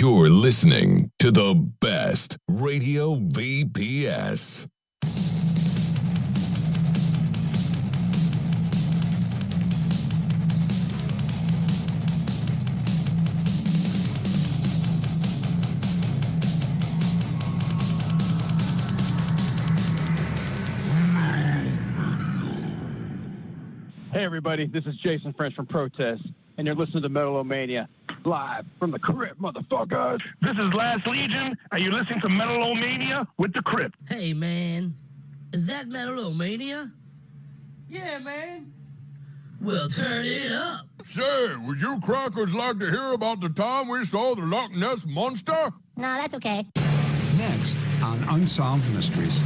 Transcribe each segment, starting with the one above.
You're listening to the best Radio VPS. Hey everybody, this is Jason French from Protest, and you're listening to Metal-O-Mania, live from the Crypt, motherfuckers. This is Last Legion, and you're listening to Metal-O-Mania with the Crypt. Hey man, is that Metal-O-Mania? Yeah man. Well, turn it up. Say, would you crackers like to hear about the time we saw the Loch Ness Monster? No, that's okay. Next on Unsolved Mysteries.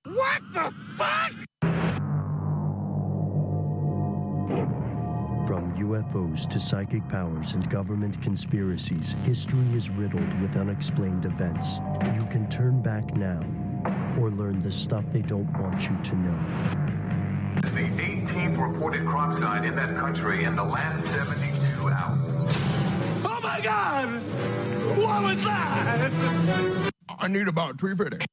What the fuck? From UFOs to psychic powers and government conspiracies, history is riddled with unexplained events. You can turn back now or learn the stuff they don't want you to know. It's the 18th reported crop site in that country in the last 72 hours. Oh my God! What was that? I need about $3.50.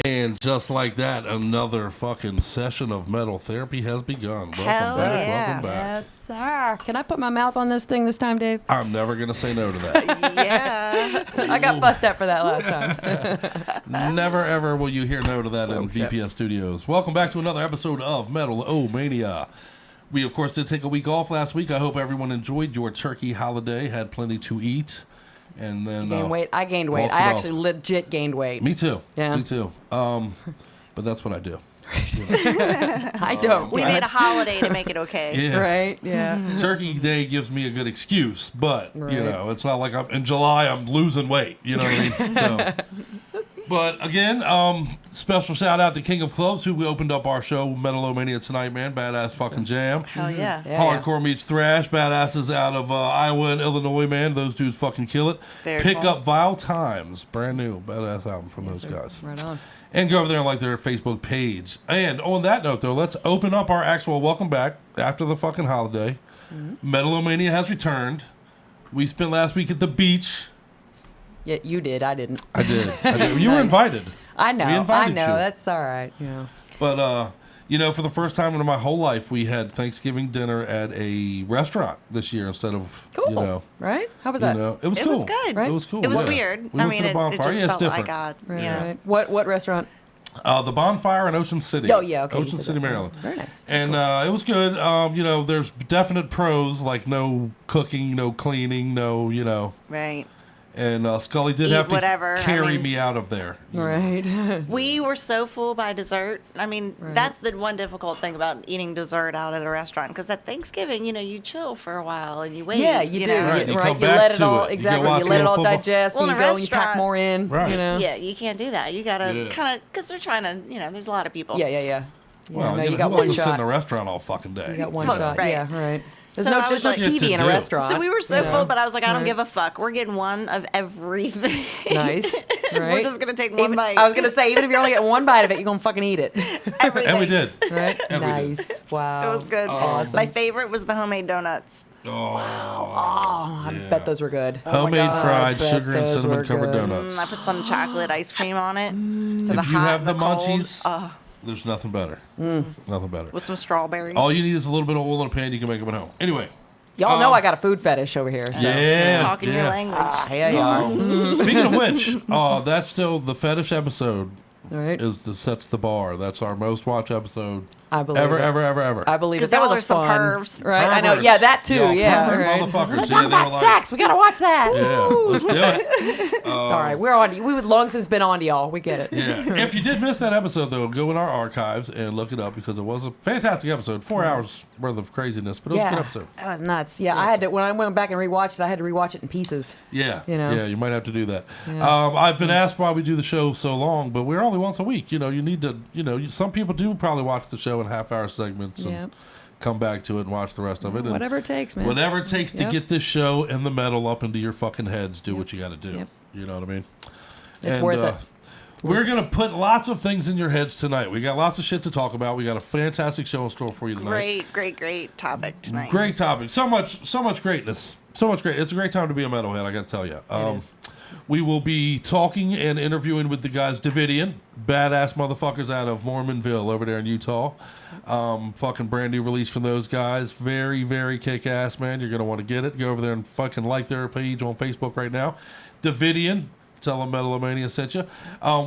And just like that, another fucking session of metal therapy has begun. Welcome Hell back. yeah. Welcome back. Yes, sir. Can I put my mouth on this thing this time, Dave? I'm never going to say no to that. Yeah. I got fussed at for that last time. Never, ever will you hear no to that in VPS Studios. Welcome back to another episode of Metal-O-Mania. We, of course, did take a week off last week. I hope everyone enjoyed your turkey holiday, had plenty to eat. And then Gained weight. I gained weight. I actually legit gained weight. Me too. Yeah. Me too. But that's what I do. I don't. We made a holiday to make it okay. Yeah. Right? Yeah. Turkey Day gives me a good excuse, but, you know, it's not like in July I'm losing weight. You know what I mean? So, but, again, special shout-out to King of Clubs, who we opened up our show, Metal-O-Mania tonight, man. Badass fucking jam. Hell yeah. Hardcore meets thrash. Badasses out of Iowa and Illinois, man. Those dudes fucking kill it. Pick up Vile Times. Brand new. Badass album from those guys. Right on. And go over there and like their Facebook page. And on that note, though, let's open up our actual welcome back after the fucking holiday. Mm-hmm. Metal-O-Mania has returned. We spent last week at the beach. Yeah, you did. I didn't. I did. You were invited. I know. We invited I know. you. That's all right. Yeah. But, You know, for the first time in my whole life, we had Thanksgiving dinner at a restaurant this year instead of, cool. you know. Right? How was that? You know, it was cool. It was good. Right? It was cool. It was yeah. weird. We went to the bonfire. It just it's felt different. like Right, yeah. right. What restaurant? The bonfire in Ocean City. Oh, yeah, okay. Ocean City, Maryland. Very nice. And it was good. You know, there's definite pros, like no cooking, no cleaning, no, you know. Right. And Scully did Eat have to whatever. carry me out of there. Right. We were so full by dessert. I mean, that's the one difficult thing about eating dessert out at a restaurant. Because at Thanksgiving, you know, you chill for a while and you wait. Yeah, you do. know. Right, you right. come You back let it to all it. You exactly. go watch You let it all football. digest. Well, And in you a go and you pack restaurant- more in. Right. You know. Yeah, you can't do that. You gotta Yeah. kind of, because they're trying to, you know, there's a lot of people. Yeah. Well, no, you you got who one else is shot. in the restaurant all fucking day? You got one Oh, shot. right. Yeah, right. There's So no, I there's was no like- TV in a To do. restaurant. So we were so you know. full, but I was like, I don't Right. give a fuck. We're getting one of everything. Nice. Right. We're just gonna take one Even- bite. I was gonna say, even if you're only getting one bite of it, you're gonna fucking eat it. Everything. And we did. Right? And we did. Nice. Wow. It was good. Awesome. My favorite was the homemade donuts. Oh, I bet those were good. Homemade God. fried I bet sugar and those cinnamon were covered good. donuts. I put some chocolate ice cream on it. So the If you hot, have the cold, munchies, there's nothing better. Nothing better. with some strawberries. All you need is a little bit of oil in a pan. You can make them at home. Anyway. Y'all know I got a food fetish over here. So. Yeah. Talking your language. Here you are. Speaking of which, that's still the fetish episode. Right. Is the sets the bar. That's our most watched episode I believe ever, it. ever. I believe it. 'Cause That was y'all a are some fun. pervs. Right. I know. Perverts. Yeah, that too. Y'all Yeah. pervert Right. motherfuckers. Let's Yeah, talk they about were like- sex. We gotta watch that. Yeah, let's do it. It's all right. We're on. We would long since been on to y'all. We get it. Yeah. If you did miss that episode, though, go in our archives and look it up because it was a fantastic episode. 4 hours worth of craziness, but it was a good episode. That was nuts. Yeah, I had to when I went back and rewatched it. I had to rewatch it in pieces. Yeah. You know? Yeah, you might have to do that. Yeah. I've been asked why we do the show so long, but we're only once a week. You know, you need to, some people do probably watch the show in half-hour segments and Yep. come back to it and watch the rest of it. And Whatever it takes, man. whatever it takes to Yep. get this show and the metal up into your fucking heads, do what you got to do. Yep. You know what I mean? It's worth it. We're going to put lots of things in your heads tonight. We got lots of shit to talk about. We got a fantastic show in store for you tonight. Great topic tonight. Great topic. So much greatness. So much great. It's a great time to be a metalhead, I got to tell you. We will be talking and interviewing with the guys Davidian, badass motherfuckers out of Mormonville over there in Utah. Fucking brand new release from those guys. Very, very kick-ass, man. You're going to want to get it. Go over there and fucking like their page on Facebook right now. Davidian. Tell them Metal-O-Mania sent you.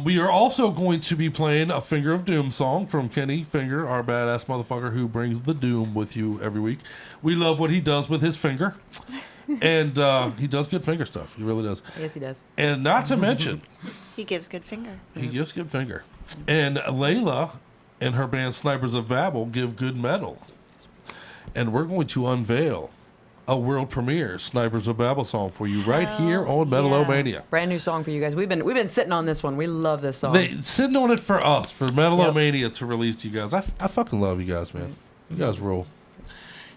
We are also going to be playing a Finger of Doom song from Kenny Finger, our badass motherfucker who brings the doom with you every week. We love what he does with his finger. And he does good finger stuff. He really does. Yes, he does. And not to mention, He gives good finger. he gives good finger. And Layla and her band Snipers of Babel give good metal. And we're going to unveil a world premiere Snipers of Babel song for you right here on Metal-O-Mania. Brand new song for you guys. We've been sitting on this one. We love this song. They sitting on it for us, for Metal-O-Mania to release to you guys. I fucking love you guys, man. You guys rule.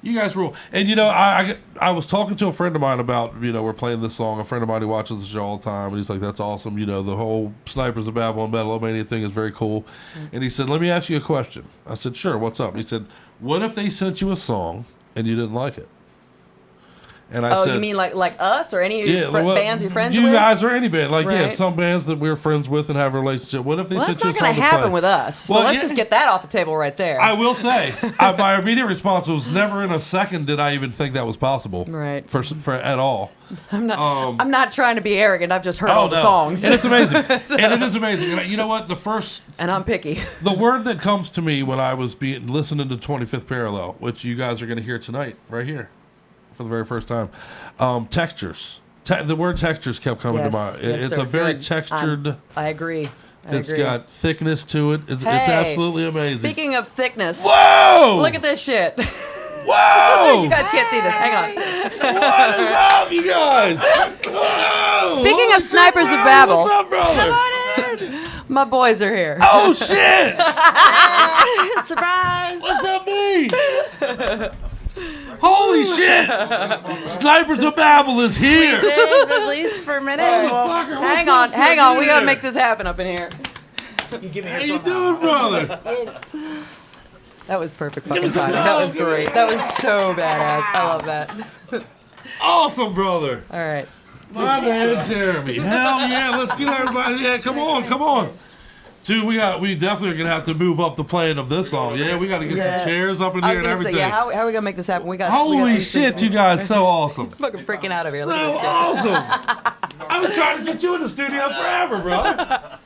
You guys rule. And, I was talking to a friend of mine about, we're playing this song. A friend of mine who watches the show all the time. And he's like, that's awesome. The whole Snipers of Babel and Metal-O-Mania thing is very cool. And he said, let me ask you a question. I said, sure, what's up? He said, what if they sent you a song and you didn't like it? And I said, you mean like us or any bands you're friends you with? You guys or any band. Right. Some bands that we're friends with and have a relationship. What if they sent that's you a not song going to to happen play? with us. So let's just get that off the table right there. I will say, my immediate response was never in a second did I even think that was possible. Right. For at all. I'm not trying to be arrogant. I've just heard all the songs. And it's amazing. And it is amazing. And you know what? And I'm picky. The word that comes to me when I was listening to 25th Parallel, which you guys are going to hear tonight, right here, for the very first time, textures. The word textures kept coming to mind. It's a very textured. I agree. It's got thickness to it. It's absolutely amazing. Speaking of thickness. Whoa! Look at this shit. Whoa! You guys can't see this. Hang on. What is up, you guys? Speaking of Snipers of Babel. What's up, brother? Come on in. My boys are here. Oh, shit! Surprise! What's up, me? Holy shit! Snipers of Babel is here. Dave, at least for a minute. Motherfucker, Hang what's up, on. sir? We gotta make this happen up in here. How you doing, brother? That was perfect fucking timing. That was great. That was so badass. I love that. Awesome, brother. All right. My man, Jeremy. Hell yeah, let's get everybody. Yeah, come on. Two, we definitely are gonna have to move up the playing of this song. Yeah, we got to get some chairs up in I here was and gonna everything. say, yeah, how are we gonna make this happen? We got Holy these shit, things- you guys, so awesome. Fucking freaking out of here. So Look at this shit. awesome. I've been trying to get you in the studio forever, brother.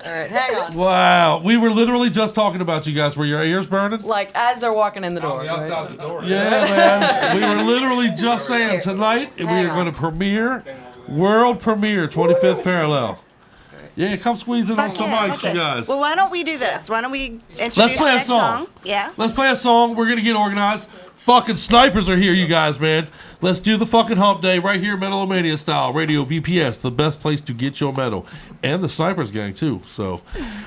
All right, hang on. Wow, we were literally just talking about you guys. Were your ears burning? Like as they're walking in the door. Outside the door. Yeah, man. We were literally just saying tonight we are going to premiere, world premiere, 25th Parallel. Yeah, come squeeze in on some mics, you guys. Well, why don't we do this? Why don't we introduce Let's play the a next song. Yeah. Let's play a song. We're going to get organized. Fucking snipers are here, you guys, man. Let's do the fucking hump day right here, Metal-O-Mania style. Radio VPS, the best place to get your metal. And the Snipers gang, too. So,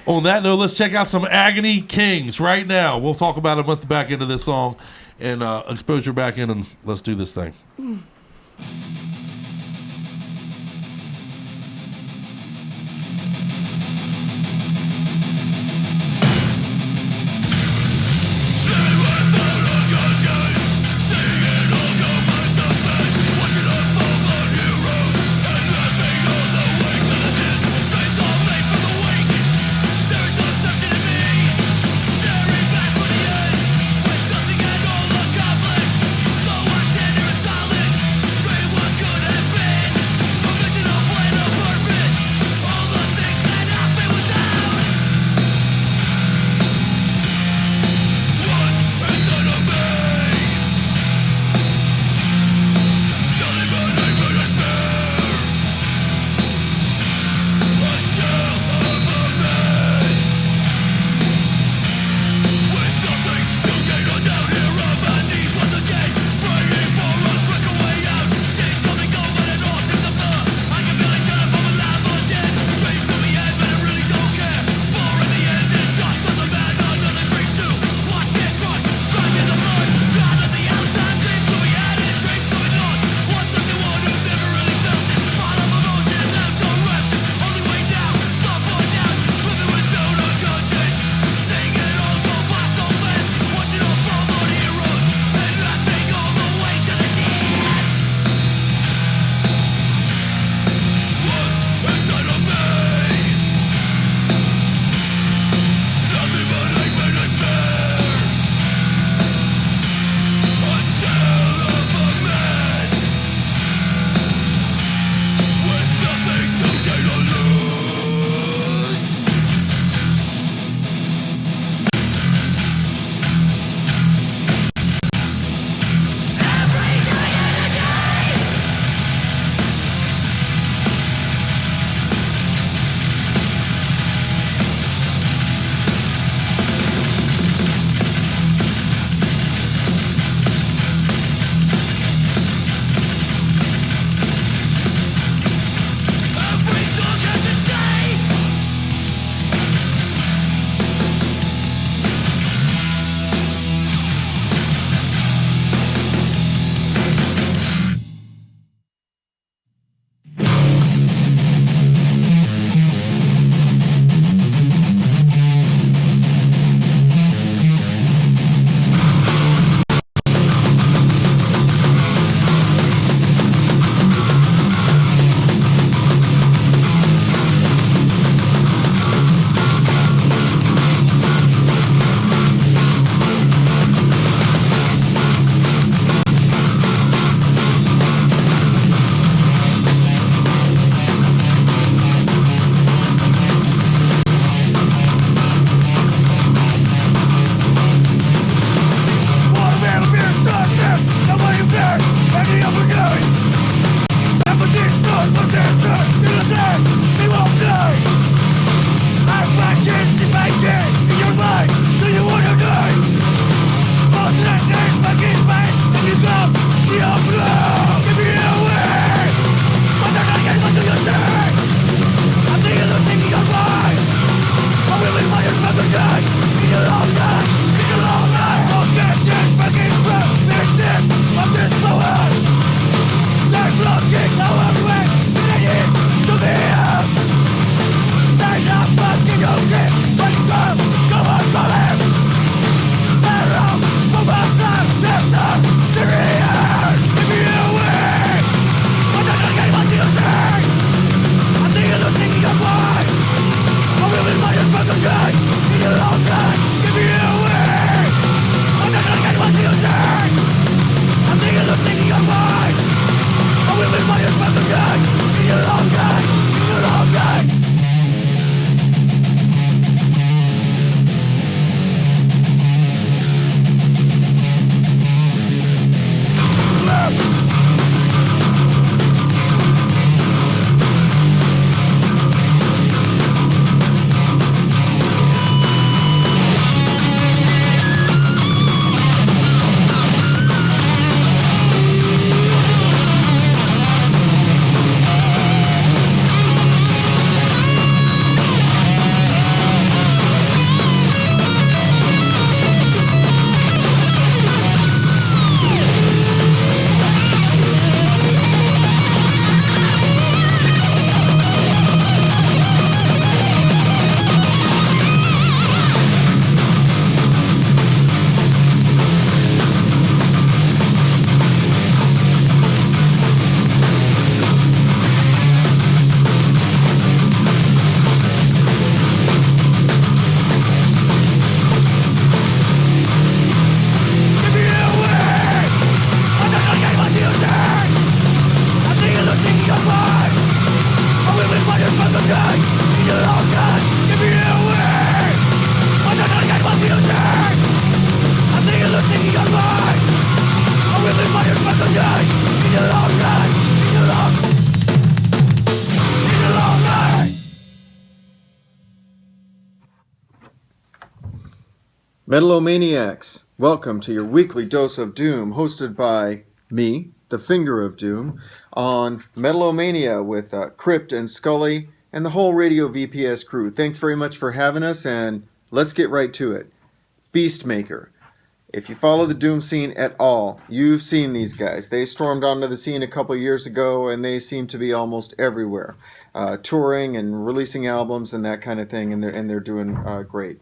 on that note, let's check out some Agony Kings right now. We'll talk about them at the back end of this song and exposure back in, and let's do this thing. Nothing at all accomplished, so I stand here in silence. Metal-O-Maniacs, welcome to your weekly dose of doom, hosted by me, the Finger of Doom, on Metal-O-Mania with Crypt and Scully and the whole Radio VPS crew. Thanks very much for having us, and let's get right to it. Beastmaker. If you follow the Doom scene at all, you've seen these guys. They stormed onto the scene a couple years ago, and they seem to be almost everywhere, touring and releasing albums and that kind of thing, and they're doing great.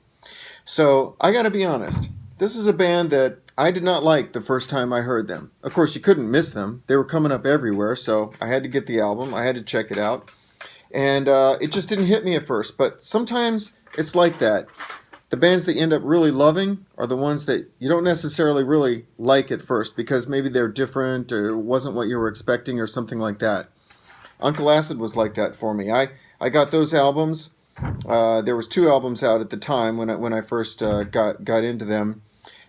So I gotta be honest, this is a band that I did not like the first time I heard them. Of course, you couldn't miss them. They were coming up everywhere, so I had to get the album. I had to check it out. And it just didn't hit me at first. But sometimes it's like that. The bands that you end up really loving are the ones that you don't necessarily really like at first because maybe they're different or it wasn't what you were expecting or something like that. Uncle Acid was like that for me. I got those albums. There was 2 albums out at the time when I first got into them,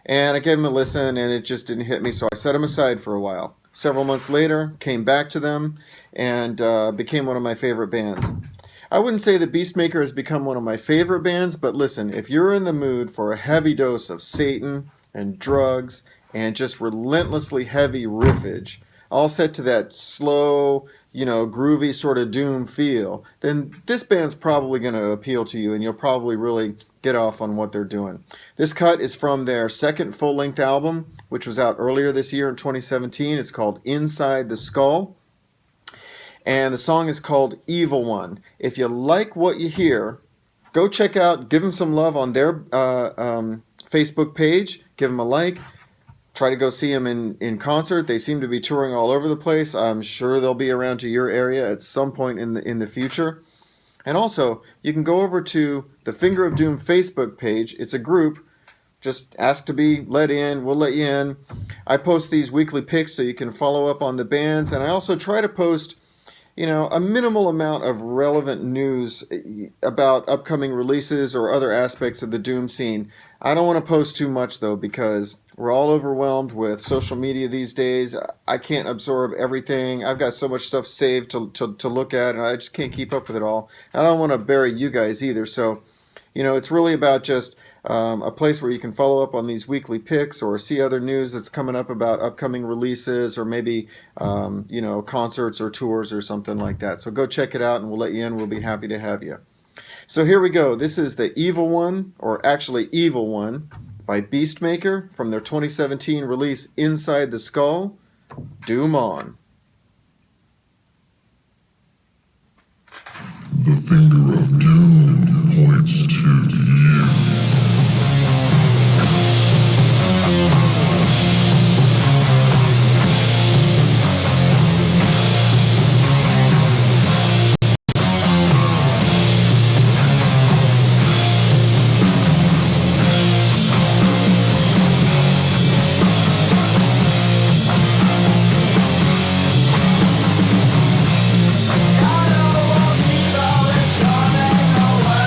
and I gave them a listen, and it just didn't hit me, so I set them aside for a while. Several months later, came back to them, and became one of my favorite bands. I wouldn't say that Beastmaker has become one of my favorite bands, but listen, if you're in the mood for a heavy dose of Satan and drugs and just relentlessly heavy riffage, all set to that slow, groovy sort of doom feel, then this band's probably going to appeal to you and you'll probably really get off on what they're doing. This cut is from their second full-length album, which was out earlier this year in 2017. It's called Inside the Skull, and the song is called Evil One. If you like what you hear, go check out, give them some love on their Facebook page, give them a like. Try to go see them in concert. They seem to be touring all over the place. I'm sure they'll be around to your area at some point in the future. And also, you can go over to the Finger of Doom Facebook page. It's a group. Just ask to be let in. We'll let you in. I post these weekly pics so you can follow up on the bands. And I also try to post, a minimal amount of relevant news about upcoming releases or other aspects of the Doom scene. I don't want to post too much, though, because we're all overwhelmed with social media these days. I can't absorb everything. I've got so much stuff saved to look at, and I just can't keep up with it all. I don't want to bury you guys either. So, it's really about just a place where you can follow up on these weekly picks or see other news that's coming up about upcoming releases or maybe, concerts or tours or something like that. So go check it out, and we'll let you in. We'll be happy to have you. So here we go. This is the Evil One, or actually Evil One, by Beastmaker from their 2017 release Inside the Skull. Doom on. The Finger of Doom points to you. I don't want people, it's coming away.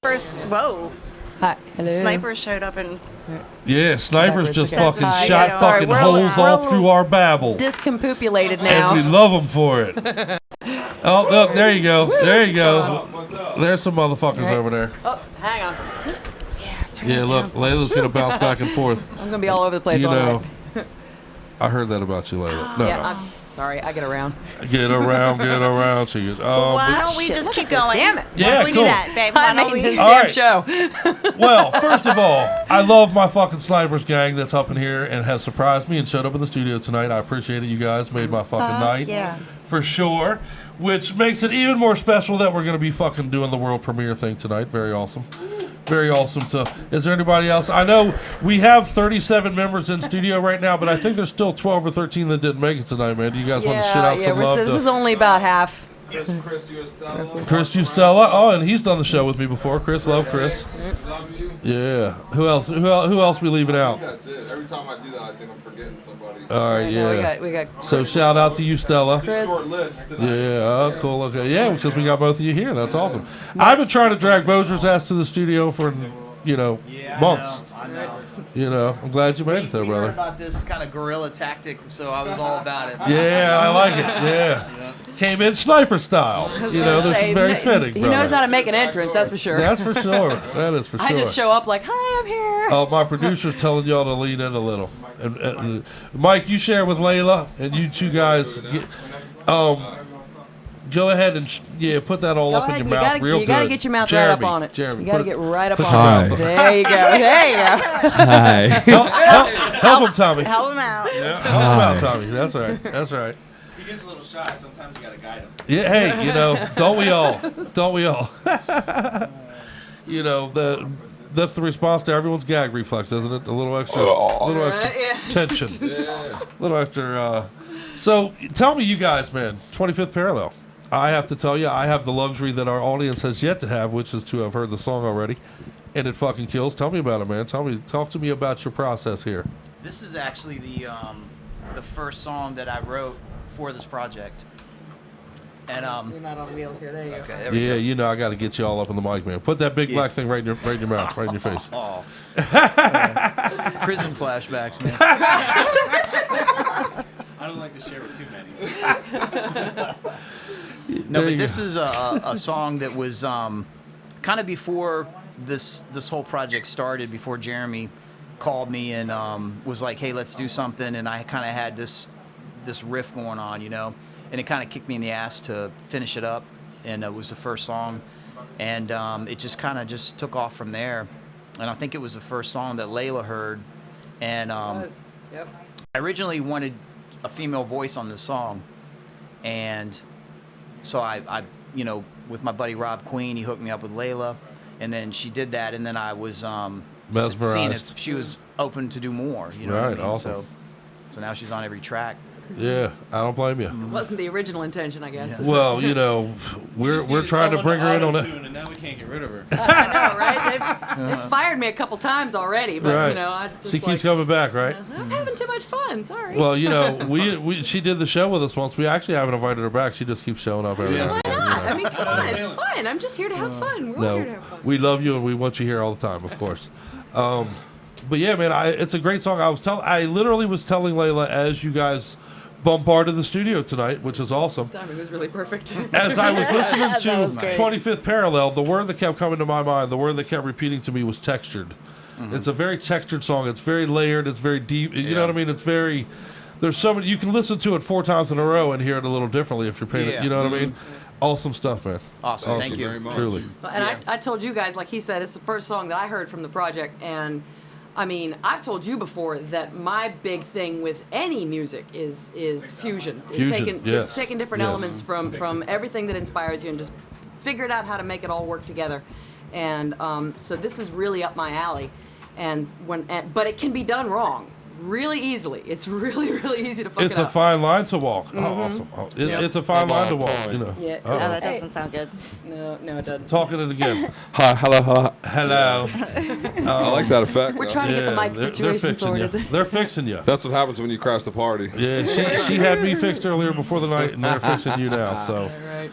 First, whoa. Hi. Hello. Snipers showed up and. Yeah, snipers just fucking Hi. shot Yeah. Sorry, fucking we're holes all a through our babble. Discombobulated now. And we love them for it. Oh, look, there you go. There you go. There's some motherfuckers over there. Oh, hang on. Yeah, look, Layla's going to bounce back and forth. I'm going to be all over the place You all know, night. I heard that about you, Layla. No, Yeah, no. I'm sorry. I get around. Get around to you. Why don't we just keep going? Damn it. Yeah, Why don't we cool. do that, babe? Why I'm don't making we? this All damn right. show. Well, first of all, I love my fucking Snipers gang that's up in here and has surprised me and showed up in the studio tonight. I appreciate it. You guys made my fucking night. Yeah. For sure. Which makes it even more special that we're going to be fucking doing the world premiere thing tonight. Very awesome. Very awesome. Is there anybody else? I know we have 37 members in studio right now, but I think there's still 12 or 13 that didn't make it tonight, man. Do you guys want to shit out some love? This is only about half. Chris Justella. Oh, and he's done the show with me before. Chris, love Chris. Yeah. Who else? Who else we leaving out? That's it. Every time I do that, I think I'm forgetting somebody. All right, yeah. We got So shout out to you, Stella. Chris. Short list tonight. Yeah, oh, cool. Okay, yeah, because we got both of you here. That's awesome. I've been trying to drag Bozier's ass to the studio for, months. I know. I'm glad you made it though, We heard brother. about this kind of guerrilla tactic, so I was all about it. Yeah, I like it. Yeah, came in sniper style. That's very fitting. He brother. knows how to make an entrance, that's for sure. That's for sure. That is for sure. I just show up like, hi, I'm here. Oh, my producer's telling y'all to lean in a little. And Mike, you share with Layla, and you two guys, go ahead and put that all up in your mouth real good. You gotta get your mouth Jeremy, right up on it. Jeremy, You gotta put it- get right up put on your it. mouth- There you go. There you go. Hi. Help him, Tommy. Help him out. Yeah, help him out, Tommy. That's right. That's right. He gets a little shy. Sometimes you gotta guide him. Yeah, hey, don't we all? Don't we all? That's the response to everyone's gag reflex, isn't it? A little extra tension. A little extra. So tell me, you guys, man, 25th Parallel. I have to tell you, I have the luxury that our audience has yet to have, which is to have heard the song already, and it fucking kills. Tell me about it, man. Talk to me about your process here. This is actually the first song that I wrote for this project. And You're not on wheels here. There you okay, go. there we go. I got to get you all up in the mic, man. Put that big black thing right in your mouth, right in your face. Oh. Prison flashbacks, man. I don't like to share with too many. No, but this is a song that was kind of before this whole project started, before Jeremy called me and was like, hey, let's do something. And I kind of had this riff going on, and it kind of kicked me in the ass to finish it up. And it was the first song. And it just kind of just took off from there. And I think it was the first song that Layla heard. And Yep. I originally wanted a female voice on this song. And so I with my buddy Rob Queen, he hooked me up with Layla. And then she did that. And then I was seeing Mesmerized. if she was open to do more. You know Right, what I mean? awesome. So now she's on every track. Yeah, I don't blame you. Wasn't the original intention, I guess. Well, we're trying to bring her in on it. And now we can't get rid of her. I know, right? They've fired me a couple times already, but Right. I just She keeps coming back, right? I'm having too much fun. Sorry. Well, she did the show with us once. We actually haven't invited her back. She just keeps showing up every Why now and not? then. I mean, come on, it's fun. I'm just here to have fun. We're all here to No, have fun. we love you and we want you here all the time, of course. But yeah, man, it's a great song. I literally was telling Layla as you guys bombarded the studio tonight, which is awesome. Timing was really perfect. As I was listening That to was great. 25th Parallel, the word that kept coming to my mind, the word that kept repeating to me was textured. Mm-hmm. It's a very textured song. It's very layered. It's very deep. You know what I mean? It's very. There's so many. You can listen to it 4 times in a row and hear it a little differently if you're paying it. Yeah. You know what I mean? Awesome stuff, man. Awesome. Thank you very much. Truly. And I told you guys, like he said, it's the first song that I heard from the project. And I mean, I've told you before that my big thing with any music is fusion. Fusion, yes. Taking different Yes. elements from everything that inspires you and just figuring out how to make it all work together. And so this is really up my alley. But it can be done wrong really easily. It's really, really easy to fuck It's it a up. fine line to walk. Oh, awesome. Oh, it's a fine line to walk, Yeah. Uh-oh. No, that doesn't sound good. No, it doesn't. Talking it again. Hi, hello. Hello. I like that effect. We're though. trying to get the mic they're situation fixing sorted. you. They're fixing you. That's what happens when you crash the party. Yeah, she had me fixed earlier before the night, and they're fixing you now. So,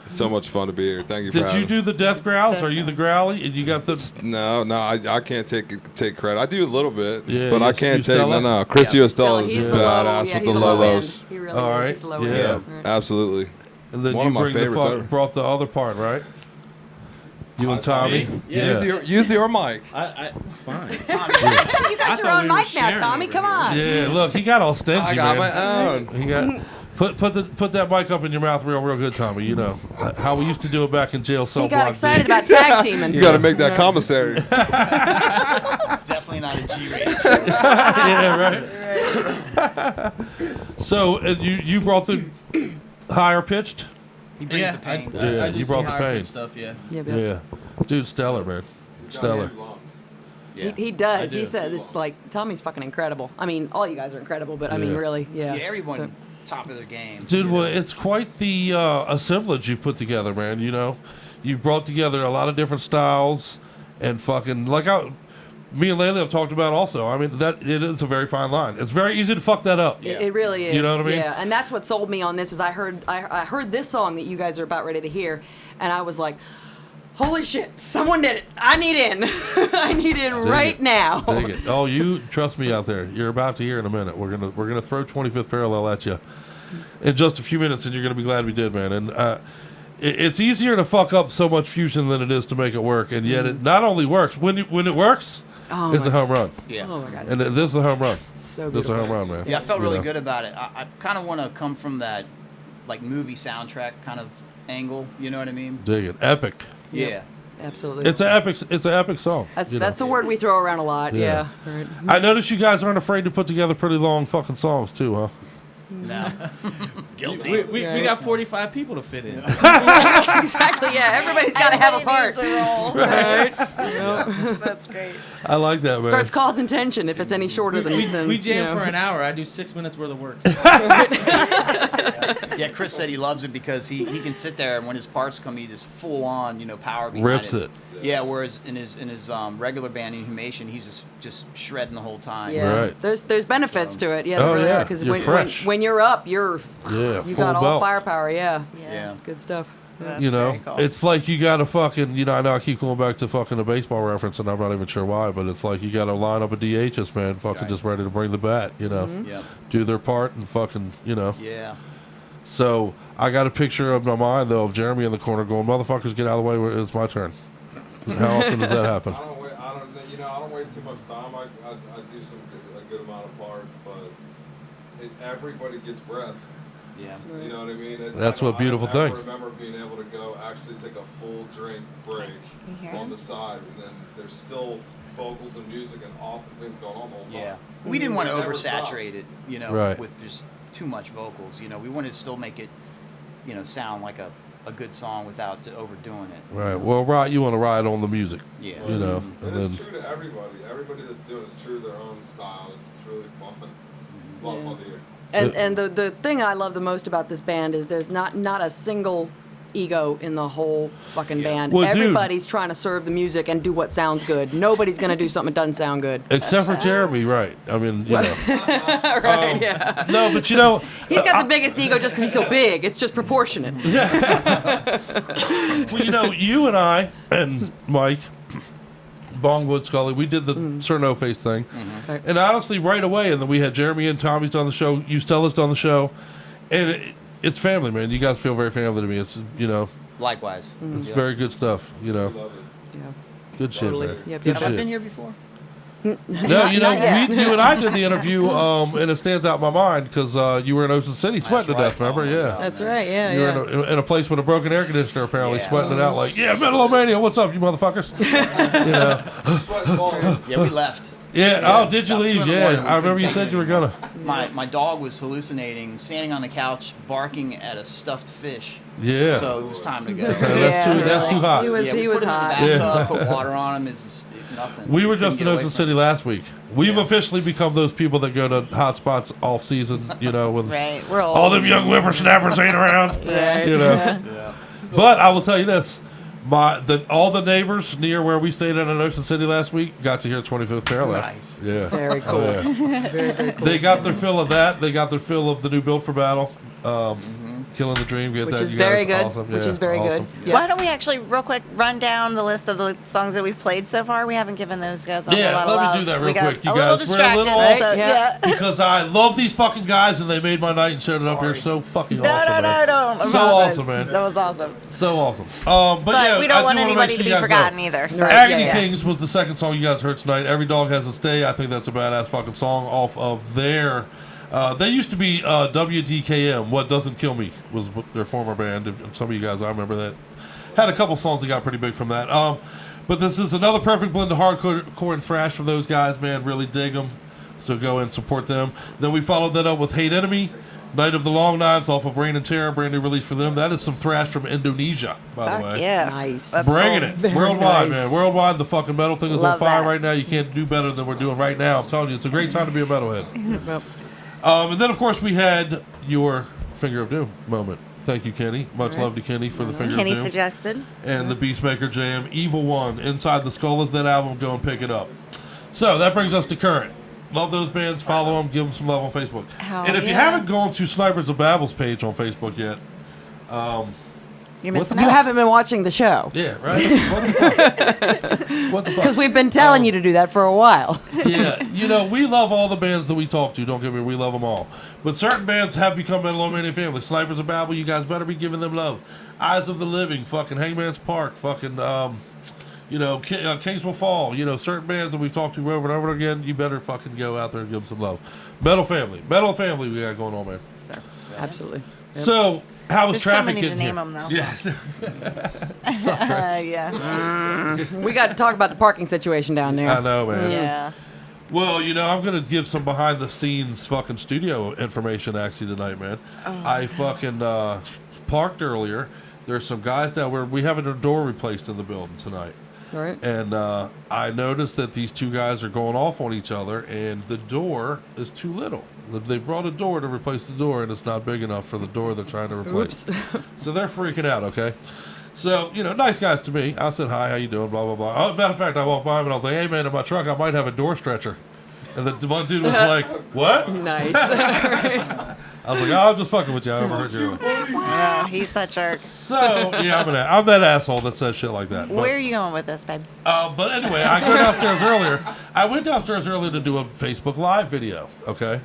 So much fun to be here. Thank you for Did having you do the death growls? Are you the growly? And you got the... No, I can't take credit. I do a little bit, Yeah, but I can't take no. Chris Estella is badass with the lolos. He really All is. right. He's the lower Yeah. end. Absolutely. And then One you of my bring favorites ever. brought the other part, right? You and Tommy? Use your mic. Fine. You got your own mic now, Tommy. Come on. Yeah, look, he got all stingy, I got man. my own. He got put that mic up in your mouth real good, Tommy. You know how we used to do it back in jail cell He got block. excited about tag teaming. You got to make that commissary. Definitely not a G-rated. Yeah, right. So you brought the higher pitched. He brings the pain. Yeah, I do you some brought the higher pain. pitch stuff, yeah. Yeah, dude, stellar, man, stellar. He does. I do. He said, like, Tommy's fucking incredible. I mean, all you guys are incredible, but I mean, Yeah. really, yeah. Yeah, everyone top of their game. Dude, well, it's quite the assemblage you've put together, man. You know, you've brought together a lot of different styles and fucking me and Layla have talked about also. I mean, that it is a very fine line. It's very easy to fuck that up. It really is. You know what I mean? Yeah, and that's what sold me on this. Is I heard this song that you guys are about ready to hear, and I was like, holy shit, someone did it. I need in. I need in right now. Dig it. Oh, you trust me out there. You're about to hear in a minute. We're gonna throw 25th Parallel at you in just a few minutes, and you're gonna be glad we did, man. And it's easier to fuck up so much fusion than it is to make it work, and yet it not only works when it works. Oh it's a home run. Yeah. Oh my god. And this is a home run. So this is a beautiful. home run, man. Yeah, I felt You really know? good about it. I kind of want to come from that, like, movie soundtrack kind of angle. You know what I mean? Dig it. Epic. Yeah. Absolutely. It's an epic song. That's the word we throw around a lot. Yeah. Right. I noticed you guys aren't afraid to put together pretty long fucking songs too, huh? No. Guilty. We got 45 people to fit in. Exactly. Yeah. Everybody's got to have a part. Needs a role. Right. That's great. I like that, man. Starts causing tension if it's any shorter than We jam you know. for an hour. I do 6 minutes worth of work. Yeah, Chris said he loves it because he can sit there and when his parts come, he just full on, power behind Rips it. Yeah, whereas in his regular band Inhumation, he's just shredding the whole time. Yeah. Right. There's benefits to it. Yeah. Oh, there really yeah. Because You're fresh. when you're up, you full got all belt. firepower. Yeah. Yeah. It's good stuff. That's You know, very cool. it's like you got to fucking, I know I keep going back to fucking a baseball reference, and I'm not even sure why, but it's like you got to line up a DHs, man, fucking just ready to bring the bat, Yep. do their part and fucking, Yeah. So I got a picture of my mind though of Jeremy in the corner going, "Motherfuckers, get out of the way! It's my turn." How often does that happen? I don't waste too much time. I do a good amount of parts, but everybody gets breath. Yeah. You know what I mean? That's what beautiful I thing. remember being able to go actually take a full drink break on the side, and then there's still vocals and music and awesome things going on the whole time. Yeah. We didn't want to It never oversaturate it, Right. with just too much vocals. We wanted to still make it, sound like a good song without overdoing it. Right. Well, you want to ride on the music. Yeah. And And then it's true to everybody. Everybody that's doing it's true to their own style. It's really fun. It's a lot of fun to hear. And the thing I love the most about this band is there's not a single ego in the whole fucking band. Well, dude. Everybody's trying to serve the music and do what sounds good. Nobody's gonna do something that doesn't sound good. except for Jeremy, right? I mean, Right? Yeah. no, but He's got the biggest ego just because he's so big. It's just proportionate. well, you and I and Mike. Bongwood Scully, we did the Sir No Face thing, and honestly, right away, and then we had Jeremy and Tommy's done the show, you Stella's done the show, and it's family, man. You guys feel very family to me. It's Likewise. it's very good stuff. Yeah. Good shit, Totally. man. Yep, Good yep. shit. I've been here before. No, Not yet. you and I did the interview, and it stands out in my mind because you were in Ocean City sweating to death. Remember? Yeah. That's right. Yeah. You yeah. were in a place with a broken air conditioner, apparently, sweating it out like, yeah, Metal-O-Mania, what's up, you motherfuckers? Yeah, we left. Yeah. Oh, did you About 2 leave? in the Yeah. morning, we I remember couldn't you take said it you were gonna. My dog was hallucinating, standing on the couch, barking at a stuffed fish. Yeah. So it was time to go. That's too hot. He was we he was put him hot. in the bathtub, put water on him. It's just nothing. We were Couldn't just in get away Ocean from City last week. We've officially become those people that go to hot spots off season, when Right. We're all them young whippersnappers ain't around. Right. Yeah. But I will tell you this. All the neighbors near where we stayed in Ocean City last week got to hear 25th Parallel. Nice. Yeah. Very cool. Oh, yeah. Very very cool. They got their fill of that. They got their fill of the new Built for Battle. Killing the Dream. Get Which that. is You very guys, good. awesome. Which Yeah, is very awesome. good. Yeah. Why don't we actually, real quick, run down the list of the songs that we've played so far? We haven't given those guys a Yeah, lot of let love. me do that We real got quick. You a little guys, we're a distracted, little off so, yeah. because I love these fucking guys and they made my night and showed it up here so fucking No, awesome. no, man. no, no. So awesome, man. That was awesome. So awesome. But yeah, we don't I want do wanna anybody make to sure be you guys forgotten know. either. So, Agony yeah. Kings was the second song you guys heard tonight. Every Dog Has Its Day. I think that's a badass fucking song off of their. They used to be WDKM. What Doesn't Kill Me was their former band. If some of you guys, I remember that. Had a couple songs that got pretty big from that. But this is another perfect blend of hardcore and thrash from those guys, man. Really dig them. So go and support them. Then we followed that up with Hate Enemy, Night of the Long Knives off of Reign and Terror, brand new release for them. That is some thrash from Indonesia, by the way. Yeah. Nice. Bringing it. Very Worldwide, nice. man. Worldwide, the fucking metal thing is Love on fire that. right now. You can't do better than we're doing right now. I'm telling you, it's a great time to be a metalhead. And then, of course, we had your Finger of Doom moment. Thank you, Kenny. Much love to Kenny for the Finger Kenny of Doom. suggested. And the Beastmaker Jam, Evil One, Inside the Skull is that album. Go and pick it up. So that brings us to current. Love those bands. Follow them. Give them some love on Facebook. And if you haven't gone to Snipers of Babel's page on Facebook yet, You're what the missing You fuck? haven't been watching the show. Yeah, right? What the fuck? What the fuck? Because we've been telling you to do that for a while. Yeah, you know, we love all the bands that we talk to. Don't get me, we love them all. But certain bands have become Metal-O-Mania family. Snipers of Babel, you guys better be giving them love. Eyes of the Living, fucking Hangman's Park, fucking, Kings Will Fall. You know, certain bands that we've talked to over and over again, you better fucking go out there and give them some love. Metal family we got going on, man. So, absolutely. Yep. So, how was There's so traffic many to getting name here? them, though. Yeah. Yeah. We got to talk about the parking situation down there. I know, man. Yeah. Well, you know, I'm going to give some behind the scenes fucking studio information actually tonight, man. I fucking parked earlier. There's some guys down where we have a door replaced in the building tonight. All right. And I noticed that these two guys are going off on each other, and the door is too little. They brought a door to replace the door, and it's not big enough for the door they're trying to replace. Oops. So they're freaking out, okay? So, you know, nice guys to me. I said, hi, how you doing, blah, blah, blah. Oh, matter of fact, I walked by him, and I was like, hey, man, in my truck, I might have a door stretcher. And the one dude was like, what? Nice. I was like, oh, I'm just fucking with you. I overheard you. Oh, he's that jerk. So, yeah, I'm that asshole that says shit like that. But, Where are you going with this, babe? but anyway, I go downstairs earlier. I went downstairs earlier to do a Facebook Live video, okay?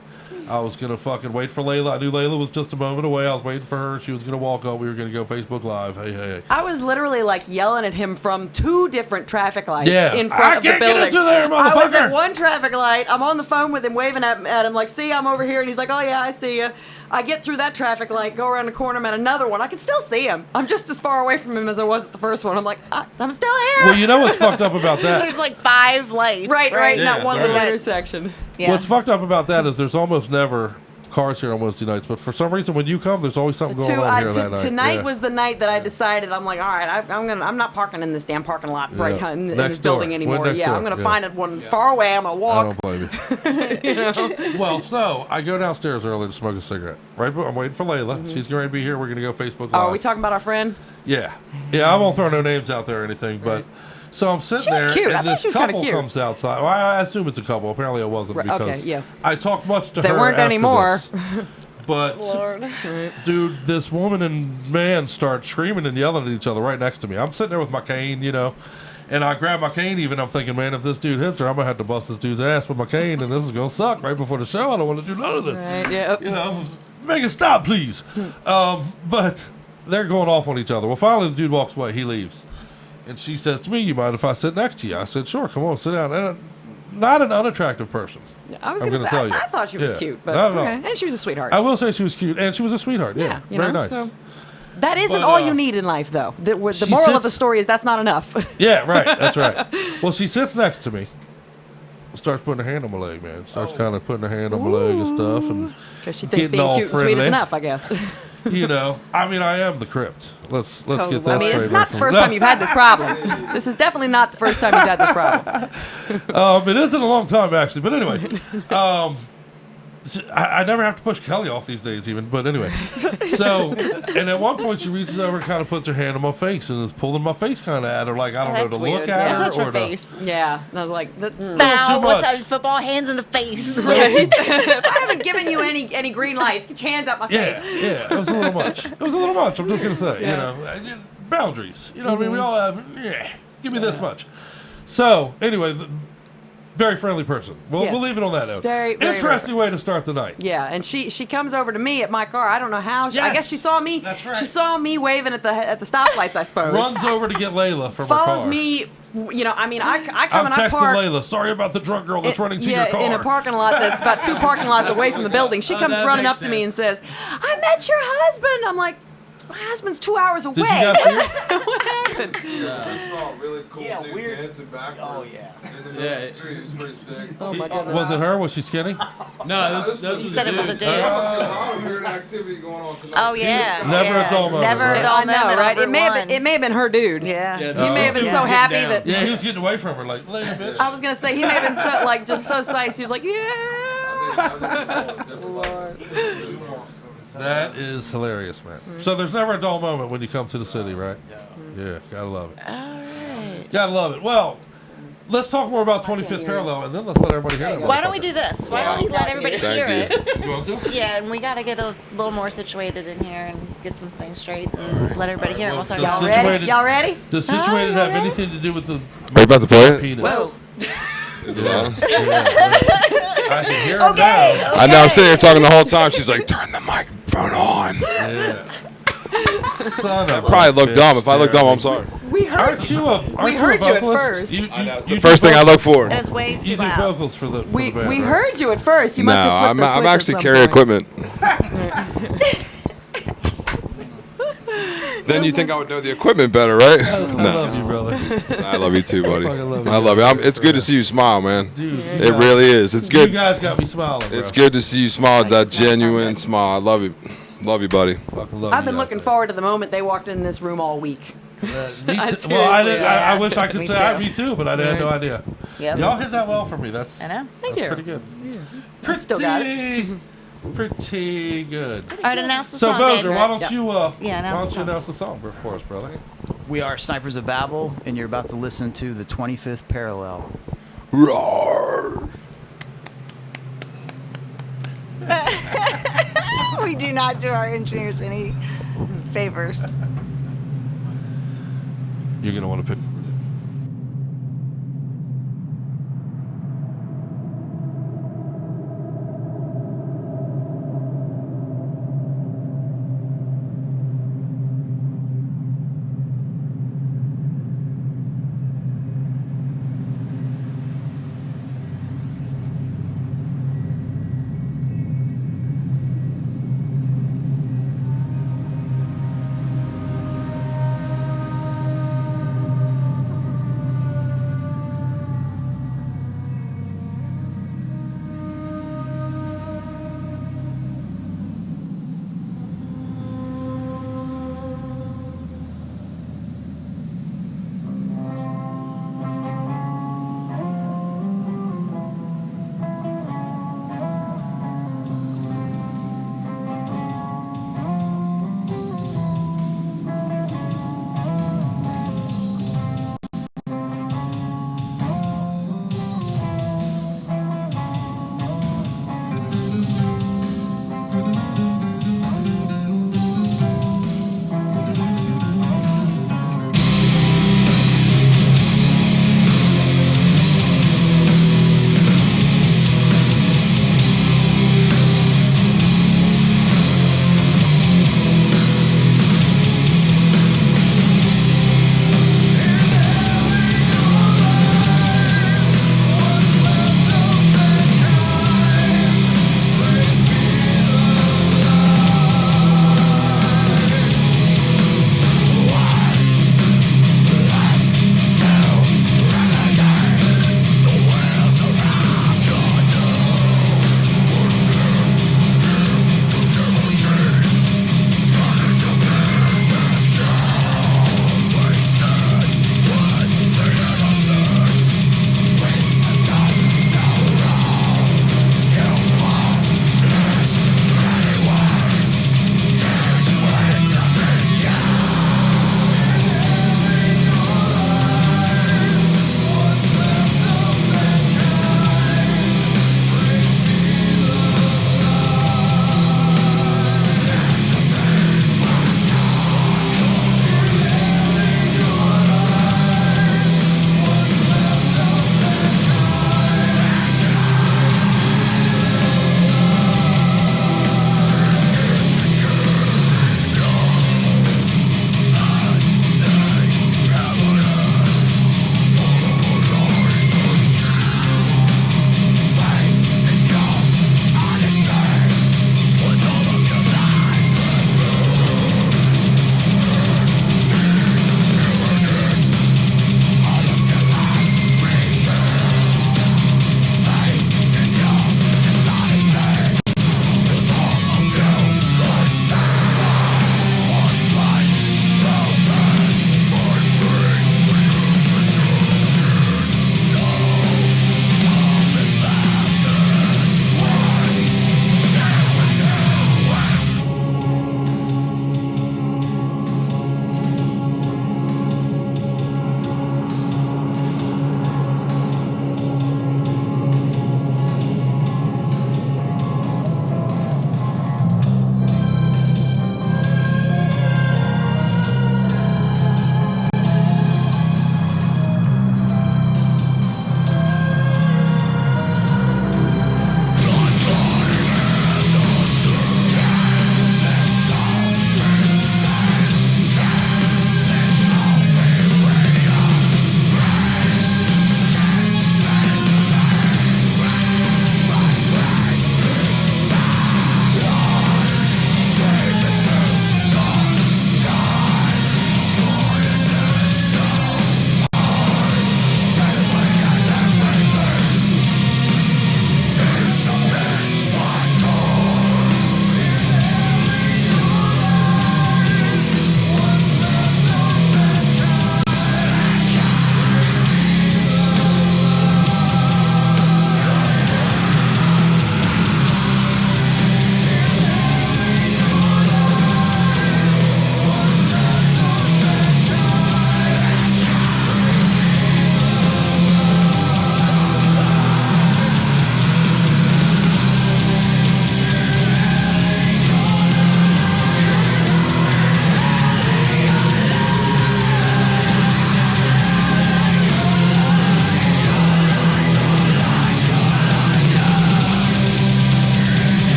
I was going to fucking wait for Layla. I knew Layla was just a moment away. I was waiting for her. She was going to walk up. We were going to go Facebook Live. Hey. I was literally like yelling at him from 2 different traffic lights in front I of the can't building. get into there, I was at motherfucker. one traffic light. I'm on the phone with him, waving at him like, see, I'm over here. And he's like, oh, yeah, I see you. I get through that traffic light, go around the corner, I'm at another one. I can still see him. I'm just as far away from him as I was at the first one. I'm like, I'm still here. Well, you know what's fucked up about that? There's like 5 lights. Right, in that Yeah, one right. little intersection. Yeah. What's fucked up about that is there's almost never cars here on Wednesday nights, but for some reason when you come, there's always something going on here that night. Tonight was the night that I decided I'm like, all right, I'm not parking in this damn parking lot right in this building anymore. Yeah, I'm gonna find one that's far away. I'm gonna walk. I don't blame you. You know? Well, so I go downstairs early to smoke a cigarette. Right, I'm waiting for Layla. She's going to be here. We're going to go Facebook Live. Oh, are we talking about our friend? Yeah, I won't throw no names out there or anything, but. So I'm sitting She was there, cute. I and thought this she was kinda couple cute. comes outside. Well, I assume it's a couple. Apparently, it wasn't Right, because okay, yeah. I talked much to There her. weren't after anymore. this. But, Lord. dude, this woman and man start screaming and yelling at each other right next to me. I'm sitting there with my cane, you know, and I grab my cane even. I'm thinking, man, if this dude hits her, I'm going to have to bust this dude's ass with my cane, and this is going to suck right before the show. I don't want to do none of this. Right, yep. You know, make it stop, please. But they're going off on each other. Well, finally, the dude walks away. He leaves. And she says to me, you mind if I sit next to you? I said, sure, come on, sit down. And not an unattractive person. I was I'm going to say, tell you. I thought she was Yeah. cute, but Not at all. okay. And she was a sweetheart. I will say she was cute, and she was a sweetheart. Yeah, you very know, nice. so that isn't But, all you need in life, though. The she moral of the sits- story is that's not enough. Yeah, right. That's right. Well, she sits next to me. Starts putting her hand on my leg, man. Starts kind of putting her hand on my leg and stuff, and Because she thinks getting being all cute and sweet is friendly. enough, I guess. You know, I mean, I am the crypt. Let's get that I mean, straight. it's not the right first from- time you've had this problem. This is definitely not the first time you've had this problem. It isn't a long time actually, but anyway. I never have to push Kelly off these days, even. But anyway, so and at one point she reaches over and kind of puts her hand on my face and is pulling my face kind of at her, like I don't know to look at her Touch or her face. Yeah, and I was like, Foul. What's up, football? Hands in the face. if I haven't given you any green lights, get your hands out my face. Yeah, it was a little much. It was a little much. I'm just gonna say, you know, boundaries. You know, what I mean, we all have. Give me this much. So anyway. Very friendly person. We'll leave it on that note. Very interesting way to start the night. Yeah, and she comes over to me at my car. I don't know how. I guess she saw me. That's right. She saw me waving at the stoplights, I suppose. Runs over to get Layla from her car. Follows me. You know, I mean, I come I'm and I park. texting Layla. Sorry about the drunk girl that's running to your car. In a parking lot that's about 2 parking lots away from the building. She comes running up to me and says, "I met your husband." I'm like, my husband's 2 hours away. Did you guys hear? What happened? Yeah, I saw a really cool dude dancing backwards in the middle of the street. It was pretty sick. Oh my goodness. Was it her? Was she skinny? No, this was You said it was a dude. A lot of weird activity going on tonight. Oh yeah. Never a dull moment. Never right? a dull I know, moment. right? It may have been her dude. Yeah. He may have been so happy that. Yeah, he was getting away from her, like, Layla, bitch. I was gonna say he may have been so just so psyched. He was like, That is hilarious, man. So there's never a dull moment when you come to the city, right? Yeah, gotta love it. All right. Gotta love it. Well, let's talk more about 25th Parallel, and then let's let everybody hear it. Why don't we do this? Why don't we let everybody hear it? You want to? Yeah, and we got to get a little more situated in here and get some things straight and let everybody hear it. We'll talk Does about situated- Y'all ready? Does situated have anything to do with the Are you about to play it? penis? Whoa. Is it on? I can hear him now. I know. I'm sitting here talking the whole time. She's like, "Turn the microphone on." Yeah. Son of Probably look dumb. If I look dumb, I'm sorry. We heard Aren't you a you at first. It's the first thing I look for. It's way too You do loud. vocals for the band, We right? heard you at first. You No, must have flipped the I'm switch at actually some carry point. equipment. Then you think I would know the equipment better, right? I love you, brother. I love you too, buddy. fucking love you. I love you. It's good to see you smile, man. Dude, It really is. It's good. You guys got me smiling, bro. It's good to see you smile. That genuine smile. I love you. Love you, buddy. Fucking love I've you been guys. looking forward to the moment they walked in this room all week. Me I too. Well, I didn't. seriously, I wish I could Me say too. I me too, but I had no idea. Yep. Y'all hit that well for me. That's I know. Thank you. pretty good. I still got it. Pretty good. All right, announce the So, song. Bozer, Dave. why don't you Yeah, why announce don't the you song. announce the song for us, brother? We are Snipers of Babel, and you're about to listen to the 25th Parallel. Roar. We do not do our engineers any favors. You're gonna want to pick.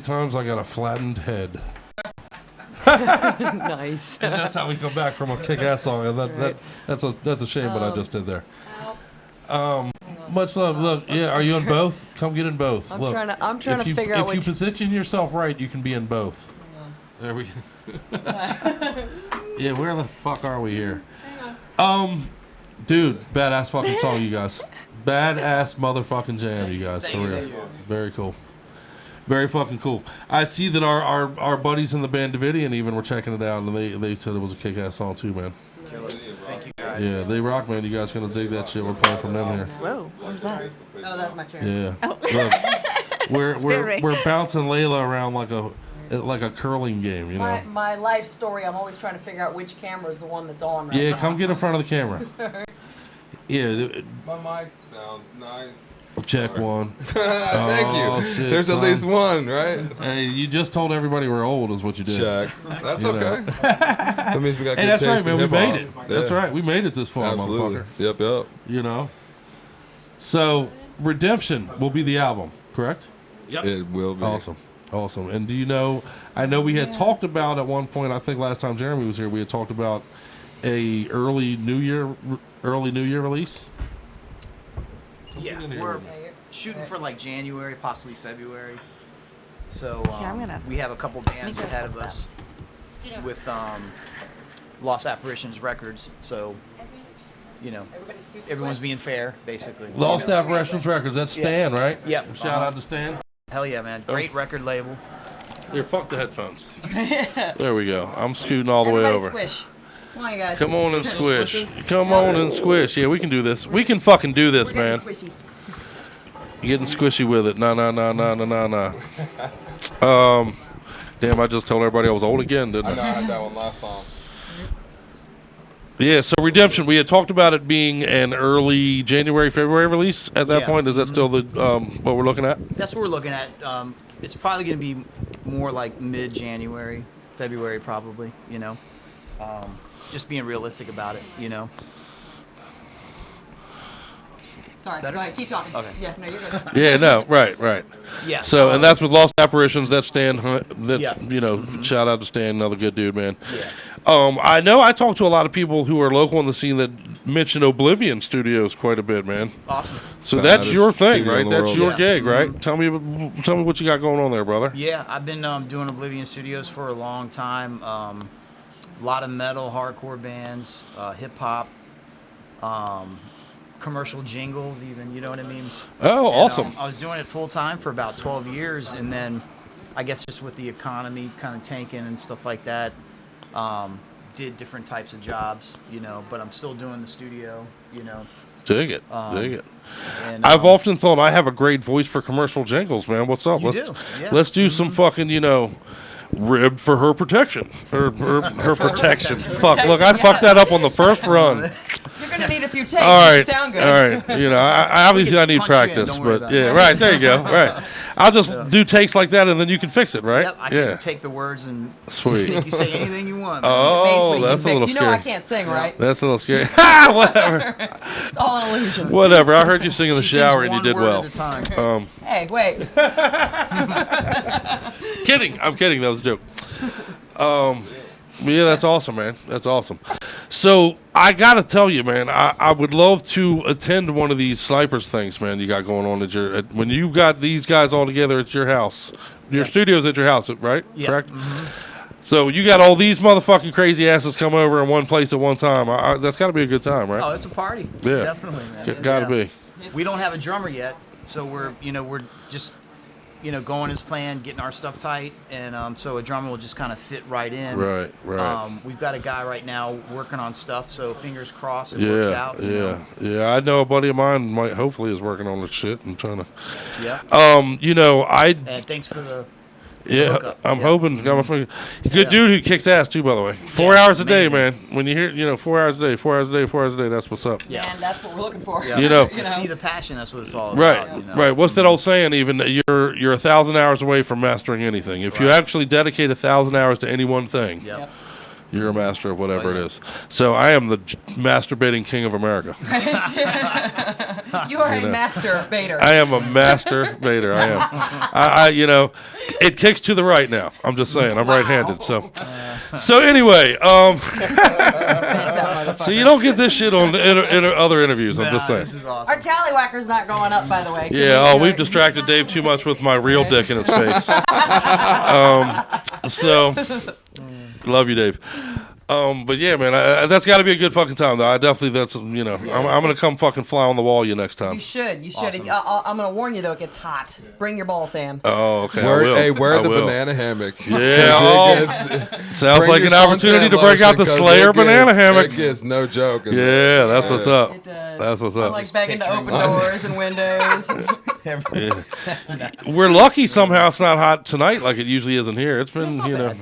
Times I got a flattened head. Nice. And that's how we come back from a kick-ass song. And that's a shame what I just did there. Much love. Look, yeah, are you in both? Come get in both. I'm Look, trying to figure out if you position yourself right, you can be in both. There we go. Yeah, where the fuck are we here? Dude, badass fucking song, you guys. Badass motherfucking jam, you guys. For real. Very cool. Very fucking cool. I see that our buddies in the band Davidian even were checking it out, and they said it was a kick-ass song too, man. Thank you guys. Yeah, they rock, man. You guys gonna dig that shit? We're playing from them here. Whoa, where's that? Oh, that's my chair. Yeah. Oh. Look, we're bouncing Layla around like a curling game, you know. My life story. I'm always trying to figure out which camera is the one that's on right Yeah, now. come get in front of the camera. Yeah. My mic sounds nice. Check one. Thank you. Shit, There's son. at least one, right? Hey, you just told everybody we're old, is what you did. Check. That's You know. okay. That means we got Hey, good that's taste right, in man. We hip-hop. made it. That's Yeah. right. We made it this far, Absolutely. motherfucker. Yep. You know. So, Redemption will be the album, correct? Yep. It will be. Awesome. And do you know? I know we had talked about at one point. I think last time Jeremy was here, we had talked about a early New Year release. Yeah, we're shooting for like January, possibly February. So we have a couple bands ahead of us with Lost Apparitions Records. So, you know, everyone's being fair, basically. Lost Apparitions Records. That's Stan, right? Yep. Shout out to Stan. Hell yeah, man! Great record label. Here, fuck the headphones. There we go. I'm scooting all the way over. Squish. Come on, you guys. Come on and squish. Come on and squish. Yeah, we can do this. We can fucking do this, man. Getting squishy with it. Nah. Damn, I just told everybody I was old again, didn't I? I know I had that one last time. Yeah, so Redemption, we had talked about it being an early January, February release at that point. Is that still the what we're looking at? That's what we're looking at. It's probably going to be more like mid-January, February, probably. You know, just being realistic about it. You know. Sorry, go ahead, keep talking. Okay. Yeah, no, you're good. Yeah, no, right. Yeah. So, and that's with Lost Apparitions. That's Stan Hunt. That's, Yeah. you know, shout out to Stan, another good dude, man. Yeah. I know I talked to a lot of people who are local in the scene that mention Oblivion Studios quite a bit, man. Awesome. So that's your thing, studio right? in the That's world. your Yeah. gig, right? Tell me what you got going on there, brother. Yeah, I've been doing Oblivion Studios for a long time. A lot of metal, hardcore bands, hip hop, commercial jingles, even. You know what I mean? Oh, And, awesome. I was doing it full time for about 12 years, and then I guess just with the economy kind of tanking and stuff like that, did different types of jobs, you know. But I'm still doing the studio, you know. Dig it. And, I've often thought I have a great voice for commercial jingles, man. What's up? You do, yeah. Let's do some fucking, you know, rib for her protection. Her protection. Fuck. Look, I fucked that up on the first run. You're gonna need a few takes All right. to sound good. All right. You know, I obviously I need punch you in, practice, don't worry but about yeah, it. right. There you go. Right. I'll just do takes like that, and then you can fix it, right? Yep, I can take the words and Sweet. make you say anything you want. man. Oh, that's a little You scary. know I can't sing, right? That's a little scary. Whatever. It's all an illusion. Whatever. I heard you sing in the She sings shower, and you one did word well. at a time. Hey, wait. Kidding. I'm kidding. That was a joke. Yeah, that's awesome, man. That's awesome. So I gotta tell you, man, I would love to attend one of these snipers things, man. You got going on when you got these guys all together at your house. Your studio's at your house, right? Yeah. Correct. So you got all these motherfucking crazy asses come over in one place at one time. That's got to be a good time, right? Oh, it's a party. Yeah. Definitely, man. Gotta be. We don't have a drummer yet, so we're just going as planned, getting our stuff tight, and so a drummer will just kind of fit right in. Right. We've got a guy right now working on stuff, so fingers crossed it works out. Yeah. I know a buddy of mine hopefully is working on this shit. I'm trying to. Yeah. And thanks for the. Yeah, hookup. I'm hoping. I'm a good Yeah. dude who kicks ass too. By the way, 4 hours a day, man. When you hear, 4 hours a day, 4 hours a day, 4 hours a day. That's what's up. Yeah. And that's what we're looking for. Yeah. You know. See the passion. That's what it's all Right, about. right. What's that old saying? Even you're 1,000 hours away from mastering anything. If you actually dedicate 1,000 hours to any one thing, You're a master of whatever it is. So I am the masturbating king of America. You are a master baiter. I am a master baiter. I am. It kicks to the right now. I'm just saying. I'm right-handed. So anyway, so you don't get this shit on other interviews. I'm just saying. This is awesome. Our tallywhacker's not going up, by the way. We've distracted Dave too much with my real dick in his face. Love you, Dave. But yeah, man, that's got to be a good fucking time, though. I'm gonna come fucking fly on the wall you next time. You should. Awesome. I'm gonna warn you though, it gets hot. Bring your ball fan. Oh, okay. Wear the banana hammock. Yeah. Sounds like an opportunity to break out the Slayer banana hammock. It gets no joke. Yeah, that's what's up. It does. That's what's I up. like begging to open doors and windows. We're lucky somehow it's not hot tonight like it usually is in here. It's been,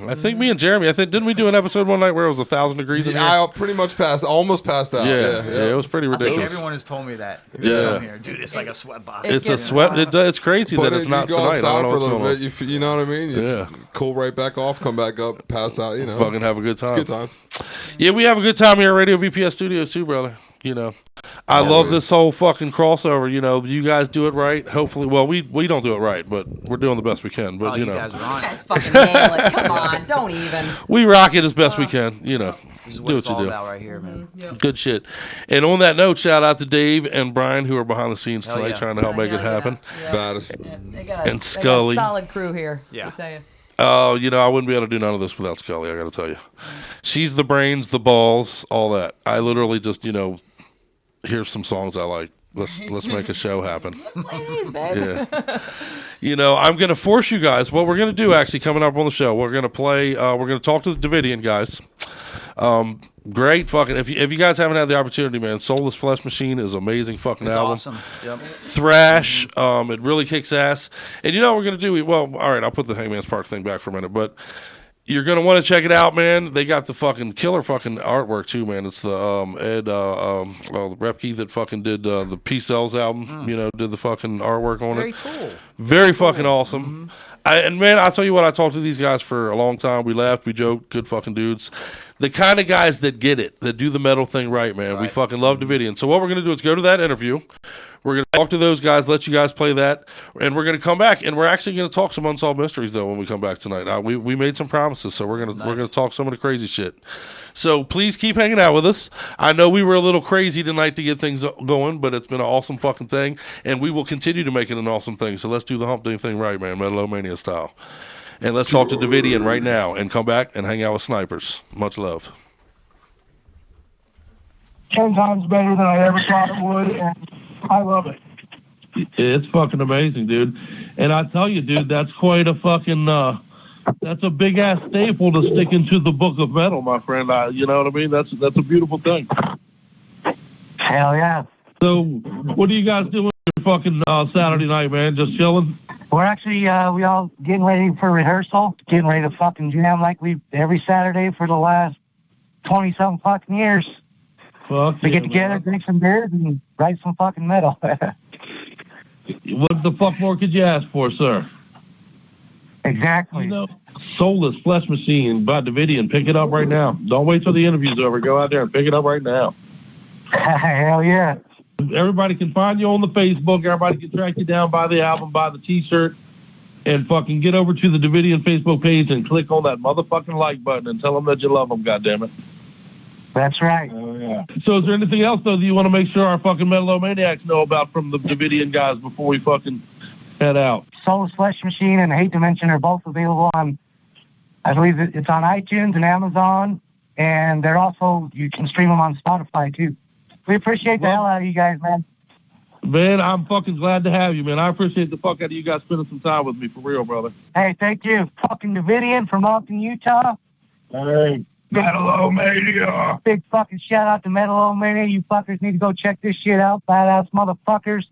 I think me and Jeremy, didn't we do an episode one night where it was 1,000 degrees in here? I pretty much almost passed out. Yeah, it was pretty ridiculous. I think everyone has told me that. Yeah. Dude, it's like a sweat box. It's a sweat. It's crazy that it's not tonight. You go outside for a little bit, you know what I mean? Yeah. Cool right back off, come back up, pass out, Fucking have a good time. It's a good time. Yeah, we have a good time here at Radio VPS Studios too, brother. I love this whole fucking crossover. You guys do it right. Hopefully, well, we don't do it right, but we're doing the best we can. But you guys are on it. You guys fucking nail it. Come on, don't even. We rock it as best we can. This is what do it's what all you do. about right here, man. Good shit. And on that note, shout out to Dave and Brian who are behind the scenes Hell tonight yeah. table help make it happen. Baddest. They got And Scully. They got a solid crew here. Yeah. I tell you. Oh, I wouldn't be able to do none of this without Scully, I got to tell you. She's the brains, the balls, all that. I literally just, here's some songs I like. Let's make a show happen. Let's play these, baby. Yeah. I'm going to force you guys. What we're going to do actually coming up on the show, we're going to play, we're going to talk to the Davidian guys. Great fucking, if you guys haven't had the opportunity, man, Soulless Flesh Machine is amazing fucking It's album. awesome. Yep. Thrash, it really kicks ass. And what we're going to do? Well, all right, I'll put the Hangman's Park thing back for a minute, but you're going to want to check it out, man. They got the fucking killer fucking artwork, too, man. It's the Ed Repke that fucking did the P-Cells album, did the fucking artwork on Very it. cool. Very fucking awesome. And, man, I'll tell you what, I talked to these guys for a long time. We laughed, we joked, good fucking dudes. The kind of guys that get it, that do the metal thing right, man. We fucking love Davidian. So what we're going to do is go to that interview. We're going to talk to those guys, let you guys play that, and we're going to come back, and we're actually going to talk some Unsolved Mysteries, though, when we come back tonight. We made some promises, so we're going to talk some of the crazy shit. So please keep hanging out with us. I know we were a little crazy tonight to get things going, but it's been an awesome fucking thing, and we will continue to make it an awesome thing. So let's do the hump day thing right, man, Metal-O-Mania style. And let's talk to Davidian right now and come back and hang out with snipers. Much love. 10 times better than I ever thought it would, and I love it. It's fucking amazing, dude. And I tell you, dude, that's quite a fucking, that's a big-ass staple to stick into the book of metal, my friend. You know what I mean? That's a beautiful thing. Hell yeah. So, what are you guys doing fucking Saturday night, man? Just chilling? We're actually, we all getting ready for rehearsal, getting ready to fucking jam like we every Saturday for the last 20-something fucking years. Fuck we get together, drink some beers, and write some fucking metal. What the fuck more could you ask for, sir? Exactly. Soulless Flesh Machine by Davidian. Pick it up right now. Don't wait till the interview's over. Go out there and pick it up right now. Hell yeah. Everybody can find you on the Facebook. Everybody can track you down, buy the album, buy the T-shirt, and fucking get over to the Davidian Facebook page and click on that motherfucking like button and tell them that you love them, goddammit. That's right. Oh, yeah. So is there anything else, though, that you want to make sure our fucking Metal-O-Maniacs know about from the Davidian guys before we fucking head out? Soulless Flesh Machine and Hate Dimension are both available on, I believe it's on iTunes and Amazon, and they're also, you can stream them on Spotify, too. We appreciate the hell out of you guys, man. Man, I'm fucking glad to have you, man. I appreciate the fuck out of you guys spending some time with me, for real, brother. Hey, thank you. Fucking Davidian from Ogden, Utah. Hey, Metal-O-Mania. Big fucking shout out to Metal-O-Mania. You fuckers need to go check this shit out. Badass motherfuckers.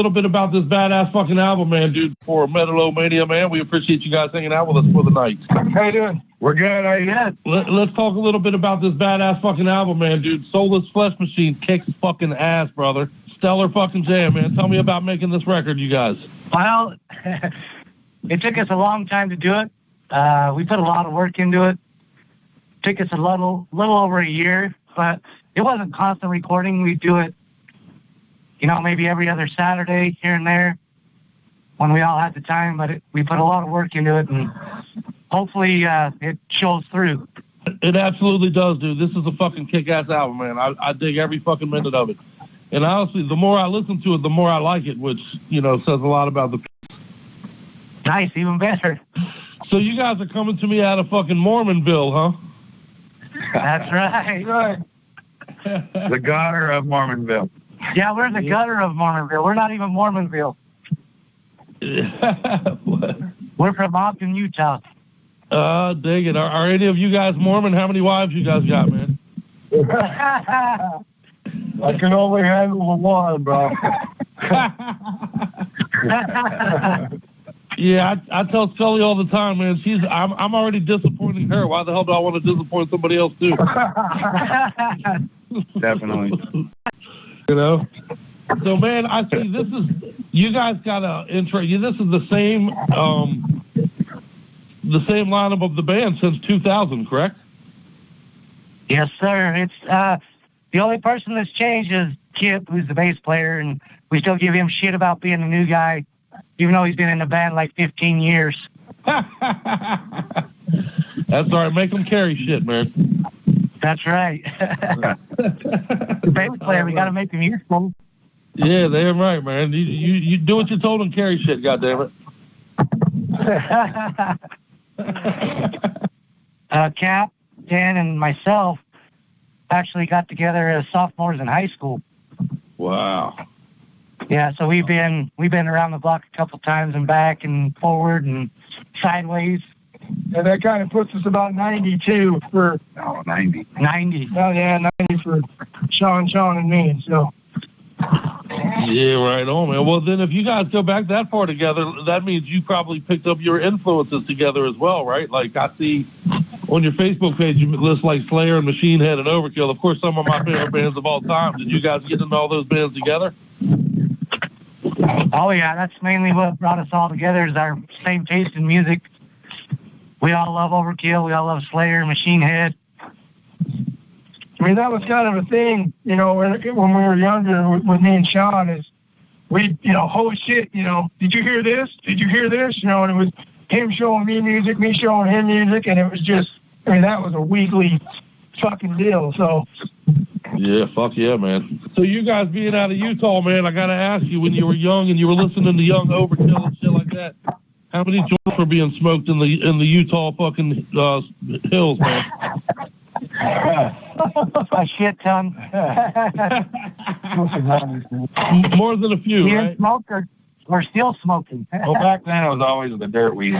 little bit about this badass fucking album, man, dude, for Metal-O-Mania, man. We appreciate you guys hanging out with us for the night. How you doing? We're good. How you good? Let's talk a little bit about this badass fucking album, man, dude. Soulless Flesh Machine kicks fucking ass, brother. Stellar fucking jam, man. Tell me about making this record, you guys. Well, it took us a long time to do it. We put a lot of work into it. Took us a little over a year, but it wasn't constant recording. We do it, maybe every other Saturday here and there when we all had the time, but we put a lot of work into it, and hopefully it shows through. It absolutely does, dude. This is a fucking kick-ass album, man. I dig every fucking minute of it. And honestly, the more I listen to it, the more I like it, which, says a lot about the... Nice, even better. So you guys are coming to me out of fucking Mormonville, huh? That's right. The gutter of Mormonville. Yeah, we're the gutter of Mormonville. We're not even Mormonville. We're from Ogden, Utah. Dig it. Are any of you guys Mormon? How many wives you guys got, man? I can only handle one, bro. Yeah, I tell Scully all the time, man. I'm already disappointing her. Why the hell do I want to disappoint somebody else too? Definitely. So, man, I see you guys got an intro. This is the same lineup of the band since 2000, correct? Yes, sir. It's the only person that's changed is Kip, who's the bass player, and we still give him shit about being a new guy, even though he's been in the band like 15 years. That's all right. Make him carry shit, man. That's right. The bass player, we got to make him useful. Yeah, damn right, man. You do what you told him, carry shit, goddammit. Cap, Dan, and myself actually got together as sophomores in high school. Wow. Yeah, so we've been around the block a couple times and back and forward and sideways. And that kind of puts us about 92 for... Oh, 90. 90. Oh, yeah, 90 for Sean, and me, so... Yeah, right on, man. Well, then if you guys go back that far together, that means you probably picked up your influences together as well, right? Like, I see on your Facebook page, you list like Slayer and Machine Head and Overkill. Of course, some of my favorite bands of all time. Did you guys get into all those bands together? Oh, yeah, that's mainly what brought us all together is our same taste in music. We all love Overkill. We all love Slayer, Machine Head. I mean, that was kind of a thing, when we were younger with me and Sean is we, holy shit, did you hear this? Did you hear this? And it was him showing me music, me showing him music, and it was just, that was a weekly fucking deal, so. Yeah, fuck yeah, man. So you guys being out of Utah, man, I got to ask you, when you were young and you were listening to Young Overkill and shit like that, how many joints were being smoked in the Utah fucking hills, man? A shit ton. More than a few, right? Smoker. We're still smoking. Well, back then it was always the dirt weed.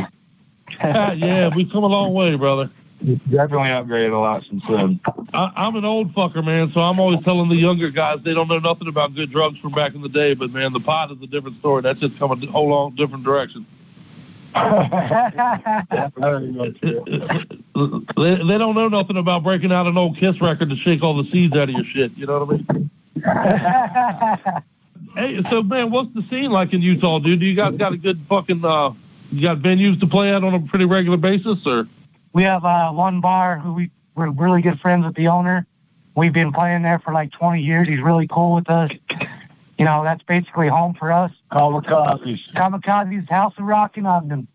Yeah, we've come a long way, brother. Definitely upgraded a lot since then. I'm an old fucker, man, so I'm always telling the younger guys they don't know nothing about good drugs from back in the day, but, man, the pot is a different story. That's just come a whole long different direction. They don't know nothing about breaking out an old Kiss record to shake all the seeds out of your shit. You know what I mean? Hey, so, man, what's the scene like in Utah, dude? Do you guys got a good fucking, you got venues to play at on a pretty regular basis, or? We have one bar who we're really good friends with the owner. We've been playing there for like 20 years. He's really cool with us. That's basically home for us. Kamikaze's House of Rock in Ogden.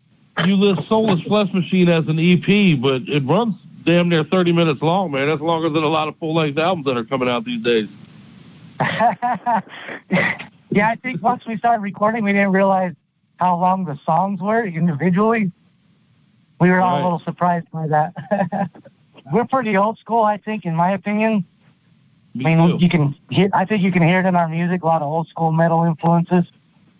You list Soulless Flesh Machine as an EP, but it runs damn near 30 minutes long, man. That's longer than a lot of full-length albums that are coming out these days. Yeah, I think once we started recording, we didn't realize how long the songs were individually. We were all a little surprised by that. We're pretty old school, I think, in my opinion. You can hear. I think you can hear it in our music. A lot of old school metal influences.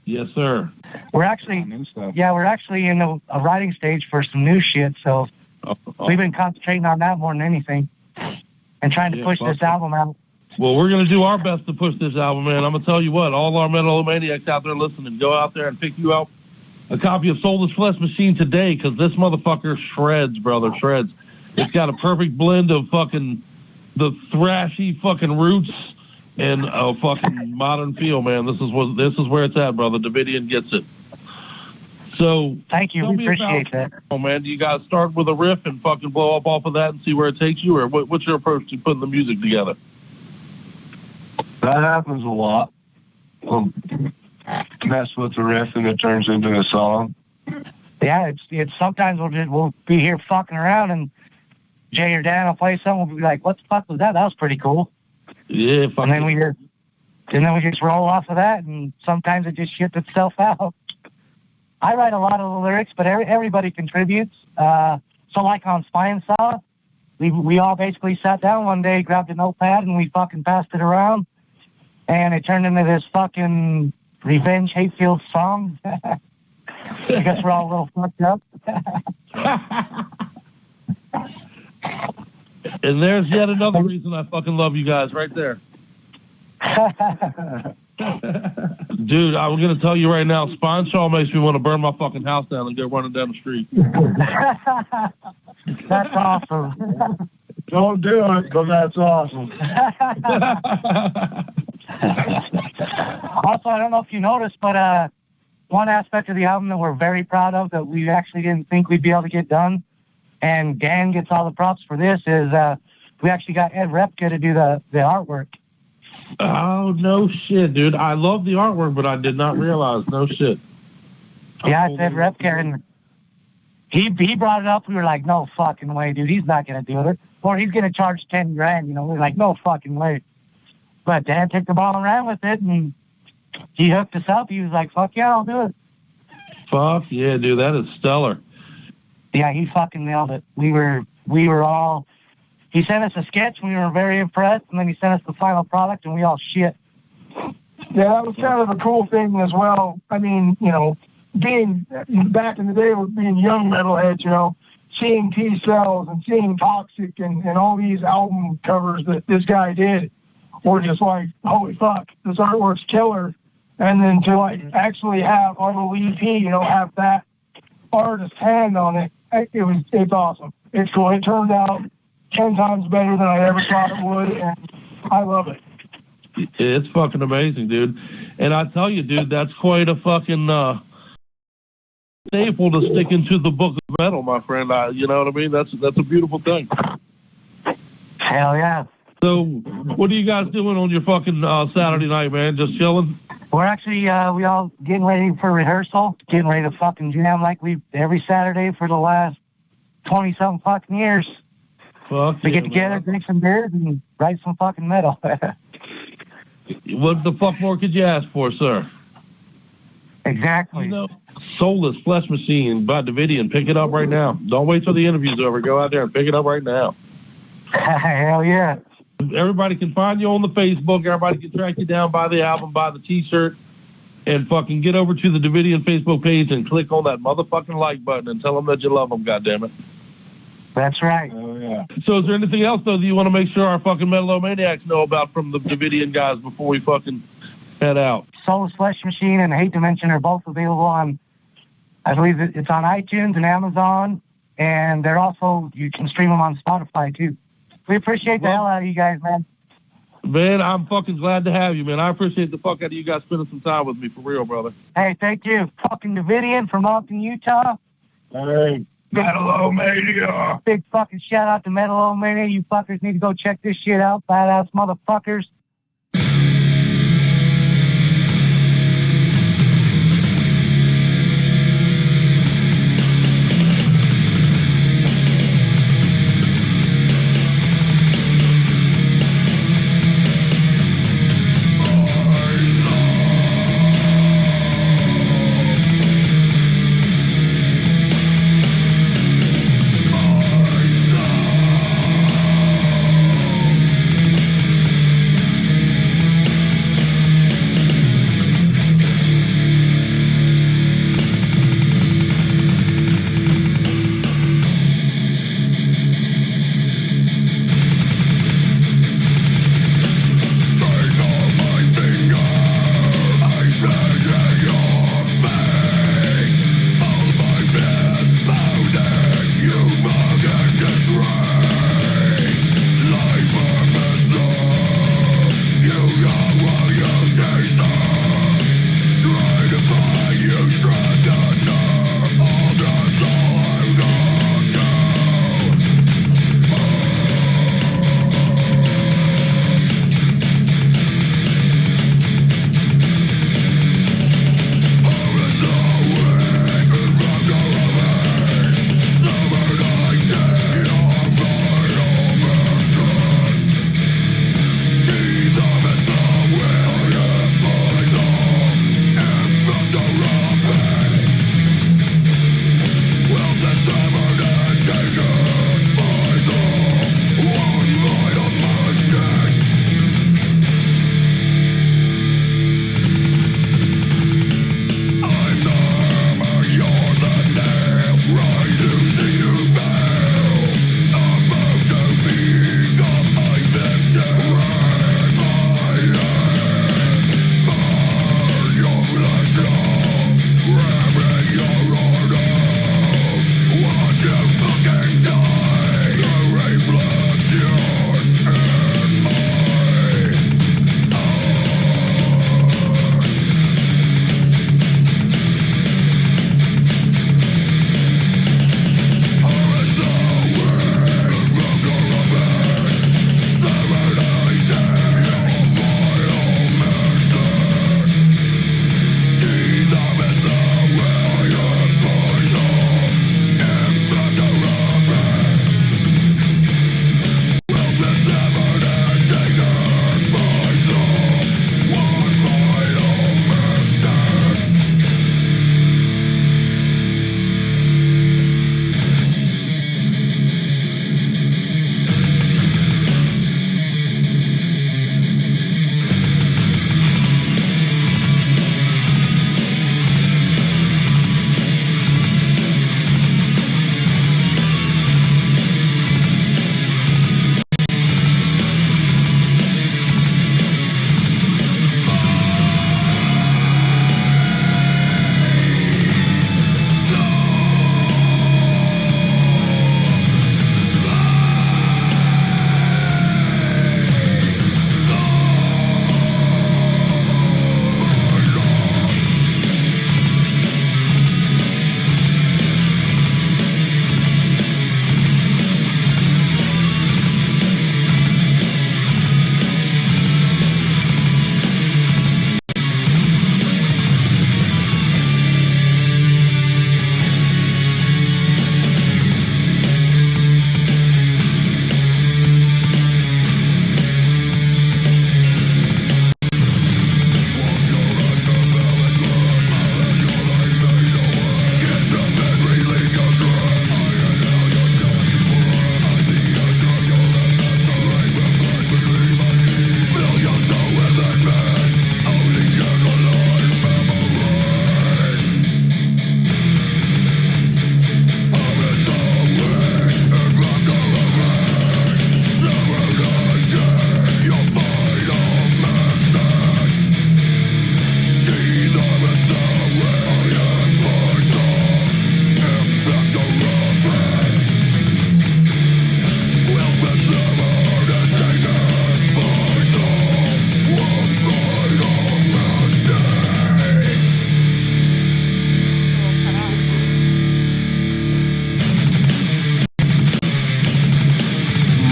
Yes, sir. We're actually, we're actually in a writing stage for some new shit. So we've been concentrating on that more than anything, and trying to push this album out Well, we're going to do our best to push this album, man. I'm going to tell you what, all our Metal-O-Maniacs out there listening, go out there and pick you out a copy of Soulless Flesh Machine today, because this motherfucker shreds, brother, shreds. It's got a perfect blend of fucking the thrashy fucking roots and a fucking modern feel, man. This is where it's at, brother. Davidian gets it. So thank you. We appreciate that. Oh man, do you guys start with a riff and fucking blow up off of that and see where it takes you, or what's your approach to putting the music together? That happens a lot. Mess with the riff and it turns into a song. Yeah, it's sometimes we'll be here fucking around and Jay or Dan will play something. We'll be like, "What the fuck was that? That was pretty cool." Yeah, and then we just roll off of that, and sometimes it just shits itself out. I write a lot of the lyrics, but everybody contributes. So like on Spine Saw, we all basically sat down one day, grabbed a notepad, and we fucking passed it around, and it turned into this fucking revenge hate-filled song. I guess we're all a little fucked up. And there's yet another reason I fucking love you guys right there. Dude, I'm going to tell you right now, Spine Saw makes me want to burn my fucking house down and go running down the street. That's awesome. Don't do it, but that's awesome. Also, I don't know if you noticed, but one aspect of the album that we're very proud of that we actually didn't think we'd be able to get done, and Dan gets all the props for this, is we actually got Ed Repka to do the artwork. Oh, no shit, dude. I love the artwork, but I did not realize. No shit. Yeah, it's Ed Repka, and he brought it up. We were like, no fucking way, dude. He's not going to do it. Or he's going to charge $10,000, you know. We were like, no fucking way. But Dan took the ball and ran with it, and he hooked us up. He was like, fuck yeah, I'll do it. Fuck yeah, dude. That is stellar. Yeah, he fucking nailed it. We were all... He sent us a sketch, and we were very impressed, and then he sent us the final product, and we all shit. Yeah, that was kind of a cool thing as well. I mean, you know, being back in the day with being young metalheads, you know, seeing T-Cells and seeing Toxic and all these album covers that this guy did, were just like, holy fuck, this artwork's killer. And then to like actually have on the EP, you know, have that artist hand on it, it's awesome. It's cool. It turned out 10 times better than I ever thought it would, and I love it. It's fucking amazing, dude. And I tell you, dude, that's quite a fucking staple to stick into the book of metal, my friend. You know what I mean? That's a beautiful thing. Hell yeah. So, what are you guys doing on your fucking Saturday night, man? Just chilling? We're actually, we all getting ready for rehearsal, getting ready to fucking jam like we every Saturday for the last 20-something fucking years. Fuck we yeah, get together, drink some beers, and write some fucking metal. What the fuck more could you ask for, sir? Exactly. You know, Soulless Flesh Machine by Davidian. Pick it up right now. Don't wait till the interview's over. Go out there and pick it up right now. Hell yeah. Everybody can find you on the Facebook. Everybody can track you down, buy the album, buy the T-shirt, and fucking get over to the Davidian Facebook page and click on that motherfucking like button and tell them that you love them, goddammit. That's right. Oh, yeah. So is there anything else, though, that you want to make sure our fucking Metal-O-Maniacs know about from the Davidian guys before we fucking head out? Soulless Flesh Machine and Hate Dimension are both available on, I believe it's on iTunes and Amazon, and they're also, you can stream them on Spotify, too. We appreciate the hell out of you guys, man. Man, I'm fucking glad to have you, man. I appreciate the fuck out of you guys spending some time with me, for real, brother. Hey, thank you. Fucking Davidian from Ogden, Utah. Hey. Metal-O-Mania. Big fucking shout out to Metal-O-Mania. You fuckers need to go check this shit out. Badass motherfuckers.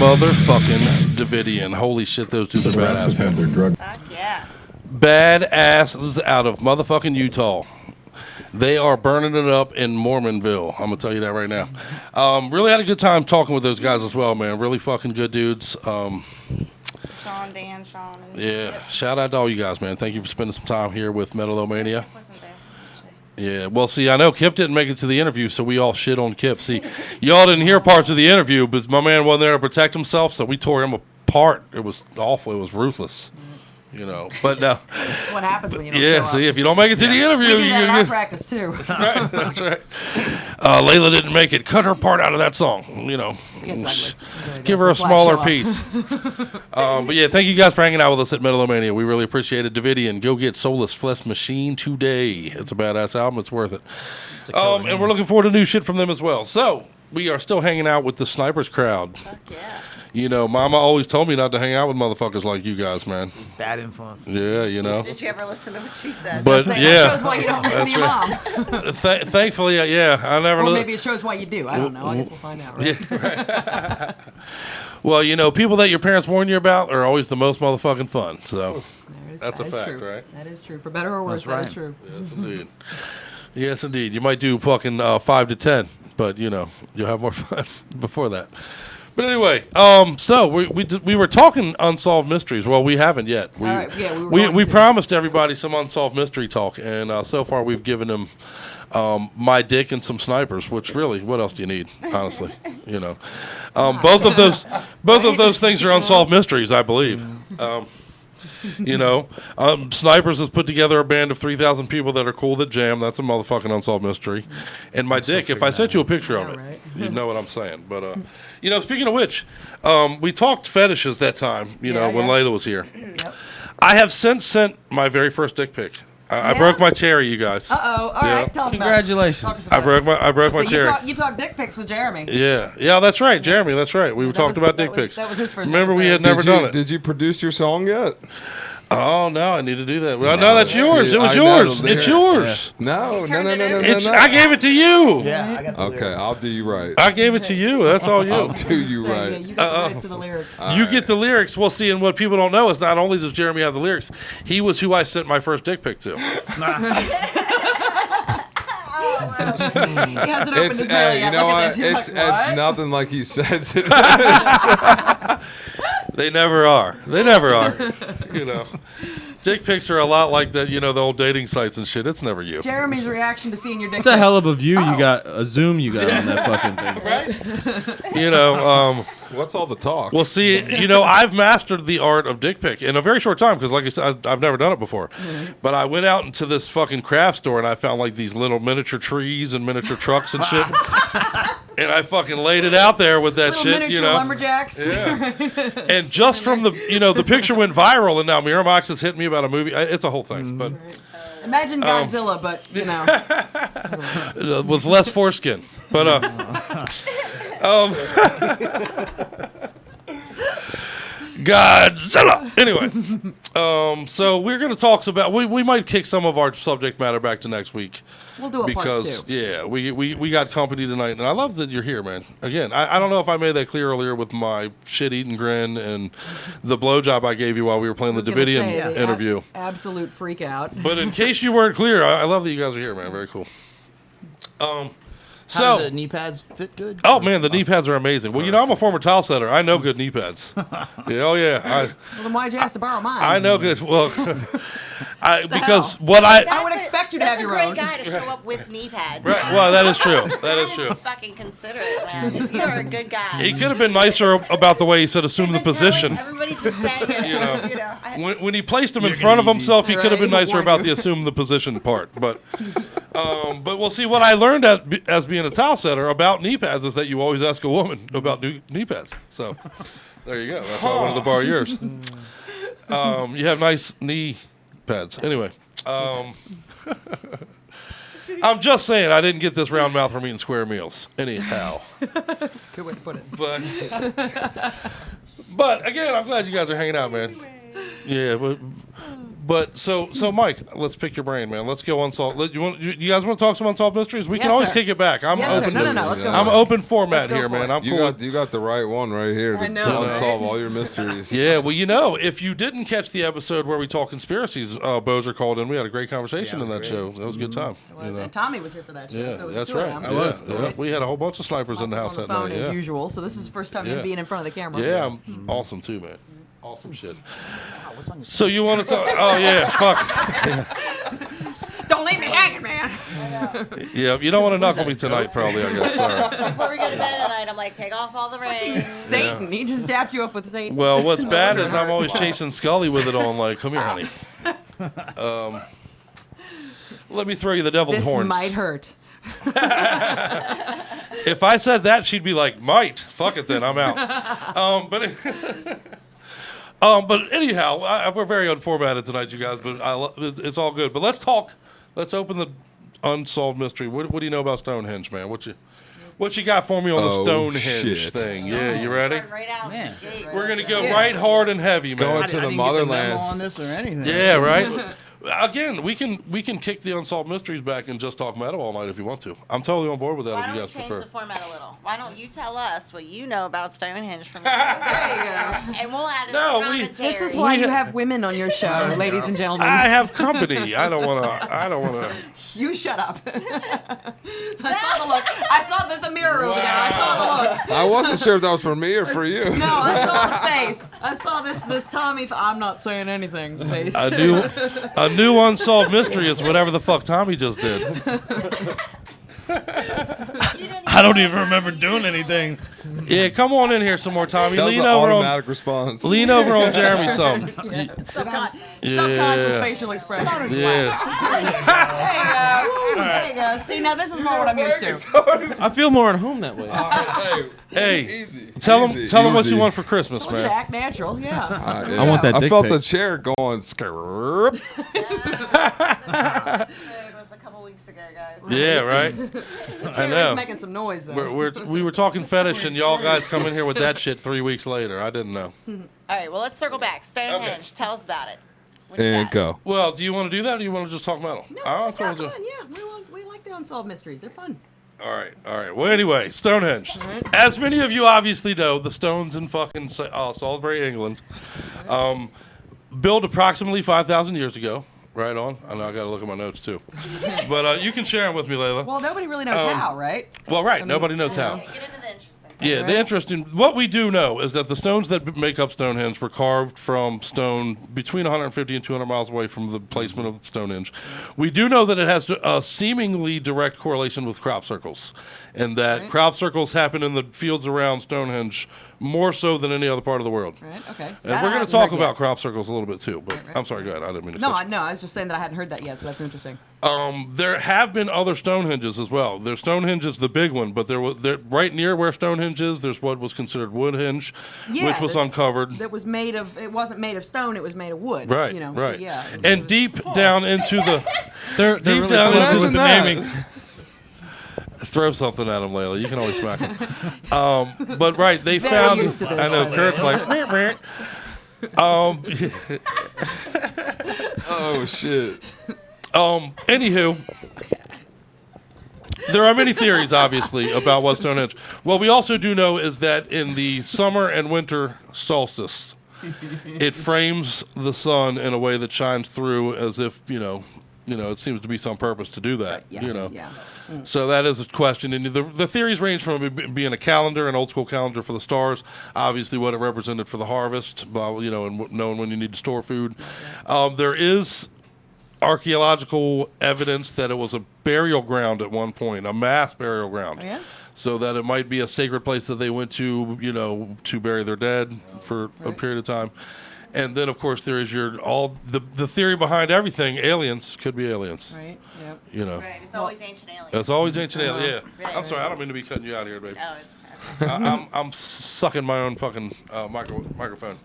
motherfucking Davidian. Holy shit, those dudes are Rats have had their drug. Fuck yeah. Badasses out of motherfucking Utah. They are burning it up in Mormonville. I'm gonna tell you that right now. Really had a good time talking with those guys as well, man. Really fucking good dudes. Sean, Dan, Sean. Yeah, shout out to all you guys, man. Thank you for spending some time here with Metal-O-Mania. Yeah, well, see, I know Kip didn't make it to the interview, so we all shit on Kip. See, y'all didn't hear parts of the interview, but my man wasn't there to protect himself, so we tore him apart. It was awful. It was ruthless. You know, but now That's what happens when you don't yeah, show see, up. if you don't make it to the interview, We do you're that in gonna our get practice too. right. That's right. Layla didn't make it. Cut her part out of that song. You know, give her a smaller piece. But yeah, thank you guys for hanging out with us at Metal-O-Mania. We really appreciate it. Davidian, go get Soulless Flesh Machine today. It's a badass album. It's worth it. And we're looking forward to new shit from them as well. So we are still hanging out with the Snipers crowd. Fuck yeah. You know, Mama always told me not to hang out with motherfuckers like you guys, man. Bad influence. Yeah, you know. Did you ever listen to what she said? But yeah, That shows why you don't listen to your mom. Thankfully, yeah, I never. Or maybe it shows why you do. I don't know. I guess we'll find out, right? Yeah, right. Well, you know, people that your parents warn you about are always the most motherfucking fun. So that's a fact, true. right? That is true. For better or worse, That's that is true. Yes, indeed. Yes, indeed. You might do fucking 5 to 10, but you know, you'll have more fun before that. But anyway, so we were talking unsolved mysteries. Well, we haven't yet. All right, yeah, we promised everybody some unsolved mystery talk, and so far we've given them my dick and some snipers. Which really, what else do you need? Honestly, you know, both of those things are unsolved mysteries, I believe. You know, Snipers has put together a band of 3,000 people that are cool that jam. That's a motherfucking unsolved mystery. And my dick, if I sent you a picture of it, you'd know what I'm saying. But, you know, speaking of which, we talked fetishes that time, you know, when Layla was here. Yep. I have since sent my very first dick pic. I broke my cherry, you guys. Uh-oh. All right, tell us Congratulations. about it. I broke my cherry. You talk dick pics with Jeremy. Yeah, that's right, Jeremy. That's right. We talked about dick pics. That was his first. Remember, we had never done it. Did you produce your song yet? Oh no, I need to do that. Well, no, that's yours. It was yours. It's yours. No. I gave it to you. Yeah, I got the Okay, I'll do you right. I gave it to you. That's all you. I'll do you right. You get the rights to the lyrics. You get the lyrics. Well, see, and what people don't know is not only does Jeremy have the lyrics, he was who I sent my first dick pic to. He hasn't opened his mail yet. You know Look at what? this. He's like, It's nothing like he says it is. They never are. They never are. You know, dick pics are a lot like that. You know, the old dating sites and shit. It's never you. Jeremy's reaction to seeing your dick. It's a hell of a view you got, a zoom you got on that fucking thing. Right? You know, what's all the talk? Well, see, you know, I've mastered the art of dick pic in a very short time because, like I said, I've never done it before. Mm-hmm. But I went out into this fucking craft store and I found like these little miniature trees and miniature trucks and shit. And I fucking laid it out there with that little shit, miniature you know. lumberjacks. Yeah. And just from the, you know, the picture went viral, and now Miramax has hit me about a movie. It's a whole thing, but Imagine Godzilla, but you know, with less foreskin. But Godzilla. Anyway, so we're gonna talk about. We might kick some of our subject matter back to next week. We'll do a because part two. yeah, we got company tonight, and I love that you're here, man. Again, I don't know if I made that clear earlier with my shit eating grin and the blowjob I gave you while we were playing the Davidian interview. Absolute freak out. But in case you weren't clear, I love that you guys are here, man. Very cool. How do the knee pads fit good? Oh man, the knee pads are amazing. Well, you know, I'm a former tile setter. I know good knee pads. Well, then why'd you ask to borrow mine? I know good. Well, because hell? what I would expect you to have your own. That's a great guy to show up with knee pads. Right. Well, that is true. That is true. Fucking considerate, man. You're a good guy. He could have been nicer about the way he said assume the position. Everybody's been saying it. When he placed him in front of himself, he could have been nicer about the assume the position part. But we'll see. What I learned as being a towel setter about knee pads is that you always ask a woman about knee pads. So there you go. That's why I wanted to borrow yours. You have nice knee pads. Anyway, I'm just saying I didn't get this round mouth from eating square meals. Anyhow. That's a good way to put it. But again, I'm glad you guys are hanging out, man. Yeah, but But so Mike, let's pick your brain, man. Let's go unsolved. You guys want to talk some unsolved mysteries? We can always kick it back. I'm open. No, let's go. I'm open format here, man. I'm cool. You got the right one right here to unsolve all your mysteries. Yeah, well, if you didn't catch the episode where we talk conspiracies, Bozer called in. We had a great conversation in that show. That was a good time. And Tommy was here for that show. Yeah, so it was that's two of right. them. I was. Yeah. We had a whole bunch of snipers in the house that night. As usual. So this is the first time him being in front of the camera. Yeah, I'm awesome too, man. Awesome shit. So you want to talk? Oh yeah, fuck. Don't leave me hanging, man. Yeah, you don't want to knuckle me tonight, probably. I guess. Sorry. Before we go to bed tonight, I'm like, take off all the rings. Satan. He just dapped you up with Satan. Well, what's bad is I'm always chasing Scully with it on. Like, come here, honey. Let me throw you the devil's horns. This might hurt. If I said that, she'd be like, "Might, fuck it, then I'm out." But anyhow, we're very unformatted tonight, you guys. But it's all good. But let's talk. Let's open the unsolved mystery. What do you know about Stonehenge, man? What you got for me on the Stonehenge thing? Yeah, you ready? Right out. Man. We're gonna go right hard and heavy, man. Going to the motherland. On this or anything. Yeah, right. Again, we can kick the unsolved mysteries back and just talk metal all night if you want to. I'm totally on board with that. Why if don't you we guys change prefer. the format a little? Why don't you tell us what you know about Stonehenge from the There you go. and we'll add a commentary. This is why you have women on your show, ladies and gentlemen. I have company. I don't want to. You shut up. I saw the look. I saw there's a mirror over there. I saw the look. I wasn't sure if that was for me or for you. No, I saw the face. I saw this Tommy. I'm not saying anything. Face. A new unsolved mystery is whatever the fuck Tommy just did. I don't even remember doing anything. Yeah, come on in here some more, Tommy. That was an automatic response. Lean over on Jeremy some. Subconscious facial expression. Yeah. There you go. See, now this is more what I'm used to. I feel more at home that way. Hey, tell them what you want for Christmas, Told you man. to act natural, yeah. I want that I dick felt pic. the chair going skirp. It was a couple weeks ago, guys. Yeah, right. I know. Making some noise though. We were talking fetish, and y'all guys come in here with that shit 3 weeks later. I didn't know. All right, well, let's circle back. Stonehenge, Okay. tell us about it. What you And got? go. Well, do you want to do that, or do you want to just talk metal? No, I'm it's just cool fun. with Yeah, we like the unsolved mysteries. They're fun. All right. Well, anyway, Stonehenge. As many of you obviously know, the Stones in fucking Salisbury, England, built approximately 5,000 years ago. Right on. I know I got to look at my notes too, but you can share them with me, Layla. Well, nobody really knows how, right? Well, right. I mean, nobody knows how. Get into the interesting stuff. Yeah, the interesting. What we do know is that the stones that make up Stonehenge were carved from stone between 150 and 200 miles away from the placement of Stonehenge. We do know that it has a seemingly direct correlation with crop circles, and that crop circles happen in the fields around Stonehenge more so than any other part of the world. Right. Okay. So And we're going to talk about crop circles a little bit too. But I'm sorry, go ahead. I didn't mean to. No, I was just saying that I hadn't heard that yet, so that's interesting. There have been other Stonehenges as well. There's Stonehenge is the big one, but there right near where Stonehenge is, there's what was considered Woodhenge, which was uncovered. That was made of. It wasn't made of stone. It was made of wood. Right. You know. Right. So, yeah. And deep down into the. They're deep really down close into with the naming. Throw something at him, Layla. You can always smack him. But right, they Very found. used to this. I know Kurt's like. Meh, meh. Oh shit. Anywho, there are many theories, obviously, about what Stonehenge. What we also do know is that in the summer and winter solstice, it frames the sun in a way that shines through, as if it seems to be some purpose to do that. Yeah. So that is a question, and the theories range from it being a calendar, an old school calendar for the stars, obviously what it represented for the harvest, and knowing when you need to store food. There is archaeological evidence that it was a burial ground at one point, a mass burial ground. Oh, yeah? So that it might be a sacred place that they went to, to bury their dead for a period of time. And then, of course, there is the theory behind everything. Aliens could be aliens. Right. Yep. Right. It's always ancient aliens. It's always ancient aliens. Yeah. Right. I'm sorry. I don't mean to be cutting you out here, babe. Oh, it's I'm sucking my own fucking microphone.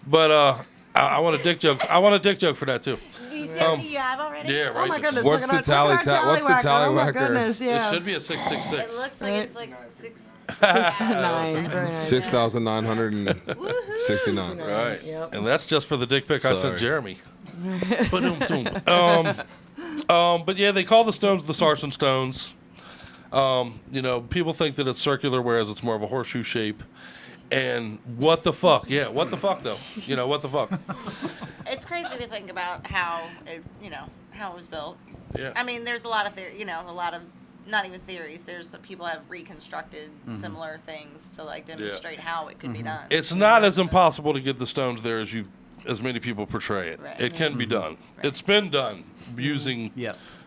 But I want a dick joke. I want a dick joke for that too. Do you see what you have already? Yeah, right. Oh my goodness! What's the What's the tallywhacker? Oh my goodness! Yeah. It should be a 666. It looks like it's like 6. 6'9". Very nice. 6,969. Right. Yep. And that's just for the dick pic I sent Sorry. Jeremy. But yeah, they call the stones the Sarsen stones. People think that it's circular, whereas it's more of a horseshoe shape. And what the fuck? Yeah, what the fuck though? What the fuck? It's crazy to think about how it was built. Yeah. I mean, there's a lot of a lot of not even theories. There's people have reconstructed similar things to like demonstrate how it could be done. It's not as impossible to get the stones there as many people portray it. Right. It can be done. Right. It's been done using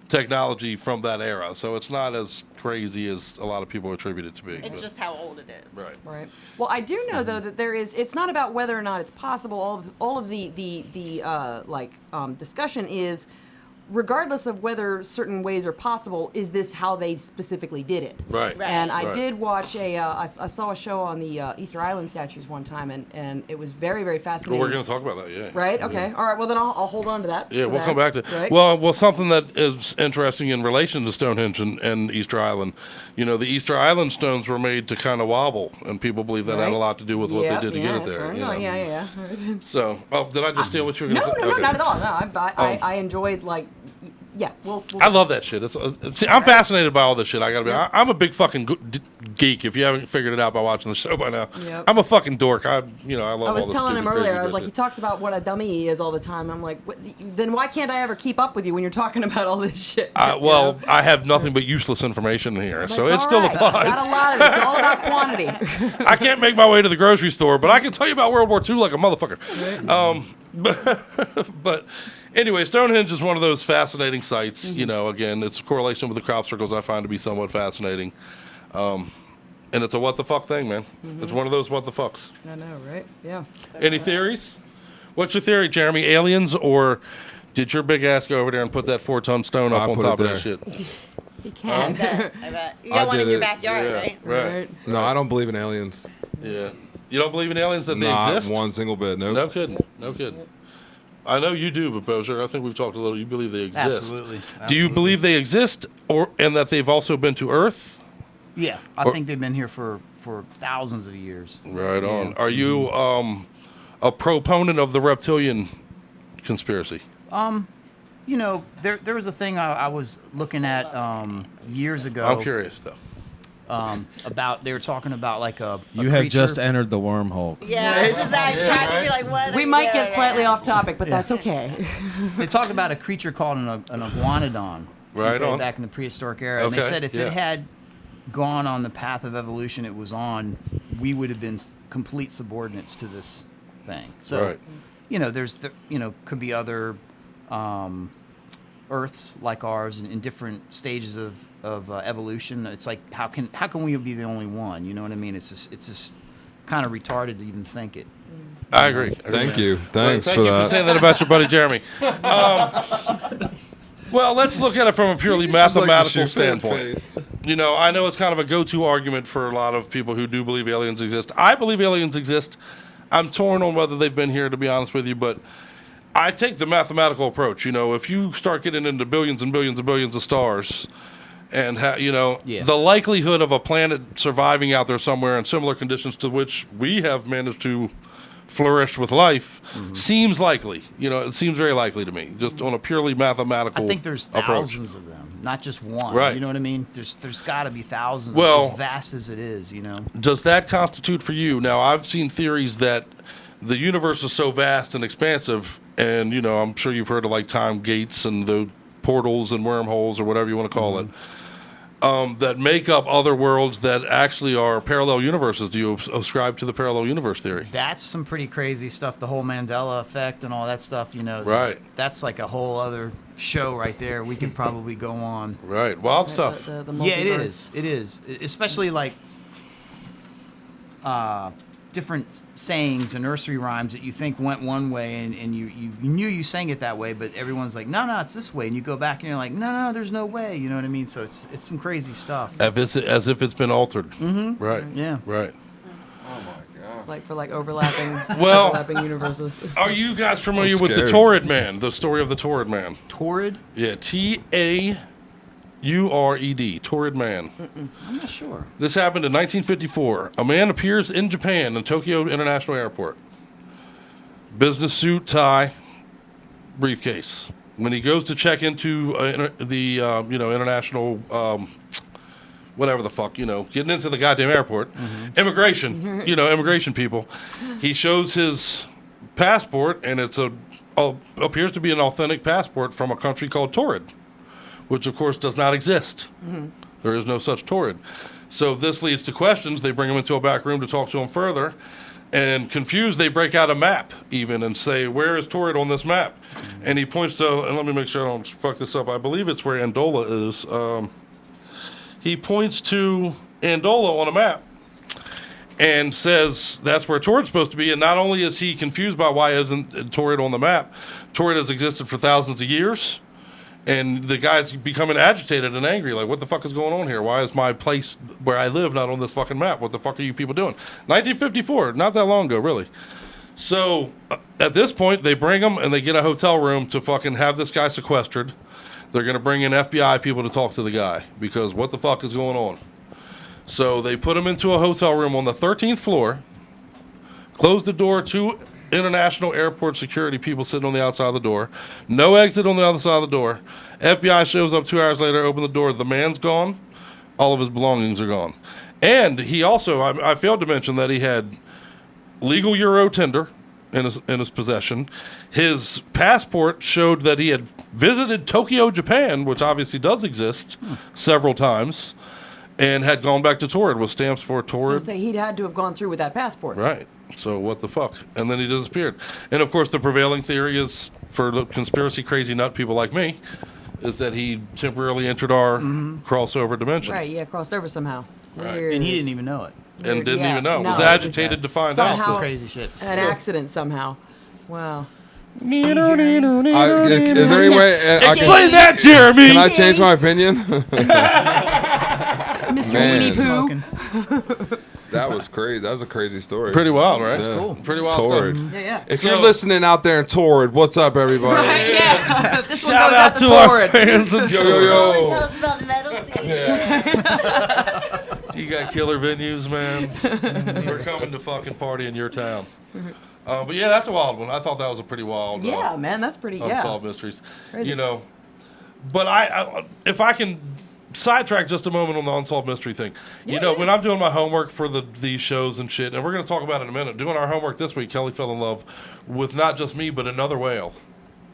technology from that era, so it's not as crazy as a lot of people attribute it to be. It's just how old it is. Right. Well, I do know though that it's not about whether or not it's possible. All of the discussion is, regardless of whether certain ways are possible, is this how they specifically did it? Right. And I did watch I saw a show on the Easter Island statues one time, and it was very, very fascinating. Well, we're going to talk about that, yeah. Right? Yeah. Okay. All right. Well, then I'll hold on to that. Yeah, we'll come back to it. Right? Well, something that is interesting in relation to Stonehenge and Easter Island, the Easter Island stones were made to kind of wobble, and people believe that had a lot to do with what they did to get it there. Right. Yeah. So, did I just steal what you were going to say? No, not at all. No, I enjoyed I love that shit. I'm fascinated by all this shit. I gotta be. I'm a big fucking geek. If you haven't figured it out by watching the show by now, I'm a fucking dork. I love all this. I was telling him earlier. I was like, shit. he talks about what a dummy he is all the time. I'm like, then why can't I ever keep up with you when you're talking about all this shit? Well, I have nothing but useless information here, so it still applies. Got a lot of it. It's all about quantity. I can't make my way to the grocery store, but I can tell you about World War II like a motherfucker. But anyway, Stonehenge is one of those fascinating sites. Again, its correlation with the crop circles I find to be somewhat fascinating. And it's a what the fuck thing, man. It's one of those what the fucks. I know, right? Yeah. Any theories? What's your theory, Jeremy? Aliens, or did your big ass go over there and put that 4-ton stone up on top of that shit? He can. I bet. You got one in your backyard, right? Right. No, I don't believe in aliens. Yeah. You don't believe in aliens that they exist? Not one single bit. Nope. No kidding. I know you do, but Bozier, I think we've talked a little. You believe they exist. Absolutely. Do you believe they exist, and that they've also been to Earth? Yeah, I think they've been here for thousands of years. Right on. Are you a proponent of the reptilian conspiracy? There was a thing I was looking at years ago. I'm curious though. About they were talking about like a you have creature. just entered the wormhole. Yeah, this is that trying to be like what? We might get slightly off topic, but that's okay. They talked about a creature called an iguanodon. Right on. Back in the prehistoric era, and they said if it had gone on the path of evolution it was on, we would have been complete subordinates to this thing. So, there's could be other Earths like ours in different stages of evolution. It's like how can we be the only one? You know what I mean? It's just kind of retarded to even think it. I agree. Thank you. Thanks Thank for you that. for saying that about your buddy Jeremy. Well, let's look at it from a purely mathematical standpoint. I know it's kind of a go-to argument for a lot of people who do believe aliens exist. I believe aliens exist. I'm torn on whether they've been here, to be honest with you, but I take the mathematical approach. If you start getting into billions and billions and billions of stars, and the likelihood of a planet surviving out there somewhere in similar conditions to which we have managed to flourish with life seems likely. It seems very likely to me, just on a purely mathematical. I think there's thousands of them, not just one. Right. You know what I mean? There's got to be thousands. Well, as vast as it is, Does that constitute for you? Now, I've seen theories that the universe is so vast and expansive, and I'm sure you've heard of like time gates and the portals and wormholes or whatever you want to call it. That make up other worlds that actually are parallel universes. Do you ascribe to the parallel universe theory? That's some pretty crazy stuff. The whole Mandela effect and all that stuff, Right. That's like a whole other show right there. We could probably go on. Right. Wild stuff. The Yeah, it is. It is. Especially like different sayings and nursery rhymes that you think went one way and you knew you sang it that way, but everyone's like, no, it's this way. And you go back and you're like, no, there's no way. You know what I mean? So it's some crazy stuff. As if it's been altered. Mm-hmm. Right. Yeah. Right. Oh my god. Like for overlapping overlapping universes. Are you guys familiar with the Torrid Man? The story of the Torrid Man. Torrid? Yeah. Taured. Torrid Man. I'm not sure. This happened in 1954. A man appears in Japan in Tokyo International Airport. Business suit, tie, briefcase. When he goes to check into the international, whatever the fuck, getting into the goddamn airport, immigration, immigration people, he shows his passport, and it's appears to be an authentic passport from a country called Torrid, which of course does not exist. There is no such Torrid. So this leads to questions. They bring him into a back room to talk to him further. And confused, they break out a map even and say, where is Torrid on this map? And he points to, and let me make sure I don't fuck this up. I believe it's where Andola is. He points to Andola on a map and says that's where Torrid's supposed to be. And not only is he confused by why isn't Torrid on the map, Torrid has existed for thousands of years. And the guy's becoming agitated and angry. Like, what the fuck is going on here? Why is my place where I live not on this fucking map? What the fuck are you people doing? 1954, not that long ago, really. So, at this point, they bring him and they get a hotel room to fucking have this guy sequestered. They're going to bring in FBI people to talk to the guy because what the fuck is going on? So, they put him into a hotel room on the 13th floor, close the door to international airport security people sitting on the outside of the door. No exit on the other side of the door. FBI shows up 2 hours later, open the door. The man's gone. All of his belongings are gone. And he also, I failed to mention that he had legal Euro tender in his possession. His passport showed that he had visited Tokyo, Japan, which obviously does exist, several times, and had gone back to Torrid with stamps for Torrid. Say he'd had to have gone through with that passport. Right. So what the fuck? And then he disappeared. And of course, the prevailing theory is, for the conspiracy crazy nut people like me, is that he temporarily entered our crossover dimension. Right, yeah, crossed over somehow. Right. Weird. And he didn't even know it. And didn't even know. No, Was agitated to find out. somehow crazy shit. An accident somehow. Wow. Is there any way? Explain that, Jeremy! Can I change my opinion? Mr. Winnie Pooh. That was crazy. That was a crazy story. Pretty wild, right? Yeah. That's cool. Pretty wild Torrid. stuff. Yeah. If you're listening out there in Torrid, what's up, everybody? Right, yeah. This one Shout goes out to to our Torrid. fans in Tell us about the metal scene. You got killer venues, man. We're coming to fucking party in your town. But yeah, that's a wild one. I thought that was a pretty wild. Yeah, man, that's pretty. Unsolved mysteries. Crazy. But I if I can sidetrack just a moment on the unsolved mystery thing. When I'm doing my homework for these shows and shit, and we're going to talk about it in a minute. Doing our homework this week, Kelly fell in love with not just me, but another whale.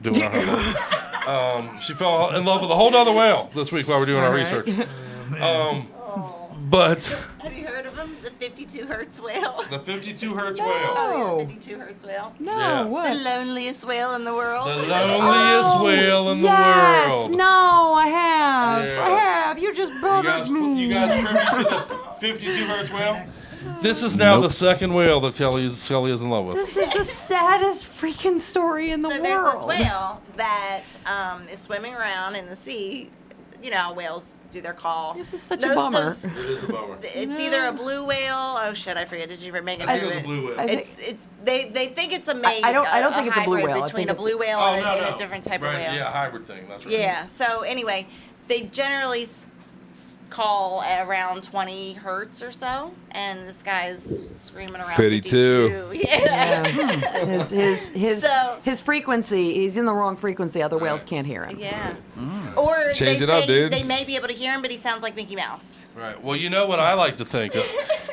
Doing our homework. She fell in love with a whole other whale this week while we're doing our research. But have you heard of him? The 52 hertz whale. The 52 hertz Oh, whale. yeah, 52 hertz whale. No, Yeah. what? The loneliest whale in the world. The loneliest whale in the yes, world. no, I have. Yeah. I have. You just bothered me. You guys privy to the 52 hertz whale? This is now the second whale that Kelly is in love with. This is the saddest freaking story in the world. There's this whale that is swimming around in the sea. You know how whales do their call. This is such a bummer. It is a bummer. It's either a blue whale. Oh shit, I forget. Did you ever make it? I think it was a blue whale. They think it's a mate. I don't think it's a blue hybrid whale. between I a think blue whale Oh, and no. a different type Right, of whale. Yeah, hybrid thing. That's right. Yeah. So anyway, they generally call at around 20 hertz or so, and this guy's screaming around 52. Yeah. His frequency. He's in the wrong frequency. Other whales can't hear him. Yeah. Or Change they it up, say dude. they may be able to hear him, but he sounds like Mickey Mouse. Right. Well, you know what I like to think of?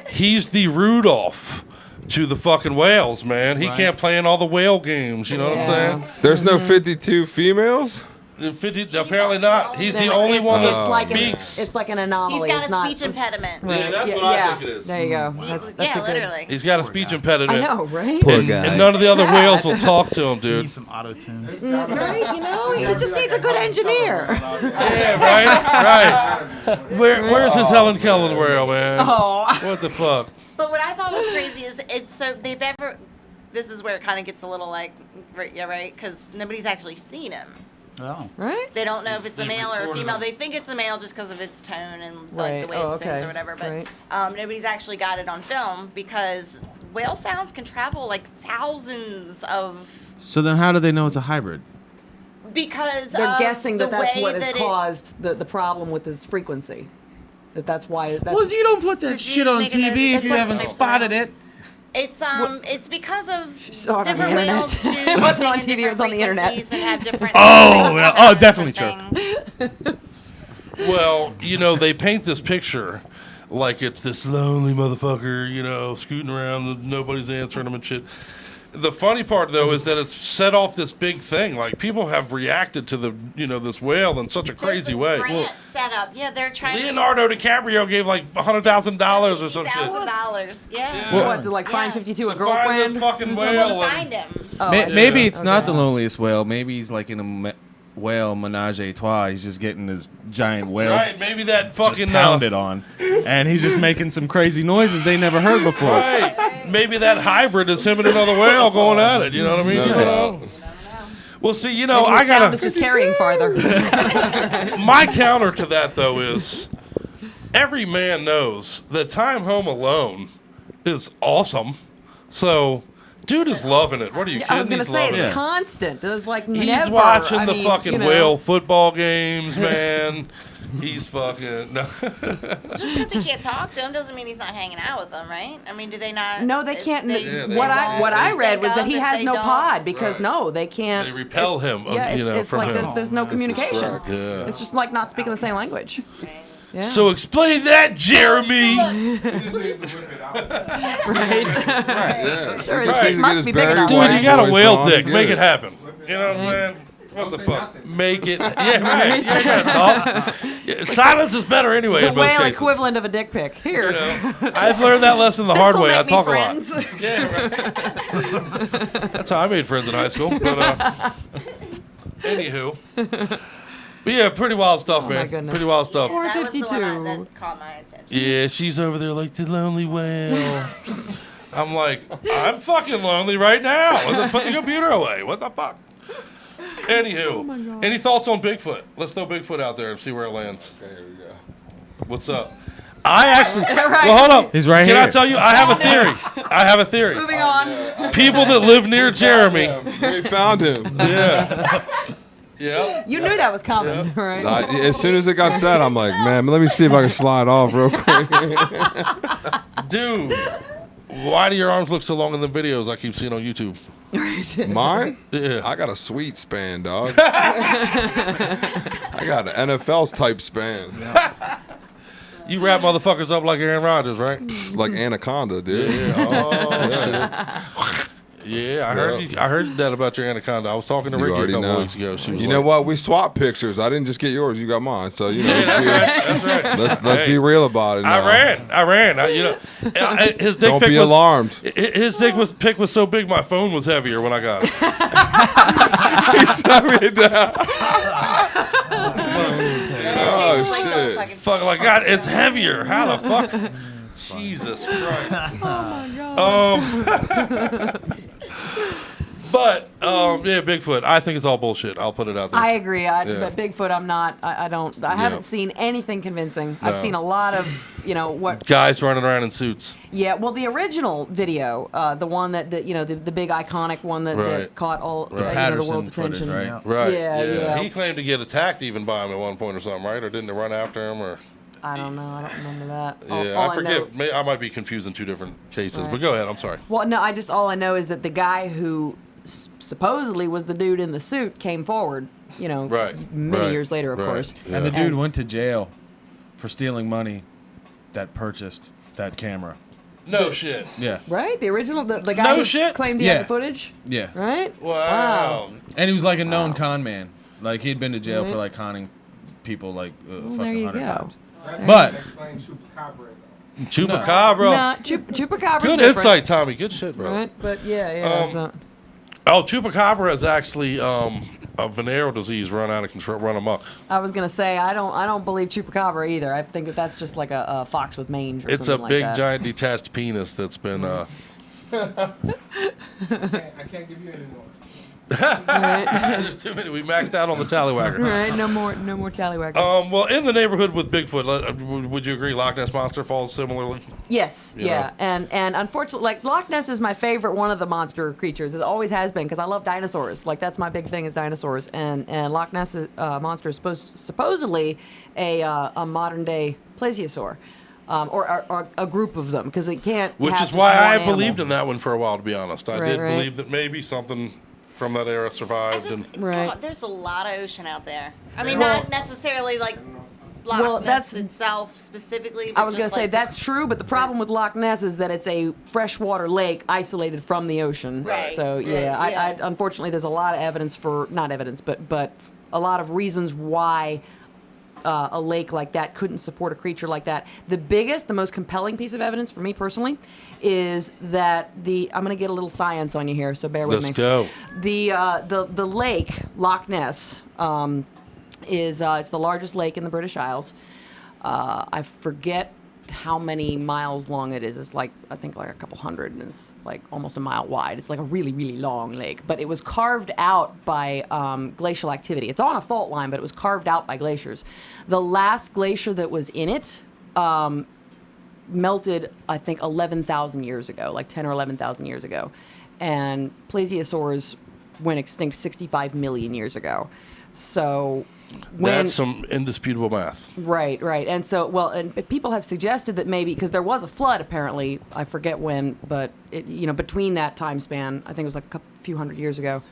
He's the Rudolph to the fucking whales, man. He can't play in all the whale games. You know what I'm saying? There's no 52 females? 50, apparently not. He's the only one that speaks. It's like an anomaly. He's got It's a not- speech impediment. Yeah, that's what I think it is. There you go. That's a good. Literally. He's got a speech impediment. I know, right? Poor And, guy. and none of the other whales will talk to him, dude. Need some auto tune. Right? You know, he just needs a good engineer. Yeah, right. Where's his Helen Keller whale, man? Oh. What the fuck? But what I thought was crazy is it's so they've ever. This is where it kind of gets a little like, right, because nobody's actually seen him. Oh. Right? They don't know if it's a They male or a recorded female. him. They think it's a male just because of its tone and like Right. the way Oh, it sings okay. or whatever. But Right. nobody's actually got it on film because whale sounds can travel like thousands of. So then how do they know it's a hybrid? Because They're of guessing that the that's way what has that caused the problem with his frequency. That's why. That's Well, you don't put that Did you shit on make a note? TV if It's you like haven't types spotted around. it. It's because of saw it on the different internet. whales do It wasn't sing on in TV, it different was on the internet. frequencies and have different Definitely true. Well, they paint this picture like it's this lonely motherfucker, scooting around, and nobody's answering him and shit. The funny part, though, is that it's set off this big thing. Like, people have reacted to this whale in such a crazy way. Grant set up. Yeah, they're trying. Leonardo DiCaprio gave like $100,000 or some shit. $1,000. Yeah. What, to like find 52 a girlfriend? Find this fucking whale. Find him. Maybe it's not the loneliest whale. Maybe he's like in a whale menage a trois. He's just getting this giant whale. Right, maybe that fucking pounded on, and he's just making some crazy noises they never heard before. Right, maybe that hybrid is him and another whale going at it. You know what I mean? No. Well, see, Maybe I his sound is just carrying farther. My counter to that, though, is every man knows that time home alone is awesome. So, dude is loving it. What are you kidding? I was gonna He's say loving it's it. constant. It's like He's never. watching I the mean, fucking whale football games, man. He's fucking. No. Just because he can't talk to him doesn't mean he's not hanging out with them, right? I mean, do they not? No, they can't. they what I won't read was sync that he up has if no they don't. pod because Right. no, they can't. They repel him. Yeah, it's from like him. there's no communication. Yeah. It's just like not speaking the same language. Yeah. So explain that, Jeremy. Right. Yeah. Sure, Just it needs to must get his be big Barry enough. Dude, White you got a voice whale on, dick. get Make it happen. You know what I'm saying? What the fuck? Make it. Yeah, right. You ain't gotta talk. Yeah, silence is better anyway The in most whale cases. equivalent of a dick pic. Here. I've learned that lesson the hard This'll way. I make me talk a lot. friends. Yeah, right. That's how I made friends in high school. But anywho. But yeah, pretty wild stuff, Oh, my man. goodness. Pretty wild stuff. That was the one 452. that caught my attention. Yeah, she's over there like the lonely whale. I'm like, I'm fucking lonely right now. Put the computer away. What the fuck? Anywho, any thoughts on Bigfoot? Let's throw Bigfoot out there and see where it lands. Okay, here we go. What's up? I actually. Right. Well, hold up. He's right Can here. I tell you? I have a theory. I have a theory. Moving on. People that live near Jeremy. We found him. Yeah. Yeah. You knew that was coming, right? As soon as it got said, I'm like, man, let me see if I can slide off real quick. Dude, why do your arms look so long in the videos I keep seeing on YouTube? Mine? Yeah. I got a sweet span, dog. I got an NFL's type span. You wrap motherfuckers up like Aaron Rodgers, right? Like Anaconda, dude. Yeah. Oh, shit. Yeah, I heard that about your anaconda. I was talking to You Ricky a already couple know. weeks ago. She was You like, know what? We swapped pictures. I didn't just get yours. You got mine. So you know, That's right. let's be real about it. Now. I ran. His dick Don't pic be was alarmed. His pic was so big, my phone was heavier when I got it. He sent me down. Oh shit! Fuck, like God, it's heavier. How the fuck? Jesus Christ. Oh my god. But yeah, Bigfoot. I think it's all bullshit. I'll put it out there. I agree. Yeah. But Bigfoot, I'm not. I don't. I haven't seen anything convincing. I've No. seen a lot of, what. Guys running around in suits. Yeah. Well, the original video, the one that the big iconic one that Right. caught all Right. the Patterson world's footage, attention. right? Right. Yeah. He claimed to get attacked even by him at one point or something, right? Or didn't they run after him? Or I don't know. I don't remember that. yeah, All I forget. know- I might be confusing two different cases. Right. But go ahead. I'm sorry. Well, no. All I know is that the guy who supposedly was the dude in the suit came forward. Right. Many years later, of course. Yeah. And the dude went to jail for stealing money that purchased that camera. No shit. Yeah. Right? The original, the guy No who shit? claimed he had the footage. Yeah. Right? Wow. And he was like a known con man. Like he'd been to jail for Right. like conning people like there fucking you 100 go. times. But Chupacabra. No, Chupacabra. Good insight, Tommy. Good shit, bro. Right? But yeah. It's not. Oh, Chupacabra is actually a venereal disease run out of control, run amok. I was gonna say I don't believe Chupacabra either. I think that's just like a fox with mange or It's a something big, like that. giant, detached penis that's been. I can't give you any more. There's too many. We maxed out on the tallywhacker. Right? No more tallywhackers. Well, in the neighborhood with Bigfoot, would you agree Loch Ness Monster falls similarly? Yes, You yeah, and unfortunately, like Loch Ness is my favorite one of the monster creatures. It always has been because I love dinosaurs. Like that's my big thing is dinosaurs, and Loch Ness monster is supposedly a modern day plesiosaur. or a group of them, because it can't. Which have is just why one I animal. believed in that one for a while, to be honest. I did Right. believe that maybe something from that era survived. Come on, there's a lot of ocean out there. I mean, Well- not necessarily like Loch Well, Ness that's- itself specifically. But I was going to say that's true, but the problem with Loch Ness is that it's a freshwater lake isolated from the ocean. Right. So yeah, I unfortunately there's a lot of evidence for not evidence, but a lot of reasons why a lake like that couldn't support a creature like that. The biggest, the most compelling piece of evidence for me personally is that I'm going to get a little science on you here, so bear with me. Let's go. The lake Loch Ness. It's the largest lake in the British Isles. I forget how many miles long it is. It's like, I think like a couple hundred, and it's like almost a mile wide. It's like a really, really long lake. But it was carved out by glacial activity. It's on a fault line, but it was carved out by glaciers. The last glacier that was in it melted, I think, 11,000 years ago, like 10 or 11,000 years ago. And plesiosaurs went extinct 65 million years ago. So That's some indisputable math. Right. And so, and people have suggested that maybe, because there was a flood apparently, I forget when, but between that time span, I think it was like a few hundred years ago,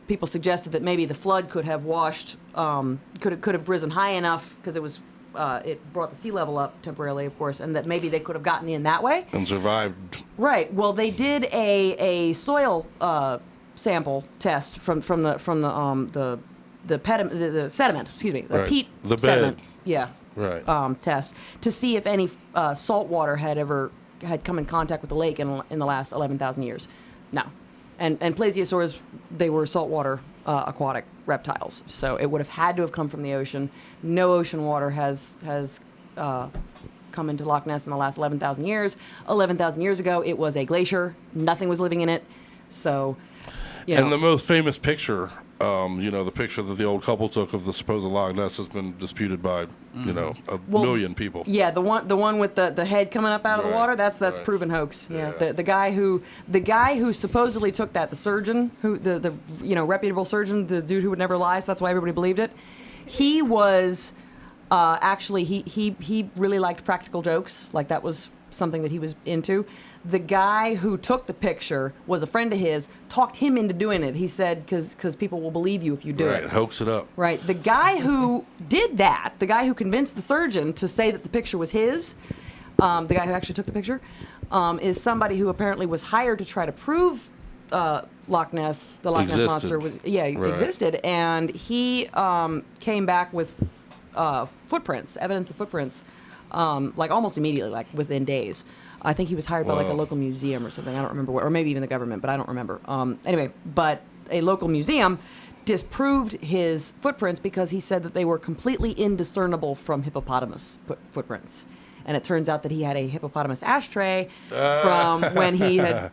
people suggested that maybe the flood could have washed, could have risen high enough, because it brought the sea level up temporarily, of course, and that maybe they could have gotten in that way. And survived. Right. Well, they did a soil sample test from the sediment, excuse me, the Right. peat The bed. sediment, yeah, Right. test to see if any salt water had come in contact with the lake in the last 11,000 years. No, and plesiosaurs, they were saltwater aquatic reptiles, so it would have had to have come from the ocean. No ocean water has come into Loch Ness in the last 11,000 years. 11,000 years ago, it was a glacier. Nothing was living in it, so. And the most famous picture, the picture that the old couple took of the supposed Loch Ness has been disputed by, a million people. Yeah, the one with the head coming up out of the water, that's proven hoax. Yeah, the guy who supposedly took that, the surgeon, the reputable surgeon, the dude who would never lie, so that's why everybody believed it. He was actually he really liked practical jokes, like that was something that he was into. The guy who took the picture was a friend of his, talked him into doing it. He said, because people will believe you if you do it. Right, hoax it up. Right. The guy who did that, the guy who convinced the surgeon to say that the picture was his, the guy who actually took the picture, is somebody who apparently was hired to try to prove Loch Ness, the Loch Ness Monster existed. And he came back with footprints, evidence of footprints, like almost immediately, like within days. I think he was hired by like a local museum or something. I don't remember what, or maybe even the government, but I don't remember. Anyway, but a local museum disproved his footprints because he said that they were completely indiscernible from hippopotamus footprints. And it turns out that he had a hippopotamus ashtray from when he had,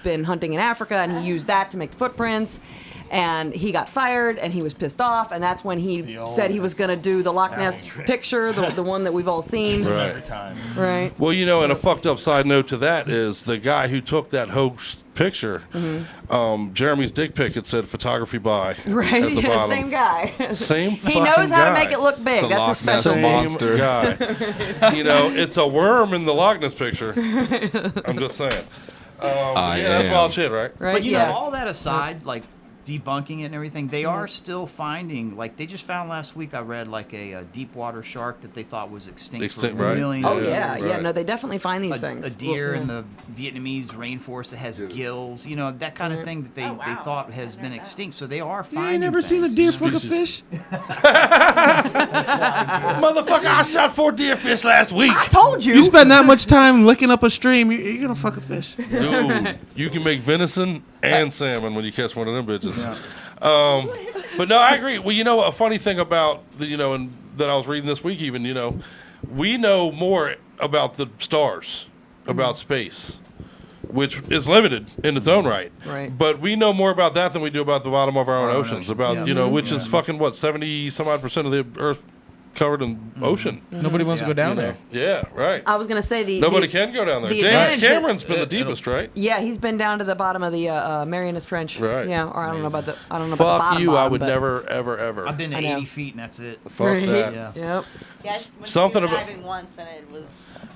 been hunting in Africa, and he used that to make the footprints. And he got fired, and he was pissed off, and that's when he said he was going to do the Loch Ness picture, the one that we've all seen. Right. Every time. Right. Well, and a fucked up side note to that is the guy who took that hoax picture, Jeremy's dick pic, it said photography by Right, at the bottom. same guy. Same He knows how to make it look big. The That's Loch a special Ness monster. guy. It's a worm in the Loch Ness picture. I'm just saying. That's wild shit, right? But all that aside, like debunking it and everything, they are still finding, like they just found last week, I read like a deep water shark that they thought was extinct for millions Oh of yeah, years. no, they definitely find these things. A deer in the Vietnamese rainforest that has gills, that kind of thing that they thought has been extinct. So they are finding. You ain't never seen a deer fuck a fish? Motherfucker, I shot 4 deer fish last week. I told you. You spend that much time licking up a stream, you're gonna fuck a fish. Dude, you can make venison and salmon when you catch one of them bitches. But no, I agree. Well, a funny thing about and that I was reading this week, even we know more about the stars, about space, which is limited in its own right. Right. But we know more about that than we do about the bottom of our own oceans. About which is fucking 70-some-odd% of the Earth covered in ocean. Nobody wants to go down there. Yeah, right. I was going to say nobody can go down there. the James advantage Cameron's that- been the deepest, right? Yeah, he's been down to the bottom of the Marianas Trench. Right. Yeah, or I don't know about the Fuck bottom. you! I bottom, would but- never, ever, ever. I've been to I know. 80 feet and that's it. Fuck that. Yep. Yes, something we were about. diving once, and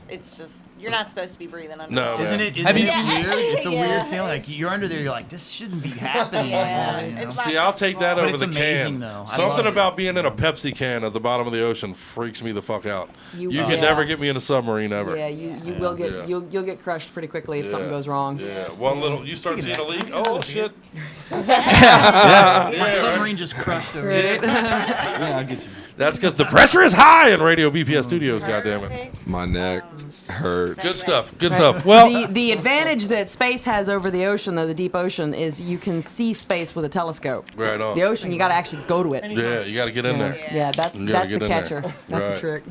it's just you're not supposed to be breathing under. No, water. Isn't it weird? It's a weird feeling. Like you're under there, you're like, this shouldn't be happening. Yeah, right now, you know? See, I'll take that But over it's the amazing, can. though. I love Something it. about being in a Pepsi can at the bottom of the ocean freaks me the fuck out. You can yeah. never get me in a submarine ever. Yeah, you will get Yeah. you'll get crushed pretty quickly if something Yeah. goes wrong. Yeah, one little. You start seeing a leak. Oh shit! My submarine just crushed over Right. there. Yeah, I'll get you. That's because the pressure is high in Radio VPS Studios. Goddamn it! My neck hurts. Good stuff. Good stuff. Well, the advantage that space has over the ocean, though the deep ocean, is you can see space with a telescope. Right on. The ocean, you got to actually go to it. Yeah, you got to get in there. Yeah, that's You gotta the get in there. catcher. That's the Right. trick.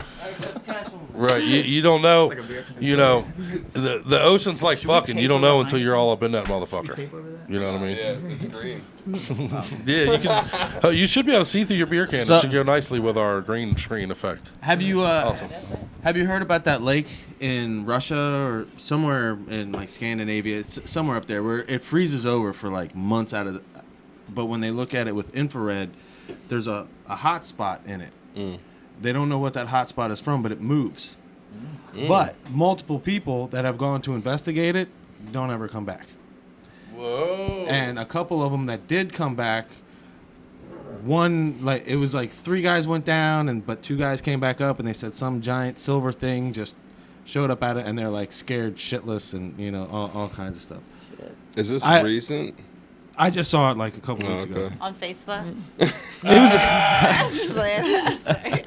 Right. You don't know. You know, the ocean's like fucking. You don't know until you're all up in that motherfucker. You know what I mean? Yeah, it's green. Yeah, you can. You should be able to see through your beer can. So- It should go nicely with our green screen effect. Have you Awesome. have you heard about that lake in Russia or somewhere in like Scandinavia? It's somewhere up there where it freezes over for like months out of the, but when they look at it with infrared, there's a hot spot in it. They don't know what that hot spot is from, but it moves. But multiple people that have gone to investigate it don't ever come back. Whoa. And a couple of them that did come back, one, like, it was like 3 guys went down, but 2 guys came back up, and they said some giant silver thing just showed up at it, and they're like scared shitless and, you know, all kinds of stuff. Is this recent? I just saw it like a couple weeks ago. On Facebook. It was That's just like, sorry.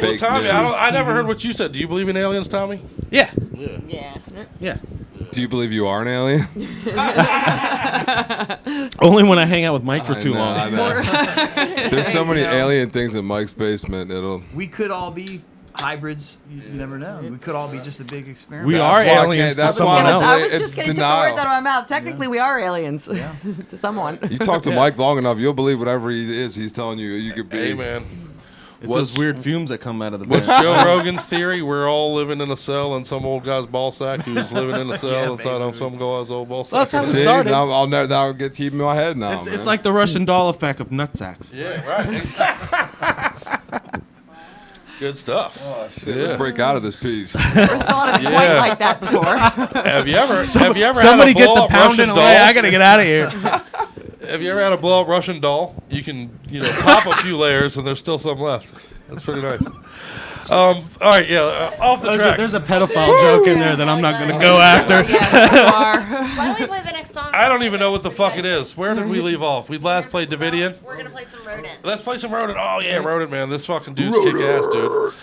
Well, Tommy, I never heard what you said. Do you believe in aliens, Tommy? Yeah. Yeah. Yeah. Do you believe you are an alien? Only when I hang out with Mike for too long. I know. There's so many alien things in Mike's basement. We could all be hybrids. You never know. We could all be just a big experiment. We are aliens to someone else. I was just going to take the words out of my mouth. Technically, we are aliens to someone. You talk to Mike long enough, you'll believe whatever he is. He's telling you you could be. Hey, man. It's those weird fumes that come out of the What's bed. Joe Rogan's theory? We're all living in a cell in some old guy's ball sack who's living in a cell inside of some guy's old ball sack. Well, that's how it See, started. now I'll get keep in my head now. It's like the Russian doll effect of nutsacks. Yeah, right. Good stuff. Oh, shit. Let's break out of this piece. Never thought of it quite like that before. Have you ever Somebody had a gets blow a up pounding Russian away. doll? I gotta get out of here. Have you ever had a blow up Russian doll? You can, pop a few layers and there's still some left. That's pretty nice. All right, off the track. There's a pedophile joke in there that I'm not gonna go after. Why don't we play the next song? I don't even know what the fuck it is. Where did we leave off? We last played Davidian. We're gonna play some Rodent. Let's play some Rodent. Oh yeah, Rodent, man. This fucking dude's kick ass, dude.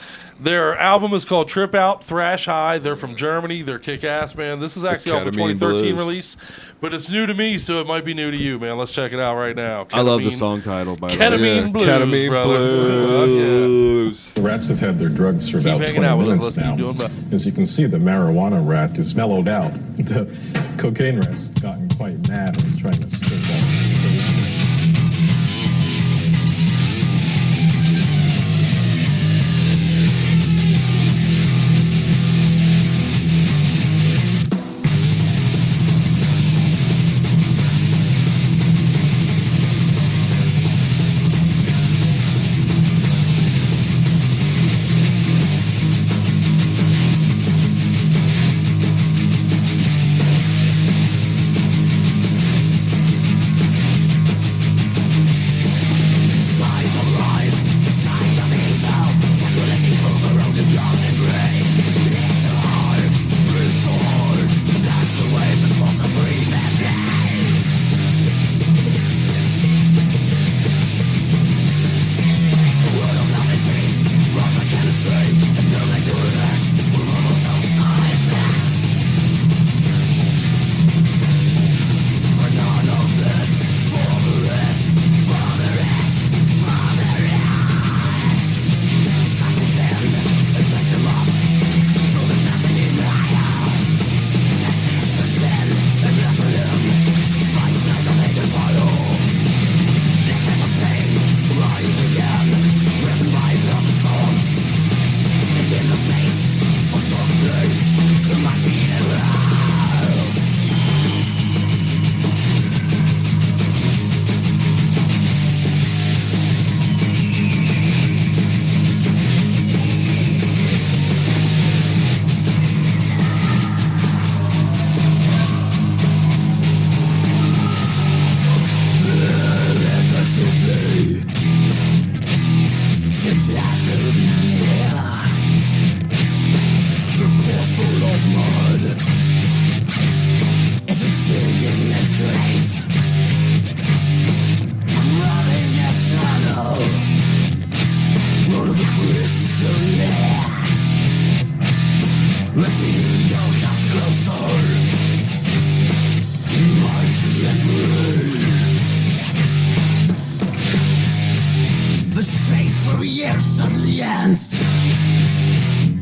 Their album is called Trip Out, Thrash High. They're from Germany. They're kick ass, man. This is actually off a Ketamine 2013 Blues. release, but it's new to me, so it might be new to you, man. Let's check it out right now. I love the Ketamine- song title, by the way. Ketamine Blues, Ketamine brother. Blues. The rats have had their drugs for about hanging 20 out with us. minutes Let's now. keep doing that. As you can see, the marijuana rat is mellowed out. The cocaine rat's gotten quite mad and is trying to stave off exposure.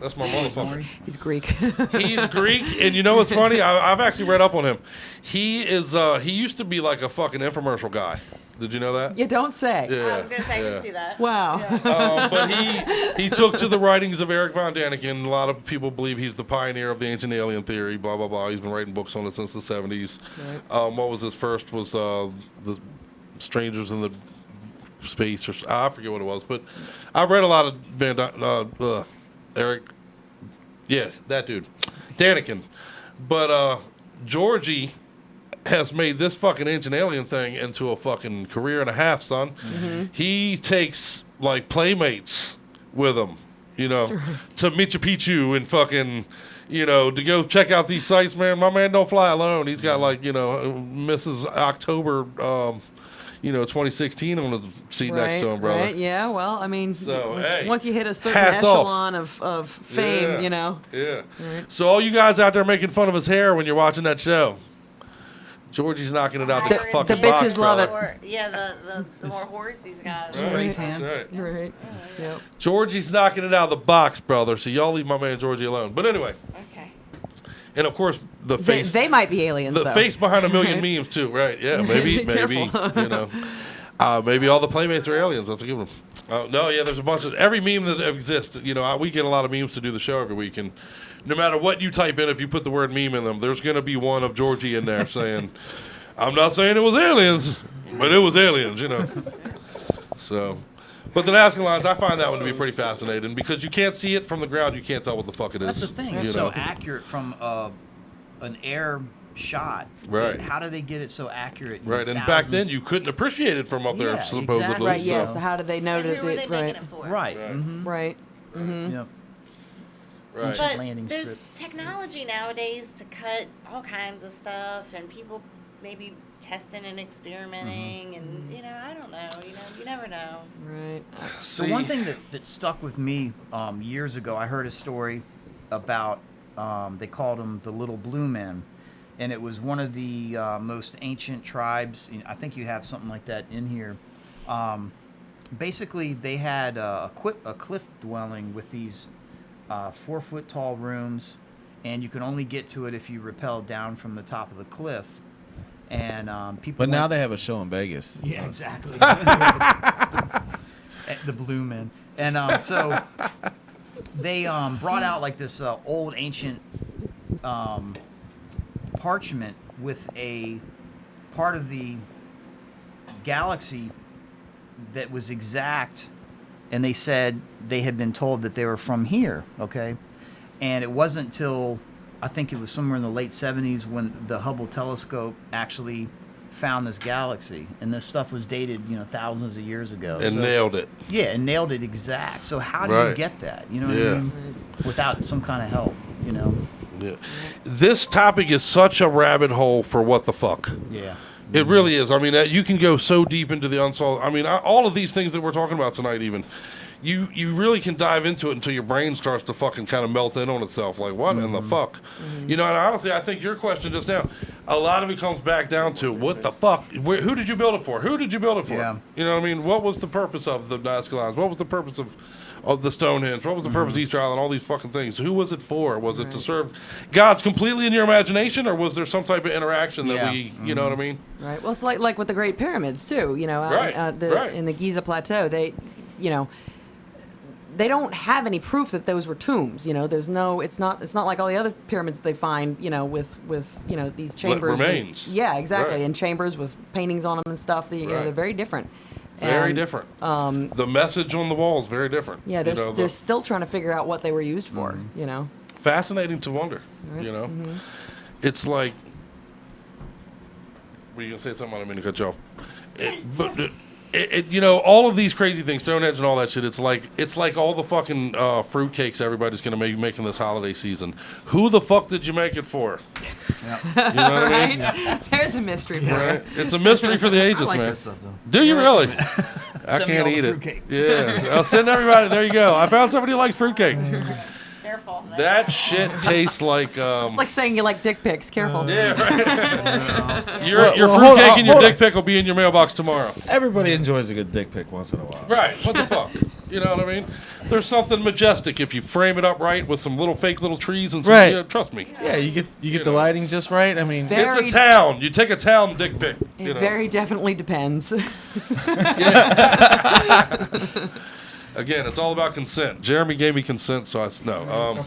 That's my motherfucker. He's Greek. He's Greek, and you know what's funny? I've actually read up on him. He is. He used to be like a fucking infomercial guy. Did you know that? You don't say. Yeah. I was gonna say I can see that. Wow. But he took to the writings of Eric von Daniken. A lot of people believe he's the pioneer of the ancient alien theory. Blah blah blah. He's been writing books on it since the 70s. Right. What was his first? Was the Strangers in the Space, or I forget what it was. But I read a lot of Eric. Yeah, that dude, Daniken. But Georgie has made this fucking ancient alien thing into a fucking career and a half, son. Mm-hmm. He takes like playmates with him, you know, to Machu Picchu and fucking, you know, to go check out these sites, man. My man don't fly alone. He's got like, you know, Mrs. October, 2016 on the seat next to him, brother. Right, yeah, well, I mean, once you hit a certain hats echelon of fame, Yeah, you know. Yeah. Right. So all you guys out there making fun of his hair when you're watching that show, Georgie's knocking it out the The fucking bitches box, love brother. Yeah, the more horse he's got. Spray tan. Right. Yep. Georgie's knocking it out of the box, brother. So y'all leave my man Georgie alone. But anyway. Okay. And of course, the face. They might be aliens. The though. face behind a million memes too, right? Yeah, maybe, Careful. you know. Maybe all the Playmates are aliens. That's a good one. No, yeah, there's a bunch of every meme that exists. You know, we get a lot of memes to do the show every week, and no matter what you type in, if you put the word meme in them, there's going to be one of Georgie in there saying, "I'm not saying it was aliens, but it was aliens," you know. So, but the Nazca lines, I find that one to be pretty fascinating because you can't see it from the ground. You can't tell what the fuck it is. That's the thing. It's so accurate from an air shot. Right. How do they get it so accurate? Right, and back then you couldn't appreciate it from up there, Yeah, supposedly. exactly. Right. so. Yeah. So how did they know that? Who were they Right. making it for? Right. Right. Mm-hmm. Yep. Right. But landing there's strip. technology nowadays to cut all kinds of stuff, and people maybe testing and experimenting, and I don't know. You never know. Right. So one thing that stuck with me years ago, I heard a story about they called them the Little Blue Men, and it was one of the most ancient tribes. I think you have something like that in here. Basically, they had a cliff dwelling with these 4-foot tall rooms, and you can only get to it if you rappel down from the top of the cliff. And people. But now they have a show in Vegas. Yeah, exactly. The Blue Men, and so they brought out like this old ancient parchment with a part of the galaxy that was exact, and they said they had been told that they were from here, okay? And it wasn't until I think it was somewhere in the late 70s when the Hubble telescope actually found this galaxy, and this stuff was dated, thousands of years ago. And nailed it. Yeah, and nailed it exact. So how do you get that? You know what I mean? Without some kind of help, Yeah. This topic is such a rabbit hole for what the fuck. Yeah. It really is. I mean, you can go so deep into the unsolved. I mean, all of these things that we're talking about tonight, even you really can dive into it until your brain starts to fucking kind of melt in on itself. Like, what in the fuck? And honestly, I think your question just now, a lot of it comes back down to what the fuck? Who did you build it for? Who did you build it for? Yeah. You know what I mean? What was the purpose of the Nazca lines? What was the purpose of the Stonehenge? What was the purpose of Easter Island? All these fucking things. Who was it for? Was it to serve God's completely in your imagination, or was there some type of interaction that we, you know what I mean? Right. Well, it's like with the Great Pyramids too. In the Giza Plateau, they don't have any proof that those were tombs. There's no. It's not like all the other pyramids they find. With these chambers. Remains. Yeah, exactly. Right. And chambers with paintings on them and stuff. They're very different. Very different. The message on the wall is very different. Yeah, they're still trying to figure out what they were used for. Fascinating to wonder. Right. It's like. Were you gonna say something? I didn't mean to cut you off. All of these crazy things, Stonehenge and all that shit. It's like all the fucking fruitcakes everybody's gonna be making this holiday season. Who the fuck did you make it for? Yeah. You know what I mean? There's a mystery for Right? it. It's a mystery for the ages, I like man. this stuff, though. Do you really? I Send me can't all the eat it. fruitcake. Yeah, I'll send everybody. There you go. I found somebody who likes fruitcake. Careful. That shit tastes like. It's like saying you like dick pics. Careful. Yeah, right. Your fruitcake and your dick pic will be in your mailbox tomorrow. Everybody enjoys a good dick pic once in a while. Right. What the fuck? You know what I mean? There's something majestic if you frame it up right with some little fake little trees and some. Right. Trust me. Yeah, you get the lighting just right. I mean, It's a town. You take a town dick pic. It very definitely depends. Again, it's all about consent. Jeremy gave me consent, so no.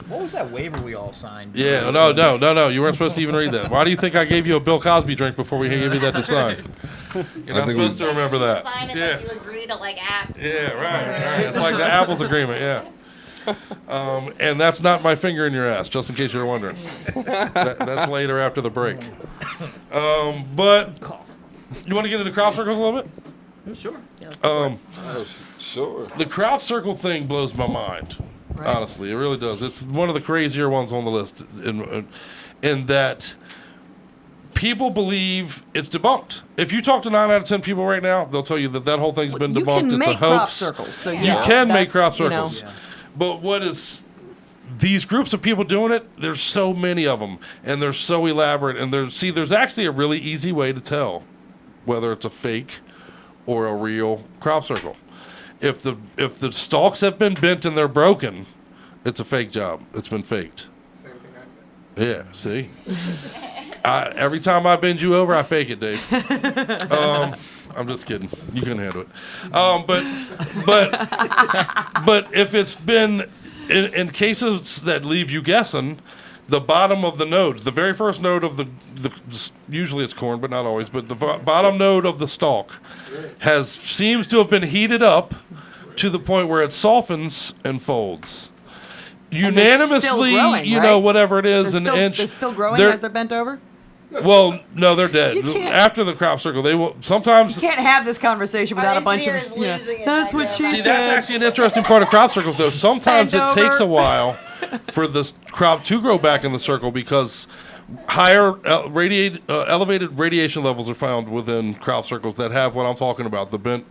What was that waiver we all signed? Yeah, no. You weren't supposed to even read that. Why do you think I gave you a Bill Cosby drink before we gave you that to sign? You're not supposed to remember that. Sign it like you agree to apps. Yeah, right. It's like the Apple's agreement, yeah. And that's not my finger in your ass, just in case you were wondering. That's later after the break. But you want to get into crop circles a little bit? Sure. Sure. The crop circle thing blows my mind. Right. Honestly, it really does. It's one of the crazier ones on the list in that people believe it's debunked. If you talk to 9 out of 10 people right now, they'll tell you that whole thing's been debunked. It's a hoax. Crop circles, so you can make crop circles. But what is these groups of people doing it, there's so many of them, and they're so elaborate. And there's actually a really easy way to tell whether it's a fake or a real crop circle. If the stalks have been bent and they're broken, it's a fake job. It's been faked. Same thing I said. Yeah, see? Every time I bend you over, I fake it, Dave. I'm just kidding. You couldn't handle it. But if it's been in cases that leave you guessing, the bottom of the node, the very first node of the usually it's corn, but not always, but the bottom node of the stalk seems to have been heated up to the point where it softens and folds. Unanimously, growing, whatever it is, an inch. They're still growing as they're bent over? Well, no, they're dead. After the crop circle, they will sometimes. You can't have this conversation without a bunch of. That's what she See, that's actually an interesting part of crop circles, though. Sometimes it takes a while for the crop to grow back in the circle because higher elevated radiation levels are found within crop circles that have what I'm talking about, the bent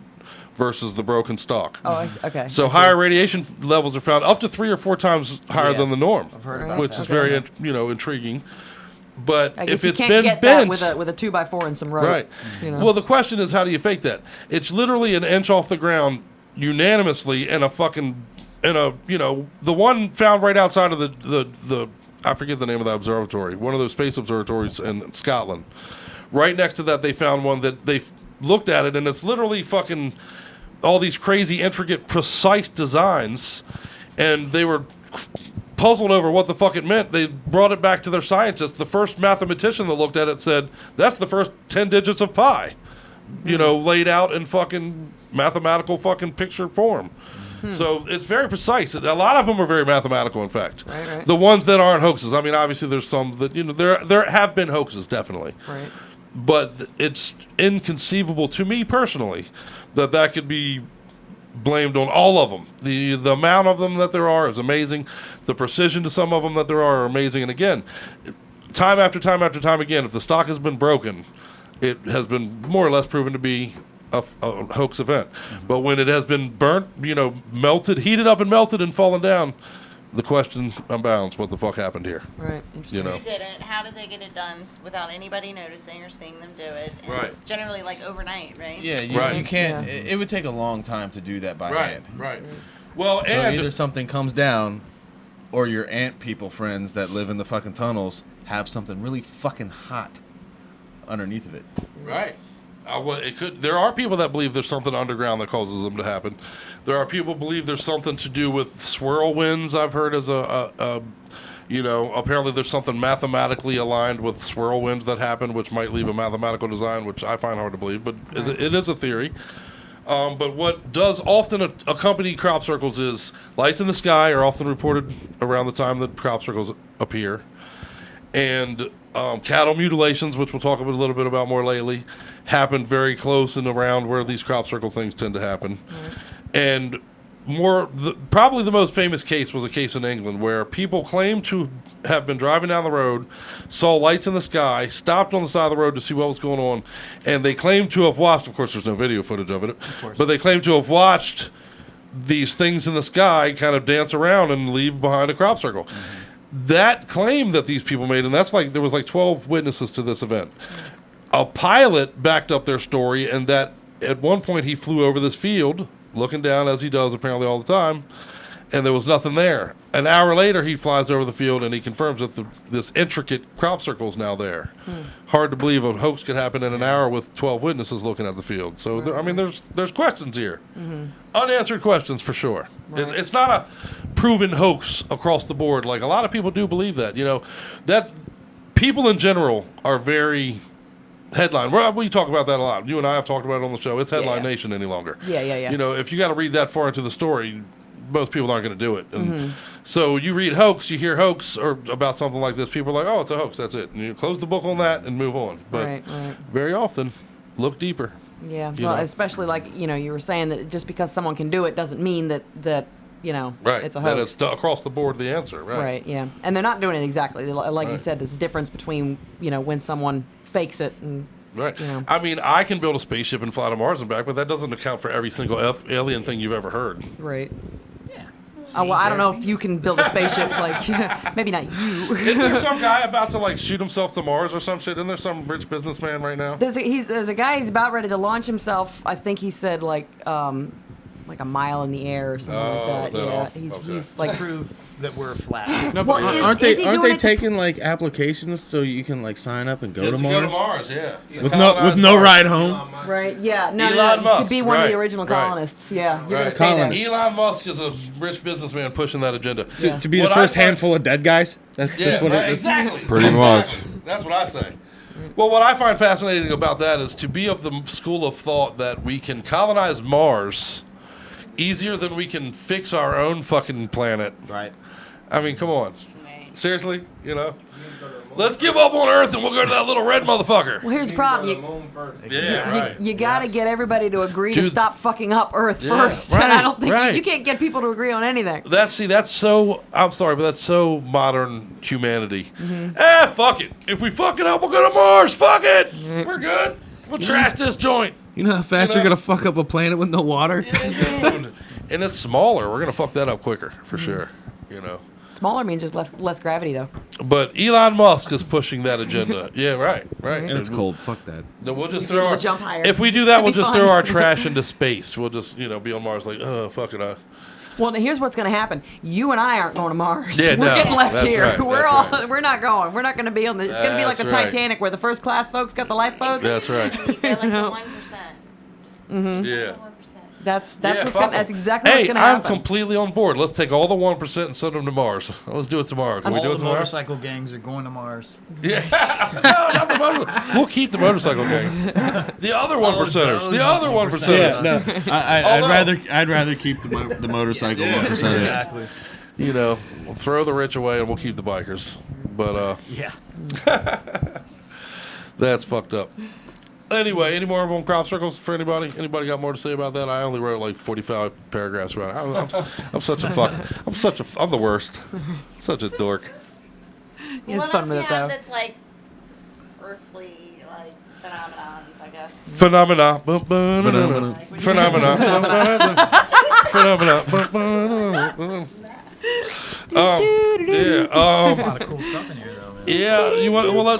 versus the broken stalk. Oh, okay. So higher radiation levels are found up to 3 or 4 times higher than the norm, I've heard about which that. is very intriguing. But I guess if you it's can't been get bent, that with a 2x4 and some rope. right? Well, the question is, how do you fake that? It's literally an inch off the ground, unanimously, and the one found right outside of the I forget the name of that observatory, one of those space observatories in Scotland. Right next to that, they found one that they looked at it, and it's literally fucking all these crazy, intricate, precise designs, and they were puzzled over what the fuck it meant. They brought it back to their scientists. The first mathematician that looked at it said, that's the first 10 digits of pi, laid out in fucking mathematical fucking picture form. So it's very precise. A lot of them are very mathematical, in fact. Right. The ones that aren't hoaxes. I mean, obviously there's some that, there have been hoaxes, definitely. Right. But it's inconceivable to me personally that could be blamed on all of them. The amount of them that there are is amazing. The precision to some of them that there are amazing. And again, time after time after time again, if the stock has been broken, it has been more or less proven to be a hoax event. But when it has been burnt, melted, heated up and melted and fallen down, the question abounds: what the fuck happened here? Right. Who did it? How did they get it done without anybody noticing or seeing them do it? And Right. It's generally like overnight, right? Yeah, you can't. Yeah. It would take a long time to do that by hand. Right. Well, so and either something comes down, or your ant people friends that live in the fucking tunnels have something really fucking hot underneath of it. Right. It could. There are people that believe there's something underground that causes them to happen. There are people who believe there's something to do with swirl winds. I've heard as apparently there's something mathematically aligned with swirl winds that happen, which might leave a mathematical design, which I find hard to believe, but it is a theory. But what does often accompany crop circles is lights in the sky are often reported around the time that crop circles appear. And cattle mutilations, which we'll talk a little bit about more lately, happen very close and around where these crop circle things tend to happen. And probably the most famous case was a case in England where people claimed to have been driving down the road, saw lights in the sky, stopped on the side of the road to see what was going on, and they claimed to have watched, of course there's no video footage of it, but they claimed to have watched these things in the sky kind of dance around and leave behind a crop circle. That claim that these people made, and there was 12 witnesses to this event. A pilot backed up their story, and that at one point he flew over this field, looking down as he does apparently all the time, and there was nothing there. An hour later, he flies over the field and he confirms that this intricate crop circle is now there. Hard to believe a hoax could happen in an hour with 12 witnesses looking at the field. So there's questions here, unanswered questions for sure. It's not a proven hoax across the board. Like a lot of people do believe that. That people in general are very headline. We talk about that a lot. You and I have talked about it on the show. It's headline nation any longer. Yeah. If you got to read that far into the story, most people aren't going to do it. And so you read hoax, you hear hoax or about something like this, people are like, oh, it's a hoax, that's it. And you close the book on that and move on. But very often, look deeper. Yeah, especially like, you were saying that just because someone can do it doesn't mean that right. It's a that hoax. it's across the board the answer. Right, yeah. And they're not doing it exactly. Like you said, there's a difference between, when someone fakes it and... Right. I mean, I can build a spaceship and fly to Mars and back, but that doesn't account for every single alien thing you've ever heard. Right. Oh, well, I don't know if you can build a spaceship. Like, maybe not you. Isn't there some guy about to like shoot himself to Mars or some shit? Isn't there some rich businessman right now? There's a guy. He's about ready to launch himself. I think he said like a mile in the air or something like that. Yeah, he's like prove that we're flat. No, but aren't they taking like applications so you can like sign up and go to Mars? Go to Mars, yeah. With no ride home. Right. Yeah. No. Elon Musk, to be one of the right, original right. colonists. Yeah. You're Right. gonna stay there. Elon Musk is a rich businessman pushing that agenda. To be the first handful of dead guys. That's what it is. Exactly. Pretty much. That's what I say. Well, what I find fascinating about that is to be of the school of thought that we can colonize Mars easier than we can fix our own fucking planet. Right. I mean, come on. Seriously? You know? Let's give up on Earth and we'll go to that little red motherfucker. Well, here's the problem. You got to get everybody to agree to Dude. stop fucking up Earth Yeah, first. right, And I don't think right. you can't get people to agree on anything. That's so, I'm sorry, but that's so modern humanity. Mm-hmm. Fuck it. If we fuck it up, we'll go to Mars. Fuck it. We're good. We'll trash this joint. You know how fast you're gonna fuck up a planet with no water? Dude. And it's smaller. We're gonna fuck that up quicker, for Mm-hmm. sure. You know. Smaller means there's less gravity, though. But Elon Musk is pushing that agenda. Yeah, right. And it's cold. Fuck that. No, we'll just You throw will our, jump higher. if we do that, It'd we'll be just fun. throw our trash into space. We'll just, be on Mars like, oh, fuck it. Well, now here's what's going to happen. You and I aren't going to Mars. Yeah, We're no, getting left that's here. right, We're that's all. We're not going. We're not going to be on the. It's going to be like the That's right. Titanic, where the first class folks got the lifeboats. That's right. They're like the 1%. Mm-hmm. Yeah. That's Yeah, what's fuck gonna, that's 'em. exactly what's Hey, going to I'm happen. completely on board. Let's take all the 1% and send them to Mars. Let's do it tomorrow. Can we All do it the tomorrow? motorcycle gangs are going to Mars. Yeah. No, not the we'll keep the motorcycle gangs. The other 1%ers. The other 1%ers. Yeah, no. I'd rather keep the motorcycle 1%ers. Exactly. We'll throw the rich away and we'll keep the bikers. But Yeah. that's fucked up. Anyway, any more on crop circles for anybody? Anybody got more to say about that? I only wrote like 45 paragraphs about it. I'm such a fuck. I'm the worst. Such a dork. It's What fun else with do it, you have though. that's like earthly, like phenomenons, I guess. Phenomena. Phenomena. Yeah. A lot of cool stuff in here, though. Man. Yeah.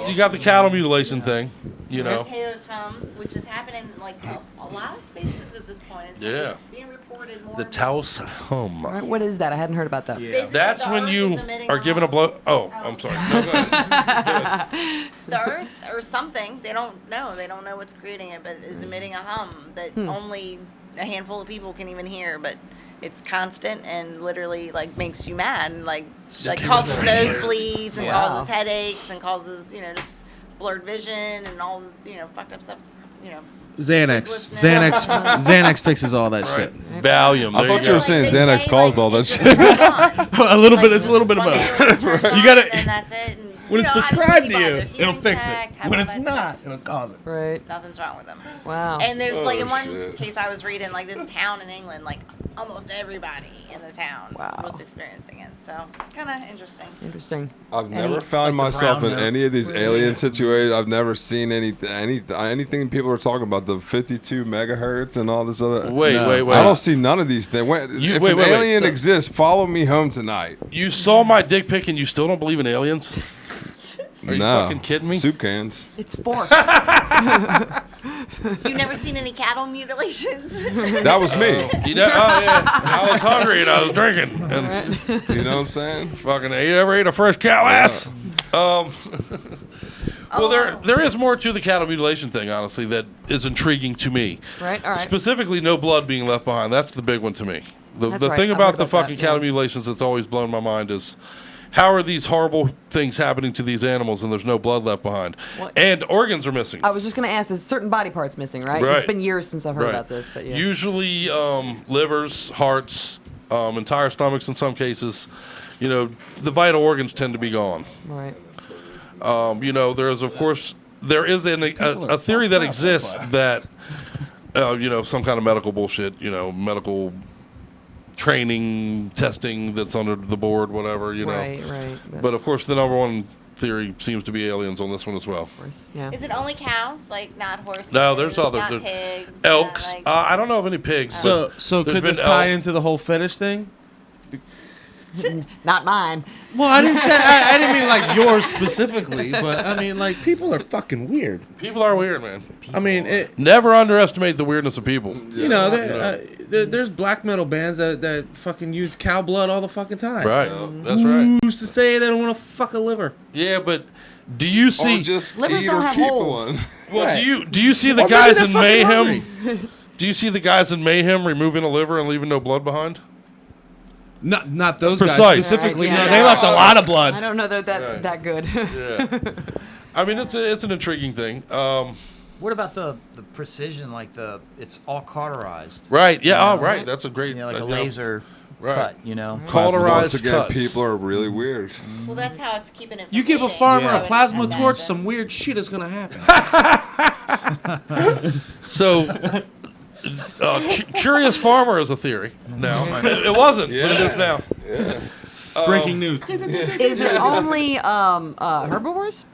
You got the cattle mutilation thing. Potatoes hum, which is happening like a lot of places at this point. It's Yeah. being reported more. The Taos hum. All right, what is that? I hadn't heard about that. Yeah. That's when you are given a blow. Oh, I'm sorry. No, go ahead. The earth or something, they don't know. They don't know what's creating it, but it's emitting a hum that only a handful of people can even hear. But it's constant and literally like makes you mad and like causes nosebleeds and causes headaches and causes just blurred vision and all fucked up stuff. Xanax fixes all that shit. Valium. I thought you were saying Xanax caused all that shit. A little bit. It's a little bit of both. You gotta. And that's it. And, When it's I just prescribed think to you you, buy their it'll hearing fix checked, it. have When all it's that not, stuff. it'll cause it. Right. Nothing's wrong with them. Wow. And there's like in one shit. case I was reading, like this town in England, like almost everybody in the town Wow. was experiencing it. So it's kind of interesting. Interesting. I've Any- never found like the myself brown in note. any of these alien situations. I've never seen anything people are talking about, the 52 megahertz and all this other. Wait. I don't see none of these things. If wait, an wait. alien So- exists, follow me home tonight. You saw my dick pic and you still don't believe in aliens? Are you No. fucking kidding me? Soup cans. It's forced. You've never seen any cattle mutilations? That was me. Yeah. I was hungry and I was drinking. And You know what I'm saying? fucking, you ever ate a fresh cow ass? Well, there is more to the cattle mutilation thing, honestly, that is intriguing to me. Right, all right. Specifically, no blood being left behind. That's the big one to me. The That's right. thing I've about heard the about that, fucking yeah. cattle mutilations that's always blown my mind is how are these horrible things happening to these animals and there's no blood left behind? What? And organs are missing. I was just going to ask, there's certain body parts missing, right? Right. It's been years since I've heard Right. about this, but yeah. Usually livers, hearts, entire stomachs in some cases. The vital organs tend to be gone. Right. There is a theory that exists that, some kind of medical bullshit, medical training, testing that's under the board, whatever, Right. But of course, the number one theory seems to be aliens on this one as well. Of course, yeah. Is it only cows, like not horses? No, there's other not there's pigs, elks. not, like, I don't know of any pigs. So but there's could this been tie elk. into the whole fetish thing? Not mine. Well, I didn't say I didn't mean like yours specifically, but I mean like people are fucking weird. People are weird, man. I mean, never underestimate the weirdness of people. You know, there's black metal bands that fucking use cow blood all the fucking time. Right, that's right. Who's to say they don't want to fuck a liver? Yeah, but do you see? Or just Livers eat don't or have keep holes. one. Well, Right. do you see the Or maybe guys they're in fucking Mayhem? hungry. Do you see the guys in Mayhem removing a liver and leaving no blood behind? Not those Precise. guys specifically. Right, yeah. No, they left a lot of blood. I don't know that Right. that good. Yeah. I mean, it's an intriguing thing. What about the precision? Like it's all cauterized. Right. Yeah. You know? Oh, right. That's a great. Like a yeah. laser Right. cut. You know. Cauterized Once again, cuts. people are really weird. Well, that's how it's keeping it. From You give a bleeding, farmer I a would plasma imagine. torch, some weird shit is gonna happen. So, curious farmer is a theory. Now it wasn't, but it is now. Yeah. Breaking news. Is it only herbivores?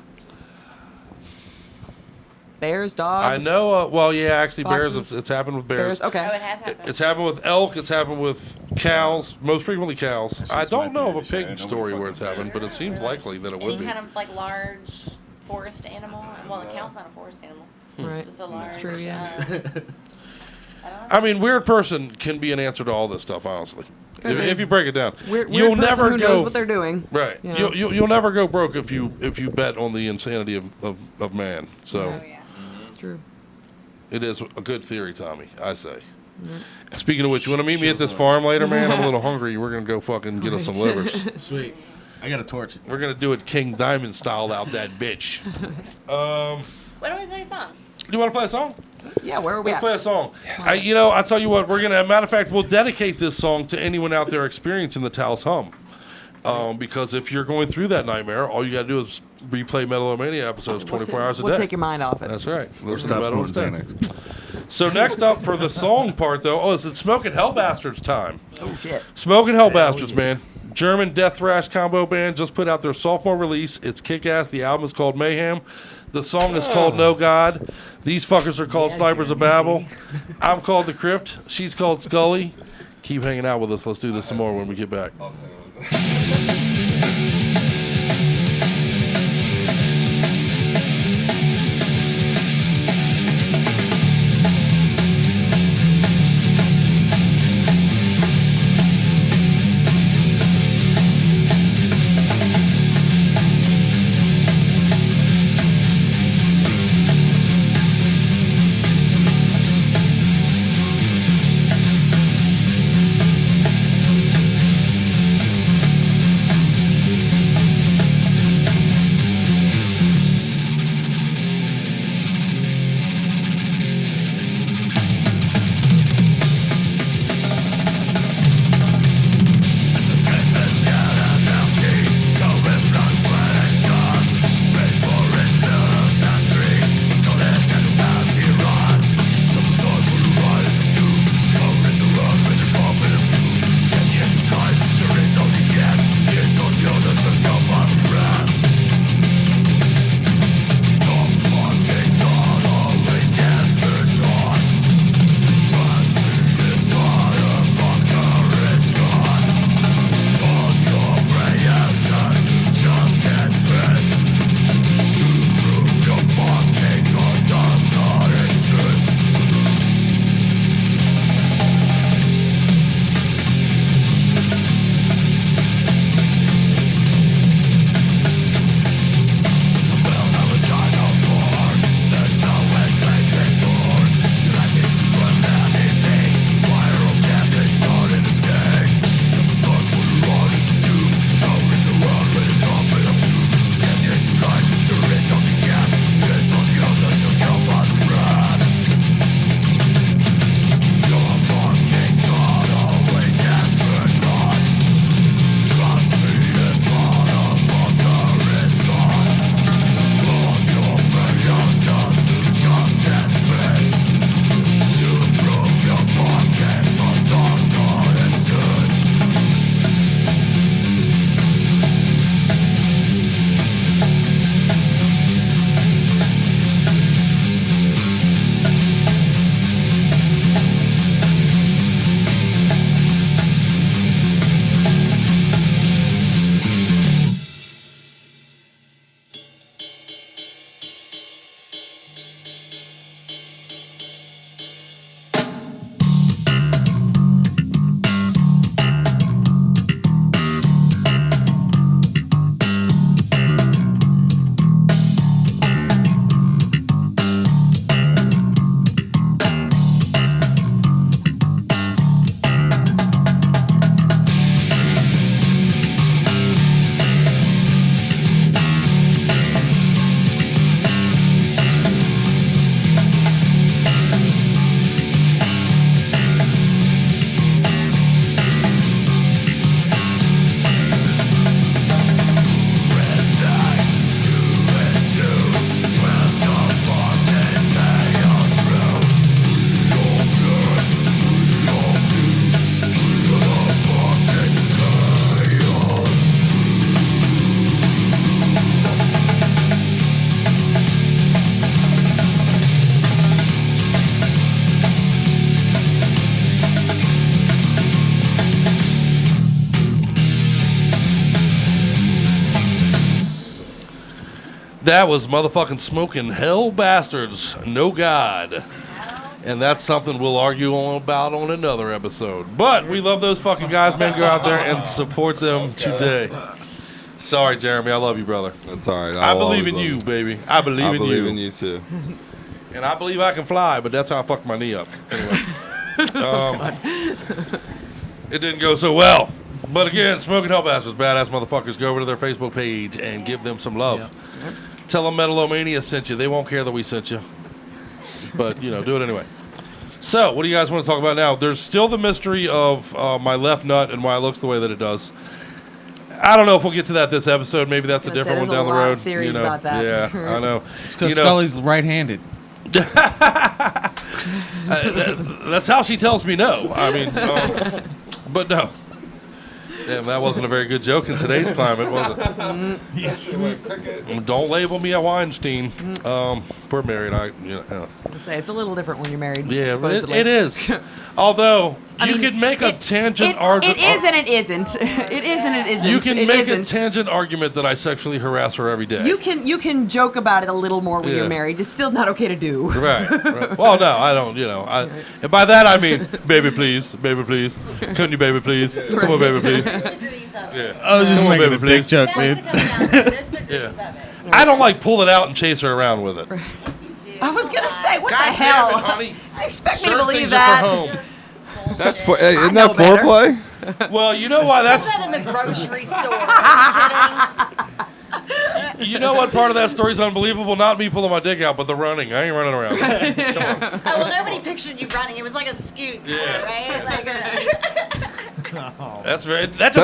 Bears, dogs. I know. Well, yeah, actually, bears. Foxes? It's happened with bears. Okay. Oh, it has happened. It's happened with elk. It's happened with cows. Most frequently, cows. I don't know of a pig story where it's happened, but it seems likely that it would Any be. kind of like large forest animal. Well, the cow's not a forest animal. Right. Just a large. That's true. Yeah. I mean, weird person can be an answer to all this stuff, honestly. Could be. If you break it down, Weird you'll person never who go. knows what they're doing. Right. You know? You'll never go broke if you bet on the insanity of man. So Oh yeah. It's true. it is a good theory, Tommy. I say. Speaking of which, you want to meet me at this farm later, man? I'm a little hungry. We're gonna go fucking get us some livers. Sweet. I got a torch. We're gonna do it King Diamond style out that bitch. Why don't we play a song? You want to play a song? Yeah. Where are we Let's at? play a song. I tell you what, we're gonna. Matter of fact, we'll dedicate this song to anyone out there experiencing the Taos Hum. Because if you're going through that nightmare, all you got to do is replay Metal-O-Mania episodes 24 hours a day. We'll take your mind off it. That's right. Listen stop to Metal smoking instead. So next up for the song part, though, is it Smoking Hell Bastards time. Oh shit. Smoking Hell Bastards, man. German death thrash combo band just put out their sophomore release. It's kick-ass. The album is called Mayhem. The song is called No God. These fuckers are called Snipers of Babel. I'm called The Crypt. She's called Scully. Keep hanging out with us. Let's do this some more when we get back. Thank That was motherfucking Smoking Hell Bastards, No God. And that's something we'll argue about on another episode. But we love those fucking guys, man. Go out there and support them today. Sorry, Jeremy. I love you, brother. That's all right. I believe in you, baby. I believe in you too. And I believe I can fly, but that's how I fucked my knee up. Anyway. It didn't go so well. But again, Smoking Hell Bastards, badass motherfuckers. Go over to their Facebook page and give them some love. Yep. Tell them Metal-O-Mania sent you. They won't care that we sent you. But, do it anyway. So, what do you guys want to talk about now? There's still the mystery of my left nut and why it looks the way that it does. I don't know if we'll get to that this episode. Maybe that's a different one down the road. There's a lot of theories about that. Yeah, I know. It's because Scully's right-handed. That's how she tells me no. I mean, but no. Damn, that wasn't a very good joke in today's climate, was it? Yes. Don't label me a Weinstein. We're married. I was going to say, it's a little different when you're married. Yeah, it is. Although, you could make a tangent argument. It is and it isn't. It is and it isn't. You can make a tangent argument that I sexually harass her every day. You can joke about it a little more when you're married. It's still not okay to do. Right. Well, no, I don't, and by that I mean, baby, please. Couldn't you, baby, please? Come on, baby, please. Yeah. I was just making a big joke, dude. Yeah. I don't pull it out and chase her around with it. I was gonna say, what God the hell? Damn it, honey. I expect me to Certain believe things that. are for home. That's isn't that foreplay? Well, you know why that's. That in the grocery store. You know what part of that story is unbelievable? Not me pulling my dick out, but the running. I ain't running around. Come on. Oh, well, nobody pictured you running. It was like a scoot, right? That's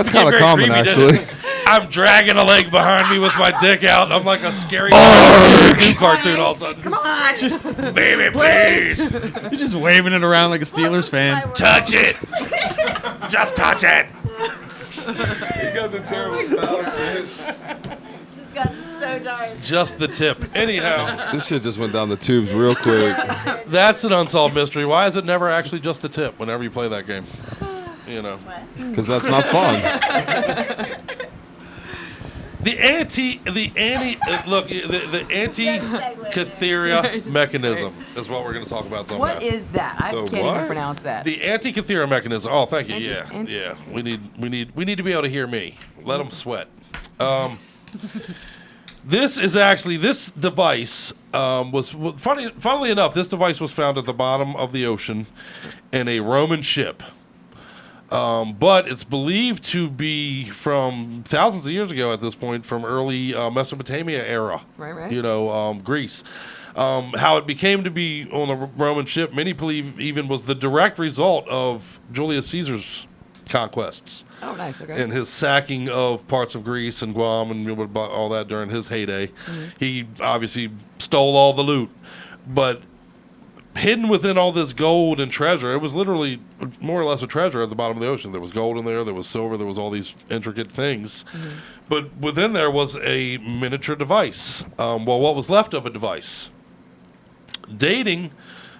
kind of common, actually. I'm dragging a leg behind me with my dick out. I'm like a scary cartoon all of a sudden. Come on, just baby, please. You're just waving it around like a Steelers fan. Touch it. Just touch it. You got the terrible foul shit. It's gotten so dark. Just the tip. Anyhow. This shit just went down the tubes real quick. That's an unsolved mystery. Why is it never actually just the tip whenever you play that game? Because that's not fun. The anti-catheria mechanism is what we're going to talk about. What is that? I can't even pronounce that. The anti-catheria mechanism. Oh, thank you. Yeah. We need to be able to hear me. Let them sweat. This device was funnily enough. This device was found at the bottom of the ocean in a Roman ship. But it's believed to be from thousands of years ago at this point, from early Mesopotamia era. Right. Greece. How it became to be on the Roman ship, many believe even was the direct result of Julius Caesar's conquests. Oh, nice. Okay. And his sacking of parts of Greece and Guam and all that during his heyday. Mm-hmm. He obviously stole all the loot. But hidden within all this gold and treasure, it was literally more or less a treasure at the bottom of the ocean. There was gold in there, there was silver, there was all these intricate things. Mm-hmm. But within there was a miniature device. What was left of a device? Dating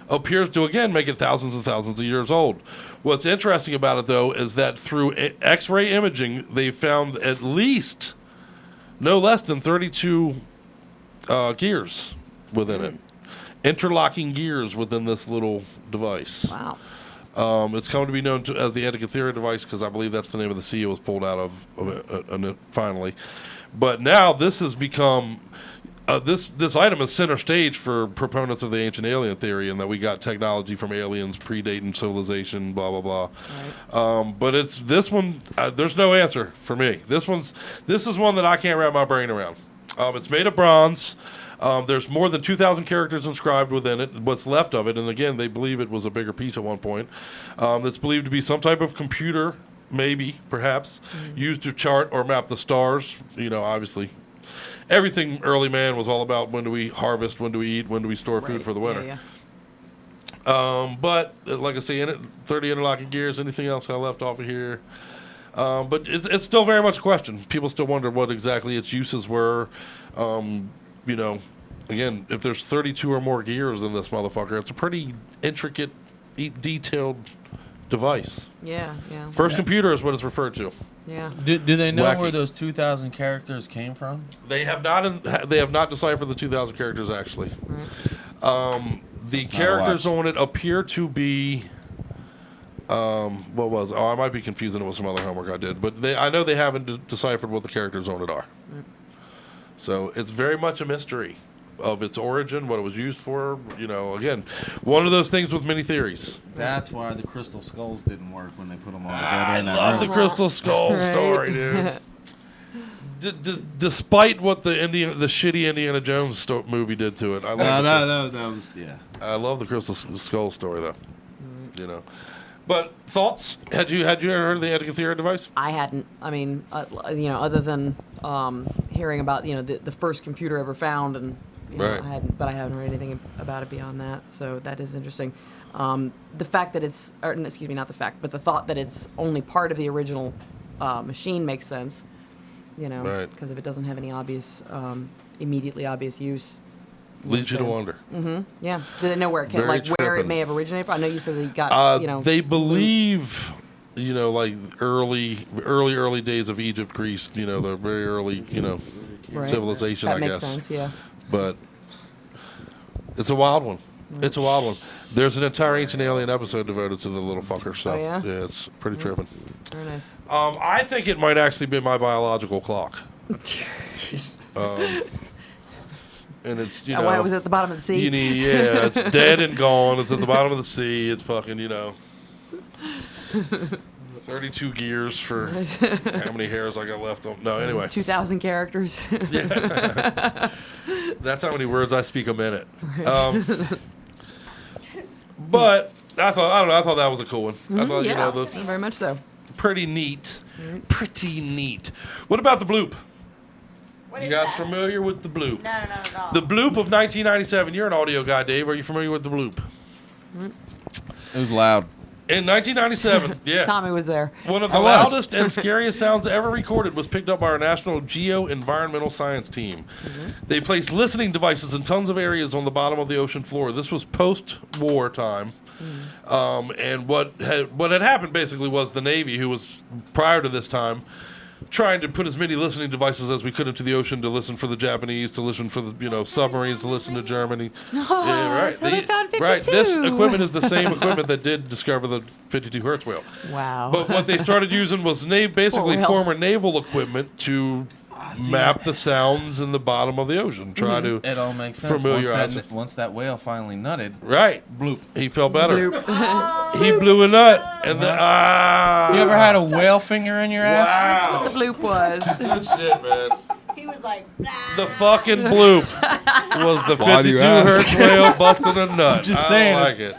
appears to, again, make it thousands and thousands of years old. What's interesting about it, though, is that through X-ray imaging, they found at least no less than 32 gears within it. Interlocking gears within this little device. Wow. It's come to be known as the Antikythera device because I believe that's the name of the sea it was pulled out of it finally. But now this has become... this item is center stage for proponents of the ancient alien theory, and that we got technology from aliens predating civilization, blah blah blah. Right. But it's this one. There's no answer for me. This is one that I can't wrap my brain around. It's made of bronze. There's more than 2,000 characters inscribed within it. What's left of it, and again, they believe it was a bigger piece at one point. That's believed to be some type of computer, maybe, perhaps, used to chart or map the stars. Obviously. Everything early man was all about when do we harvest, when do we eat, when do we store food for the winter. Yeah. But like I say, in it, 30 interlocking gears. Anything else I left off of here? But it's still very much a question. People still wonder what exactly its uses were. Again, if there's 32 or more gears in this motherfucker, it's a pretty intricate, detailed device. Yeah. First computer is what it's referred to. Yeah. Do they know Wacky. where those 2,000 characters came from? They have not deciphered the 2,000 characters actually. The characters on it appear to be. What was? Oh, I might be confusing it with some other homework I did, but I know they haven't deciphered what the characters on it are. So it's very much a mystery of its origin, what it was used for. Again, one of those things with many theories. That's why the crystal skulls didn't work when they put them all together. I in that love room. the crystal skull story, dude. Despite what the shitty Indiana Jones movie did to it, I love that was I love the crystal skull story though. But thoughts? Had you ever heard of the Antikythera device? I hadn't. I mean, other than hearing about the first computer ever found, and Right. I haven't heard anything about it beyond that. So that is interesting. The fact that not the fact, but the thought that it's only part of the original machine makes sense. Right. Because if it doesn't have any immediately obvious use. Leads you to wonder. Mm-hmm. Yeah. Do they know where it came? Very Where it tripping. may have originated from? I know you said that you got. They believe, like early days of Egypt, Greece. The very early, Right. civilization. That I makes guess. sense. Yeah. But it's a wild one. It's a wild one. There's an entire Ancient Alien episode devoted to the little fucker. So Oh, yeah? it's pretty tripping. Very nice. I think it might actually be my biological clock. And it's why it was at the bottom of the sea. It's dead and gone. It's at the bottom of the sea. It's fucking 32 gears for how many hairs I got left on. No, anyway. 2,000 characters. Yeah. That's how many words I speak a minute. Right. But I thought that was a cool one. I thought very much so. Pretty neat. Pretty neat. What about the bloop? You guys familiar with the bloop? No. The bloop of 1997. You're an audio guy, Dave. Are you familiar with the bloop? It was loud. In 1997, yeah. Tommy was there. One of the loudest and scariest sounds ever recorded was picked up by our National Geo-Environmental Science team. They placed listening devices in tons of areas on the bottom of the ocean floor. This was post-war time. And what had happened basically was the Navy, who was prior to this time, trying to put as many listening devices as we could into the ocean to listen for the Japanese, to listen for the submarines, to listen to Germany. So they found 52. Right. This equipment is the same equipment that did discover the 52 Hertz whale. Wow. But what they started using was basically former naval equipment to map the sounds in the bottom of the ocean. Try to It all makes sense. familiarize. Once that whale finally nutted. Right. Bloop. He felt better. He blew a nut. And then, You ever had a whale finger in your ass? That's what the bloop was. Good shit, man. He was like, The fucking bloop was the Why do you 52 ask? Hertz whale busting a nut. Just saying, I like it.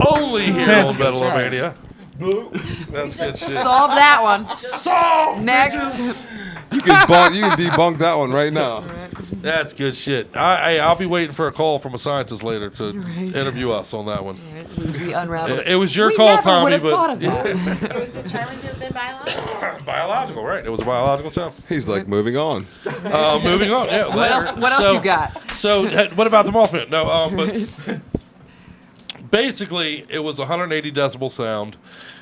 Only here intense. on Metal-O-Mania. Bloop. That's good shit. Solve that one. Solve. Next. You can debunk that one right now. That's good shit. I'll be waiting for a call from a scientist later to interview us on that one. We unraveled. It was your we call, never Tommy. would have But thought of that. it was determined to have been biological. biological, right? It was a biological sound. He's like, moving on. Moving on. Yeah. What else you got? So, what about the Mothman? No, but basically, it was 180 decibel sound.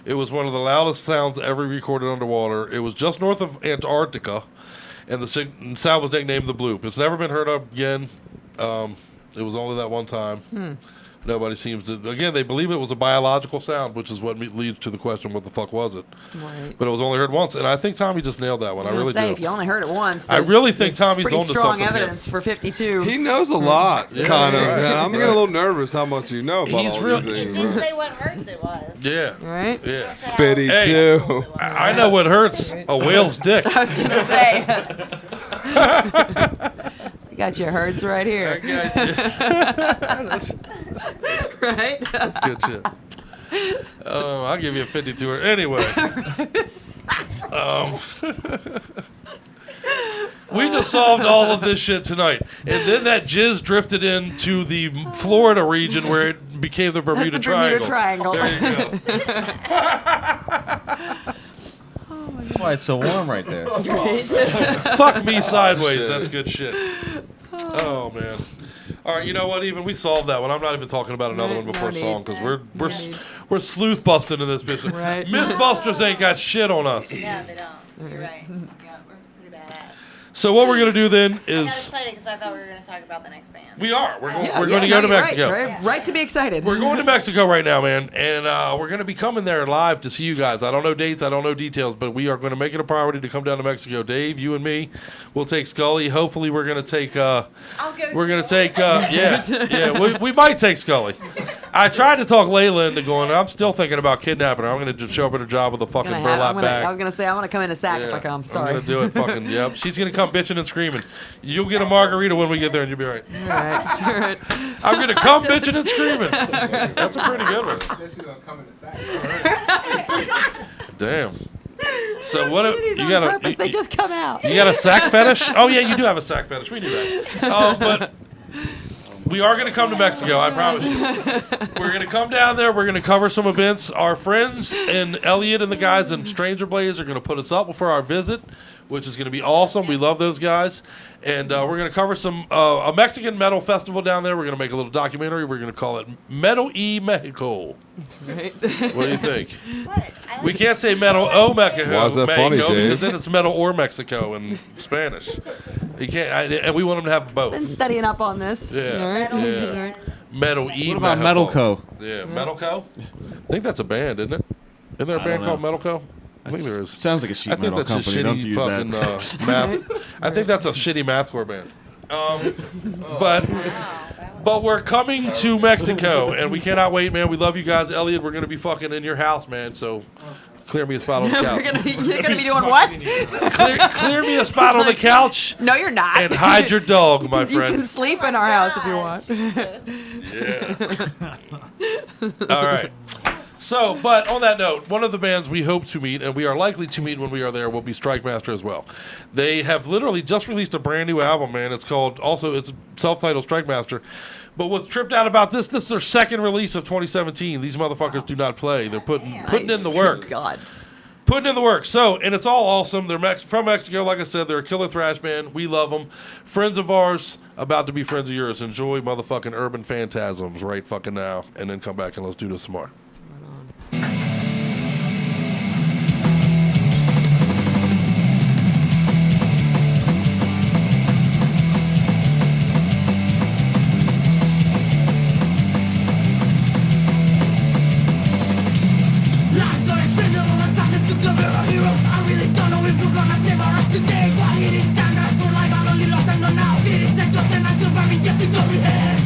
It was one of the loudest sounds ever recorded underwater. It was just north of Antarctica, and the sound was nicknamed the bloop. It's never been heard of again. It was only that one time. Nobody seems to. Again, they believe it was a biological sound, which is what leads to the question: what the fuck was it? Right. But it was only heard once, and I think Tommy just nailed that one. I really do. If you only heard it once, I really think Tommy's pretty onto strong something here. evidence for 52. He knows a lot, kind of. right. I'm getting a little nervous how much you know about He's all real- these It things. didn't say what hertz it was. Yeah. Right? Yeah. 52. I know what hurts a whale's dick. I was gonna say. Got your herds right here. Right? That's good shit. I'll give you a 52. Anyway. We just solved all of this shit tonight. And then that jizz drifted into the Florida region where it became the Bermuda Triangle. There you go. That's why it's so warm right there. Fuck me sideways. That's good shit. Oh, man. All right, you know what? Even we solved that one. I'm not even talking about another one before song because we're sleuth busting in this business. Right. Mythbusters ain't got shit on us. No, they don't. You're right. Yeah, we're pretty badass. So what we're gonna do then I got is excited because I thought we were going to talk about the next band. we are. We're going to you're go to Mexico. Right to be excited. We're going to Mexico right now, man, and we're going to be coming there live to see you guys. I don't know dates, I don't know details, but we are going to make it a priority to come down to Mexico. Dave, you and me, we'll take Scully. Hopefully, we're going to take. We're going to take. We might take Scully. I tried to talk Layla into going. I'm still thinking about kidnapping her. I'm going to just show up at her job with a fucking burlap bag. I was going to say I'm going to come in a sack if I come. Sorry. I'm going to do it. Fucking yep. She's going to come bitching and screaming. You'll get a margarita when we get there, and you'll be all right. All right. I'm going to come bitching and screaming. That's a pretty good one. She's gonna come in the sack. Damn. So what? These You on got purpose. They just come out. You got a sack fetish? Oh yeah, you do have a sack fetish. We knew that. But we are going to come to Mexico. I promise you. We're going to come down there. We're going to cover some events. Our friends and Elliot and the guys in Stranger Blaze are going to put us up for our visit, which is going to be awesome. We love those guys. And we're going to cover a Mexican metal festival down there. We're going to make a little documentary. We're going to call it Metal-O-Mania. Right. What do you think? We can't say Metal-O-Mania. Why is that funny, Dave? Because then it's Metal or Mexico in Spanish. You can't, and we want them to have both. Been studying up on this. Yeah. All right. Yeah. Metal-O-Mania. What about Metal-Co? Yeah, Metal-Co? I think that's a band, isn't it? Isn't there a band called Metal-Co? I think there is. Sounds like a sheet metal that's company. A Don't shitty use fucking, that. math. I think that's a shitty mathcore band. But we're coming to Mexico, and we cannot wait, man. We love you guys. Elliot, we're going to be fucking in your house, man, so clear me a spot on the couch. You're gonna be doing what? Clear me a spot on the couch. No, you're not. And hide your dog, my You friend. can sleep in our house if you want. Yeah. All right. So, but on that note, one of the bands we hope to meet, and we are likely to meet when we are there, will be Strike Master as well. They have literally just released a brand new album, man. It's self-titled Strike Master. But what's tripped out about this is their second release of 2017. These motherfuckers do not play. They're putting in the work. God. Putting in the work. So, and it's all awesome. They're from Mexico, like I said. They're a killer thrash band. We love them. Friends of ours, about to be friends of yours. Enjoy motherfucking Urban Phantasms right fucking now, and then come back and let's do this some more. Just to go ahead.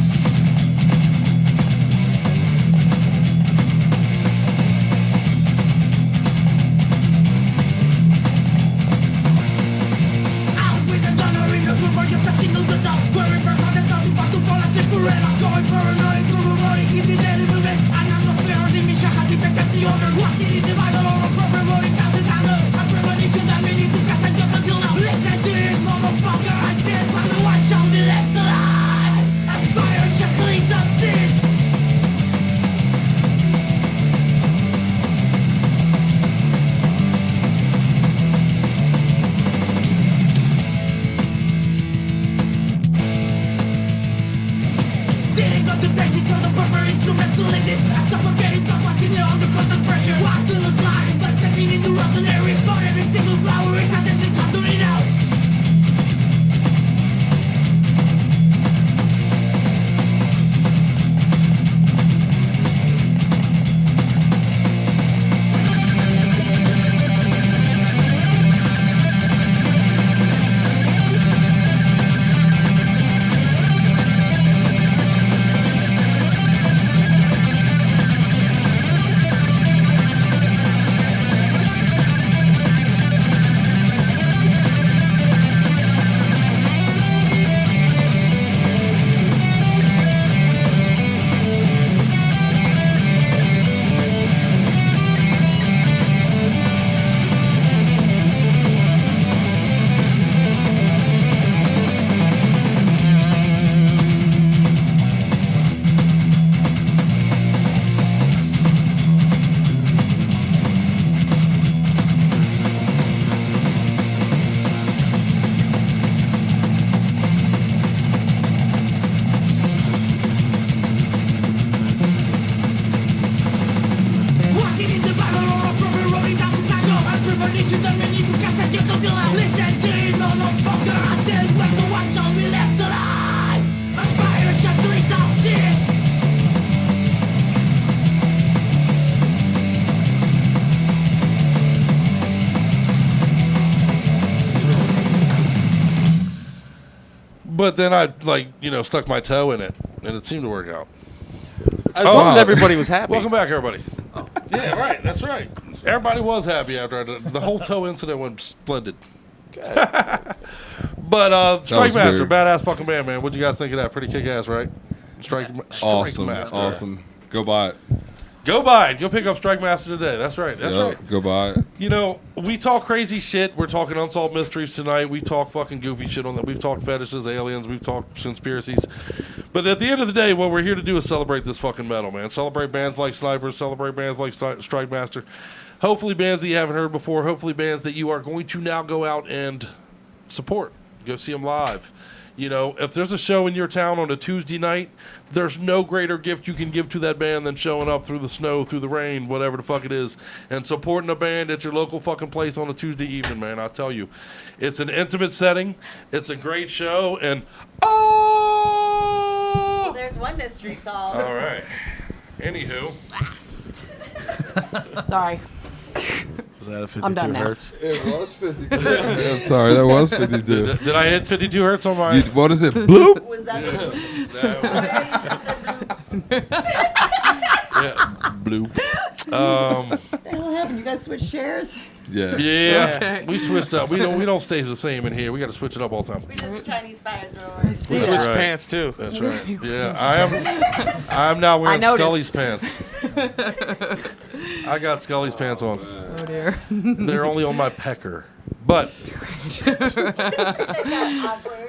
But then I stuck my toe in it, and it seemed to work out. As long as everybody was happy. Welcome back, everybody. Oh. Yeah, right. That's right. Everybody was happy after the whole toe incident went splendid. But Strike Master, badass fucking band, man. What'd you guys think of that? Pretty kick ass, right? Strike Awesome. Master. Awesome. Go buy it. Go buy it. Go pick up Strike Master today. That's right. That's right. Go buy it. You know, we talk crazy shit. We're talking unsolved mysteries tonight. We talk fucking goofy shit on that. We've talked fetishes, aliens. We've talked conspiracies. But at the end of the day, what we're here to do is celebrate this fucking metal, man. Celebrate bands like Snipers. Celebrate bands like Strike Master. Hopefully bands that you haven't heard before. Hopefully bands that you are going to now go out and support. Go see them live. You know, if there's a show in your town on a Tuesday night, there's no greater gift you can give to that band than showing up through the snow, through the rain, whatever the fuck it is, and supporting a band at your local fucking place on a Tuesday evening, man. I tell you, it's an intimate setting. It's a great show, and Well, there's one mystery solved. all right. Anywho. Sorry. Was that a 52 I'm done now. hertz? It was 52. I'm sorry, that was 52. Did I hit 52 hertz on my... What is it? Bloop? Was that Yeah, bloop. What the hell happened? You guys switched chairs? Yeah. Yeah, Okay. we switched up. We don't stay the same in here. We got to switch it up all the time. We did the Chinese fire thrower. We switched pants too. That's right. Yeah, I'm now wearing Scully's pants. I got Scully's pants on. Oh dear. They're only on my pecker. But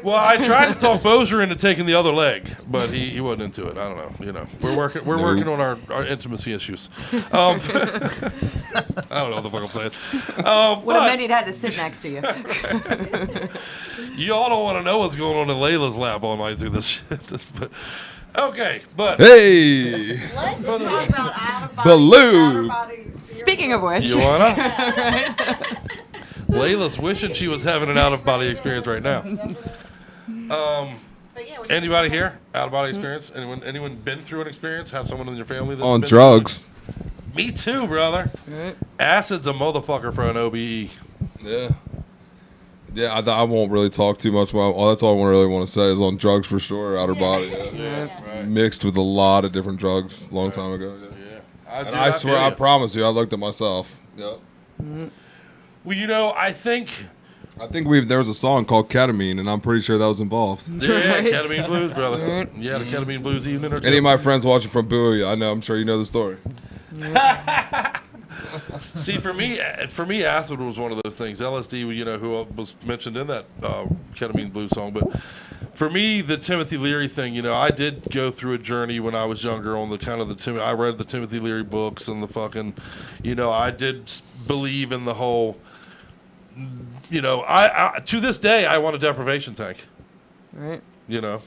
well, I tried to talk Bozier into taking the other leg, but he wasn't into it. I don't know. You know, we're working on our intimacy issues. I don't know what the fuck I'm saying. Would have meant he'd had to sit next to you. You all don't want to know what's going on in Layla's lap all night through this shit. But okay, but hey, Let's talk about Baloo. Speaking of which, You wanna? Right? Layla's wishing she was having an out-of-body experience right now. Anybody here? Out-of-body experience? Anyone been through an experience? Have someone in your family that's On been drugs. Me too, brother. Right. Acid's a motherfucker for an OBE. Yeah. Yeah, I won't really talk too much about. That's all I really want to say is on drugs for sure. Outer body. Yeah. Right. Mixed with a lot of different drugs a long time ago. Yeah. And I swear, I promise you, I looked at myself. Yep. Well, you know, I think there was a song called Ketamine, and I'm pretty sure that was involved. Yeah, Ketamine Blues, brother. Yeah, the Ketamine Blues evening. Any of my friends watching from Bowie, I know. I'm sure you know the story. See, for me, acid was one of those things. LSD, you know, who was mentioned in that Ketamine Blues song, but for me, the Timothy Leary thing, you know, I did go through a journey when I was younger on the kind of I read the Timothy Leary books and the fucking, you know, I did believe in the whole. You know, I to this day I want a deprivation tank. Right. You know.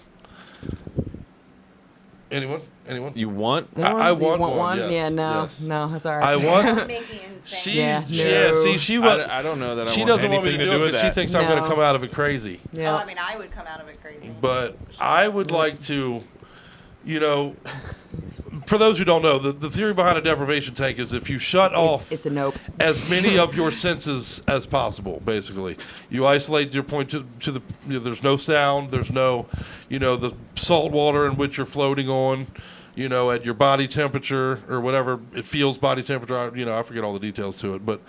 Anyone? You want? I want one. one. Yes, Yeah, no, yes. no, that's all right. I want. See, she was. I don't know that. She I want doesn't want me anything to do it with because she that. thinks I'm going to come out of it crazy. Yeah. Oh, I mean, I would come out of it crazy. But I would like to, you know, for those who don't know, the theory behind a deprivation tank is if you shut off it's a nope. as many of your senses as possible, basically. You isolate your point to the, you know, there's no sound, there's no, you know, the salt water in which you're floating on, you know, at your body temperature or whatever it feels body temperature, you know, I forget all the details to it, but,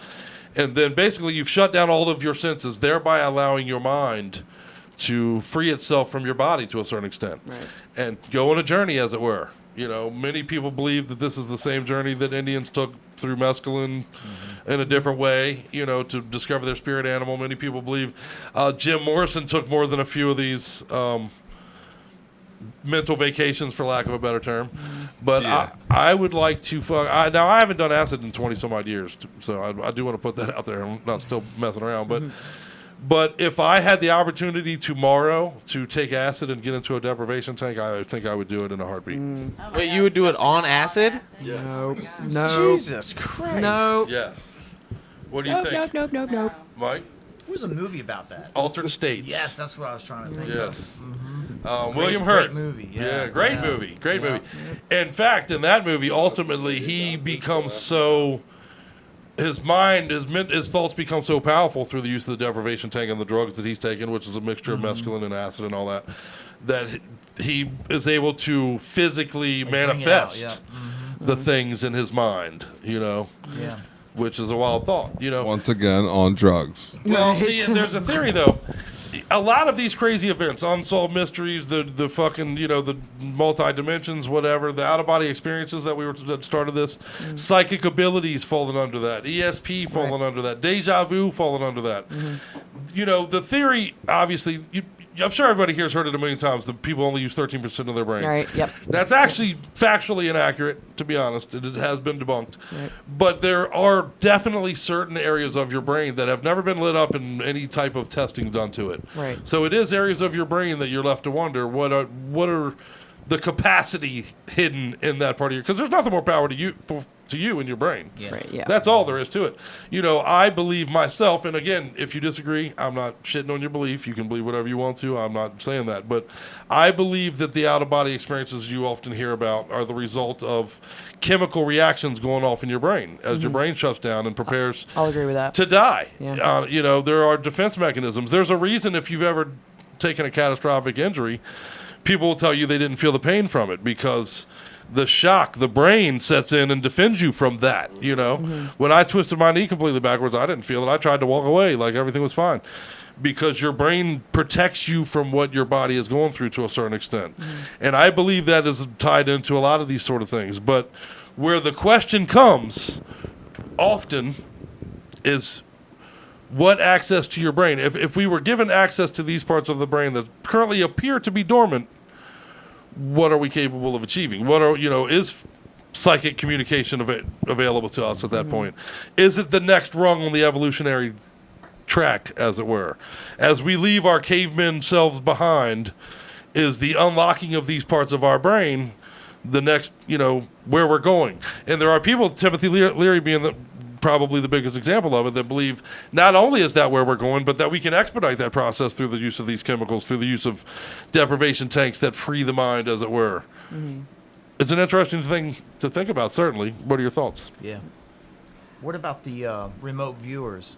and then basically you've shut down all of your senses, thereby allowing your mind to free itself from your body to a certain extent. Right. And go on a journey, as it were. You know, many people believe that this is the same journey that Indians took through mescaline in a different way, you know, to discover their spirit animal. Many people believe Jim Morrison took more than a few of these mental vacations, for lack of a better term. But Yeah. I would like to now I haven't done acid in 20 some odd years, so I do want to put that out there. I'm not still messing around, but if I had the opportunity tomorrow to take acid and get into a deprivation tank, I think I would do it in a heartbeat. Wait, you would do it on acid? Nope. No. Jesus Christ. No. Yes. What do you think? Nope. Mike? There was a movie about that. Altered States. Yes, that's what I was trying to think Yes. of. William Hurt. Great movie. Yeah, great movie. Great movie. In fact, in that movie, ultimately, he becomes so his mind, his thoughts become so powerful through the use of the deprivation tank and the drugs that he's taken, which is a mixture of mescaline and acid and all that, that he is able to physically manifest the things in his mind, you know? Yeah. Which is a wild thought, you know? Once again, on drugs. Well, see, there's a theory, though. A lot of these crazy events, unsolved mysteries, the fucking, you know, the multi-dimensions, whatever, the out-of-body experiences that started this, psychic abilities falling under that, ESP falling under that, deja vu falling under that. You know, the theory, obviously, I'm sure everybody here has heard it a million times, that people only use 13% of their brain. Right, yep. That's actually factually inaccurate, to be honest. It has been debunked. Right. But there are definitely certain areas of your brain that have never been lit up in any type of testing done to it. Right. So it is areas of your brain that you're left to wonder, what are the capacity hidden in that part of your... Because there's nothing more power to you in your brain. Yeah. Right, yeah. That's all there is to it. You know, I believe myself, and again, if you disagree, I'm not shitting on your belief. You can believe whatever you want to. I'm not saying that. But I believe that the out-of-body experiences you often hear about are the result of chemical reactions going off in your brain as your brain shuts down and prepares I'll agree with that. to die. Yeah. You know, there are defense mechanisms. There's a reason if you've ever taken a catastrophic injury, people will tell you they didn't feel the pain from it because the shock, the brain sets in and defends you from that, you know. When I twisted my knee completely backwards, I didn't feel it. I tried to walk away like everything was fine because your brain protects you from what your body is going through to a certain extent. And I believe that is tied into a lot of these sort of things. But where the question comes often is what access to your brain. If we were given access to these parts of the brain that currently appear to be dormant, what are we capable of achieving? What are, you know, is psychic communication available to us at that point? Is it the next rung on the evolutionary track, as it were? As we leave our caveman selves behind, is the unlocking of these parts of our brain the next, you know, where we're going? And there are people, Timothy Leary being probably the biggest example of it, that believe not only is that where we're going, but that we can expedite that process through the use of these chemicals, through the use of deprivation tanks that free the mind, as it were. It's an interesting thing to think about, certainly. What are your thoughts? Yeah. What about the remote viewers?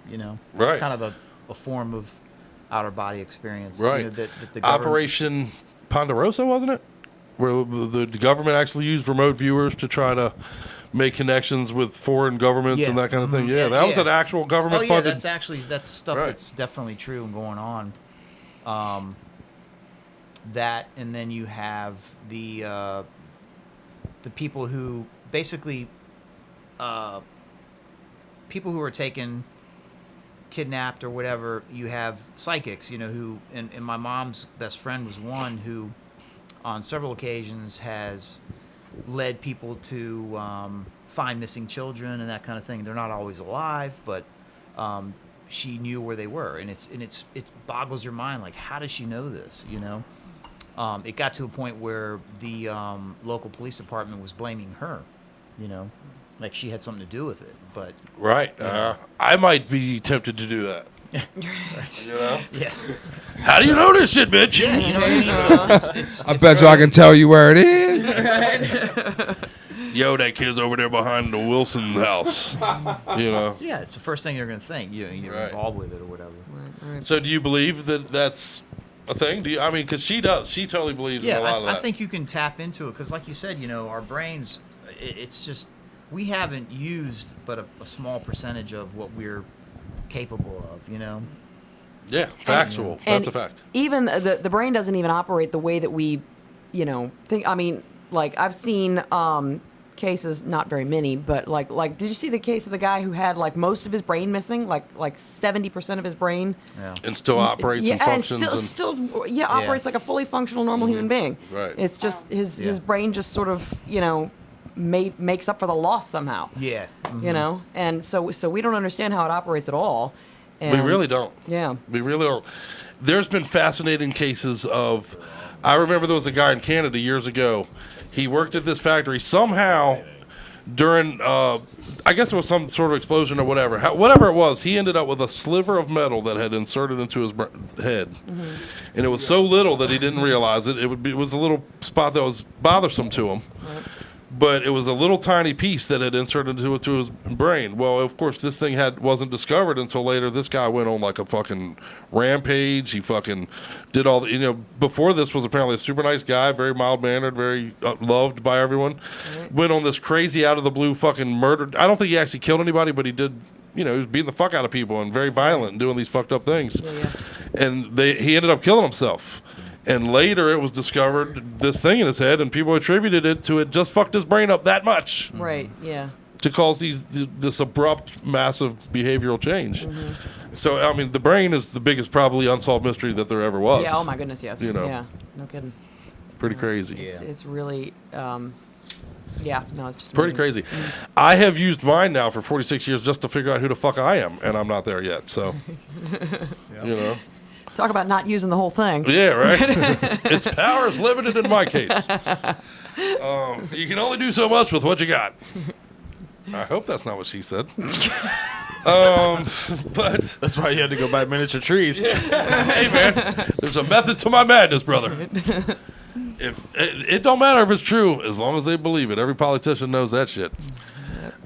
You know, Right. It's kind of a form of outer body experience. Right. You know, that the government- Operation Ponderosa, wasn't it? Where the government actually used remote viewers to try to make connections with foreign governments and that kind of thing. Yeah, that was an actual government funded. That's stuff that's definitely true and going on. That, and then you have the people who basically people who are taken, kidnapped or whatever. You have psychics, you know, who and my mom's best friend was one who on several occasions has led people to find missing children and that kind of thing. They're not always alive, but she knew where they were, and it boggles your mind. Like, how does she know this? You know, it got to a point where the local police department was blaming her. You know, like she had something to do with it. But Right. You know. I might be tempted to do that. Right. You know? Yeah. How do you know this shit, bitch? Yeah, you know what I mean? So it's I bet you I can tell you where it is. Yo, that kid's over there behind the Wilson house. You know. Yeah, it's the first thing you're going to think. You're involved with it or whatever. So do you believe that that's a thing? Do you? I mean, because she does. She totally believes in a lot of that. I think you can tap into it because, like you said, you know, our brains. It's just we haven't used but a small percentage of what we're capable of. You know. Yeah, factual. That's a fact. Even the brain doesn't even operate the way that we, you know, think. I mean, like I've seen cases, not very many, but like did you see the case of the guy who had like most of his brain missing, like 70% of his brain, and still operates and functions, and still operates like a fully functional normal human being. Right. It's just his brain just sort of, you know, makes up for the loss somehow. Yeah. You know, and so we don't understand how it operates at all. We really don't. Yeah. We really don't. There's been fascinating cases of. I remember there was a guy in Canada years ago. He worked at this factory. Somehow, during, I guess it was some sort of explosion or whatever. Whatever it was, he ended up with a sliver of metal that had inserted into his head. And it was so little that he didn't realize it. It was a little spot that was bothersome to him. but it was a little tiny piece that had inserted into his brain. Well, of course, this thing wasn't discovered until later. This guy went on like a fucking rampage. He fucking did all the, before this was apparently a super nice guy, very mild-mannered, very loved by everyone. Right. Went on this crazy out of the blue fucking murder. I don't think he actually killed anybody, but he did, he was beating the fuck out of people and very violent and doing these fucked up things. Yeah. And he ended up killing himself. And later it was discovered, this thing in his head, and people attributed it to it just fucked his brain up that much. Right, yeah. To cause this abrupt, massive behavioral change. Mm-hmm. So, I mean, the brain is the biggest probably unsolved mystery that there ever was. Yeah, oh my goodness, yes. Yeah, no kidding. Pretty crazy. It's really, it's just pretty crazy. Mm-hmm. I have used mine now for 46 years just to figure out who the fuck I am, and I'm not there yet, so, Talk about not using the whole thing. Yeah, right? Its power is limited in my case. You can only do so much with what you got. I hope that's not what she said. But that's why you had to go buy miniature trees. Hey, man, there's a method to my madness, brother. It don't matter if it's true, as long as they believe it. Every politician knows that shit.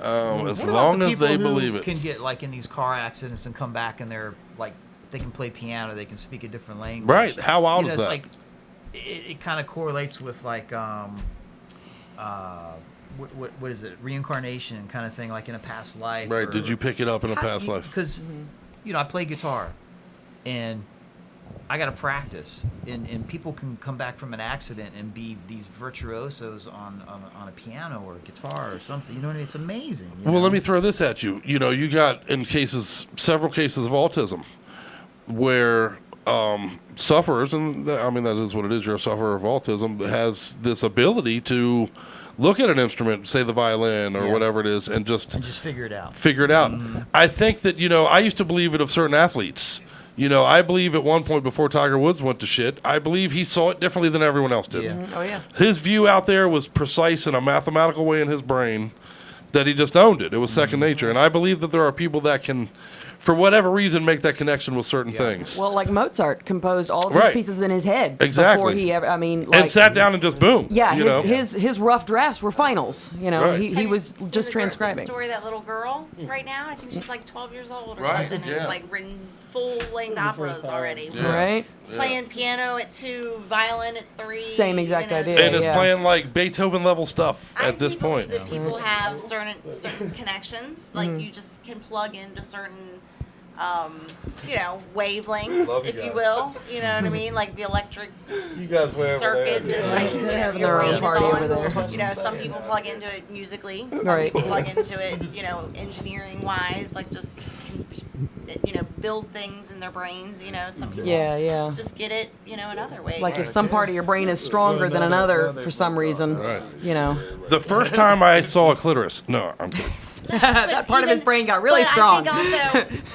As long as they believe it. Can get like in these car accidents and come back and they're like, they can play piano, they can speak a different language. Right? How wild is it's that? Like, it kind of correlates with like what is it? Reincarnation kind of thing, like in a past life. Right? Did you pick it up in a past life? Because I play guitar, and I got to practice, and people can come back from an accident and be these virtuosos on a piano or a guitar or something. You know what I mean? It's amazing. Well, let me throw this at you. You got several cases of autism, where sufferers, and I mean that is what it is. You're a sufferer of autism that has this ability to look at an instrument, say the violin or whatever it is, and just figure it out. Mm-hmm. I think that I used to believe it of certain athletes. I believe at one point before Tiger Woods went to shit, I believe he saw it differently than everyone else did. Yeah. Mm-hmm. Oh yeah. His view out there was precise in a mathematical way in his brain that he just owned it. It was second nature, and I believe that there are people that can, for whatever reason, make that connection with certain things. Well, like Mozart composed all of his pieces in his head exactly before he ever. I mean, and sat down and just boom. Yeah, his rough drafts were finals. He was just transcribing. The story, that little girl right now, I think she's like 12 years old or something. Yeah. Is like written full-length operas already. Yeah. Right. Playing piano at 2, violin at 3. Same exact idea. And it's playing like Beethoven level stuff at this point. That people have certain connections, like you just can plug into certain wavelengths, if you will. You know what I mean? Like the electric circuit. Having their own party over there. Some people plug into it musically. Some Right. people plug into it, engineering wise, like just build things in their brains. Some people just get it, in other ways. Like if some part of your brain is stronger than another for some reason, The first time I saw a clitoris, no, I'm kidding. that part of his brain got really strong. I think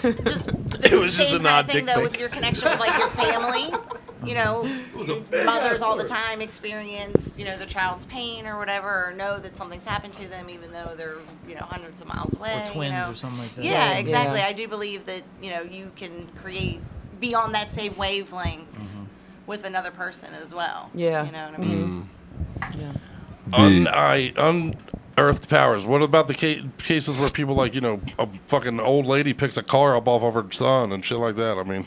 also, just it was just same an kind odd of thing dick though pic. with your connection with like your family. Mothers all the time experience, their child's pain or whatever, or know that something's happened to them, even though they're, hundreds of miles away. Or twins or something like that. Yeah, exactly. I do believe that, you can be on that same wavelength with another person as well. Yeah. You know what I mean? Yeah. Unearthed powers. What about the cases where people like, a fucking old lady picks a car up off of her son and shit like that? I mean,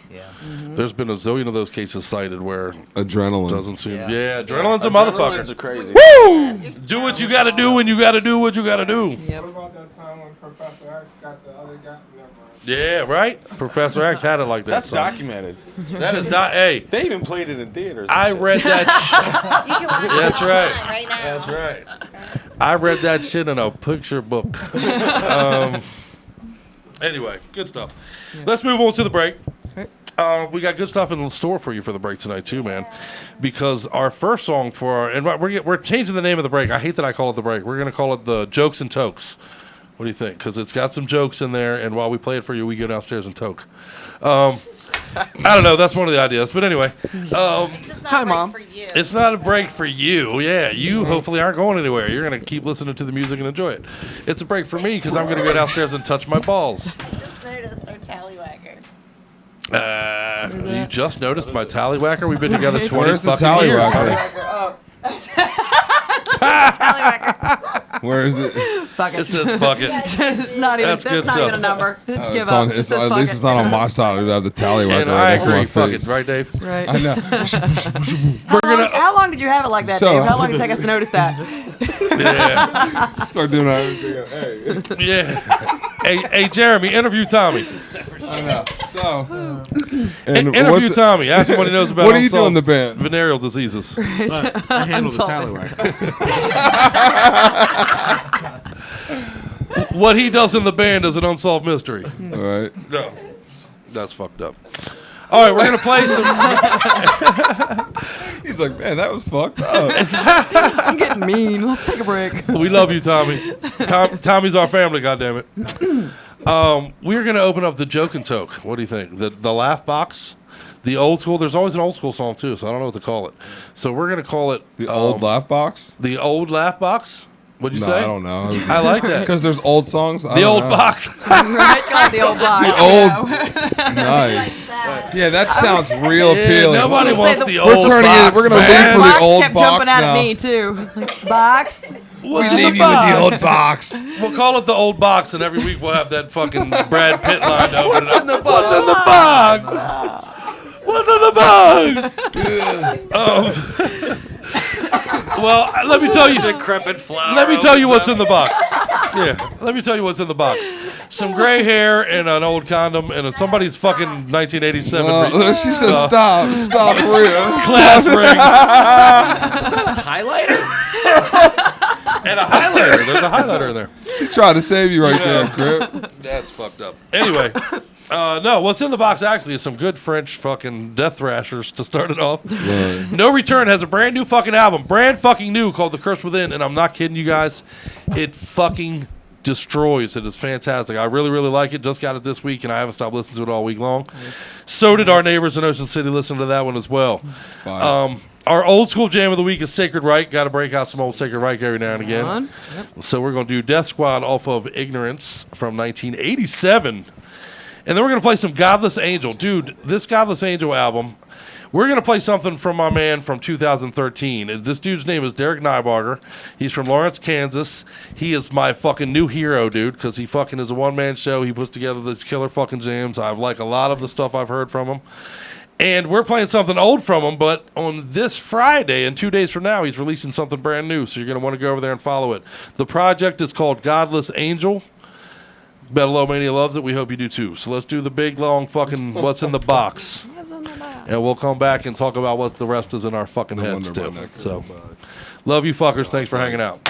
there's been a zillion of those cases cited where adrenaline doesn't seem. Yeah, adrenaline's a motherfucker. Adrenaline's crazy. Woo! Do what you got to do when you got to do what you got to do. What about that time when Professor X got the other guy? Never mind. Yeah, right. Professor X had it like that. That's son. documented. That is hey. They even played it in theaters. I read that. You can watch That's it right. online right now. That's right. I read that shit in a picture book. Anyway, good stuff. Let's move on to the break. We got good stuff in the store for you for the break tonight too, man. Because our first song we're changing the name of the break. I hate that I call it the break. We're gonna call it the Jokes and Tokes. What do you think? Because it's got some jokes in there, and while we play it for you, we go downstairs and toke. I don't know. That's one of the ideas. But anyway. It's just not a break for you. It's not a break for you. Yeah, you hopefully aren't going anywhere. You're going to keep listening to the music and enjoy it. It's a break for me because I'm going to go downstairs and touch my balls. I just noticed our tallywhacker. You just noticed my tallywhacker? We've been together 20 Where's the fucking years. tallywhacker? Tallywhacker. Where is it? Fuck it. It says fuck it. It's not even. That's good That's not stuff. even a number. Oh, Give it's up. on, It it's, says at fuck least it. it's not on my side. I have the tally And right I next to my agree. Fuck face. it, right, Dave? Right. I know. How long did you have it like that, So- Dave? How long did it take us to notice that? Yeah. Start doing everything. Hey. Yeah. Hey, Jeremy, interview Tommy. I know. So. Interview what's- Tommy. Ask him what he knows about. What do you do in unsolved the band? Venereal diseases. I handle the tallywhacker. What he does in the band is an unsolved mystery. All right. No, that's fucked up. All right, we're gonna play some. He's like, man, that was fucked up. I'm getting mean. Let's take a break. We love you, Tommy. Tommy's our family. Goddamn it. We're gonna open up the joke and toke. What do you think? The laugh box, the old school. There's always an old school song too, so I don't know what to call it. So we're gonna call it The old laugh box? The old laugh box. What'd you No, say? I don't know. I like that Because there's old songs. I The don't old know. box. Right, call it the old box. The old. Nice. Yeah, that sounds real appealing. Nobody wants the We're old turning box. it. We're gonna man. leave for the Box old kept box jumping out now. at me too. Box. What's We in leave the you with the box? old box. We'll call it the old box, and every week we'll have that fucking Brad Pitt line to open it up. in the What's in the box? What's in the box? Well, let me tell you. Decrepit flower. Let me tell you opens what's up. in the box. Yeah, let me tell you what's in the box. Some gray hair and an old condom and somebody's fucking 1987. She said, stop, for real. Class ring. Is that a highlighter? And a highlighter. There's a highlighter in there. She tried to save you right there, Crip. That's fucked up. Anyway, no, what's in the box actually is some good French fucking death thrashers to start it off. Right. No Return has a brand new fucking album, brand fucking new, called The Curse Within, and I'm not kidding you guys. It fucking destroys. It is fantastic. I really, really like it. Just got it this week, and I haven't stopped listening to it all week long. So did our neighbors in Ocean City listen to that one as well. Our old school jam of the week is Sacred Reich. Got to break out some old Sacred Reich every now and again. So we're going to do Death Squad off of Ignorance from 1987. And then we're going to play some Godless Angel. Dude, this Godless Angel album, we're going to play something from my man from 2013. And this dude's name is Derek Nybarger. He's from Lawrence, Kansas. He is my fucking new hero, dude, because he fucking is a one-man show. He puts together these killer fucking jams. I like a lot of the stuff I've heard from him. And we're playing something old from him, but on this Friday and 2 days from now, he's releasing something brand new. So you're going to want to go over there and follow it. The project is called Godless Angel. Metal-O-Mania loves it. We hope you do too. So let's do the big, long fucking what's in the box. And we'll come back and talk about what the rest is in our fucking heads too. So, love you fuckers. Thanks for hanging out.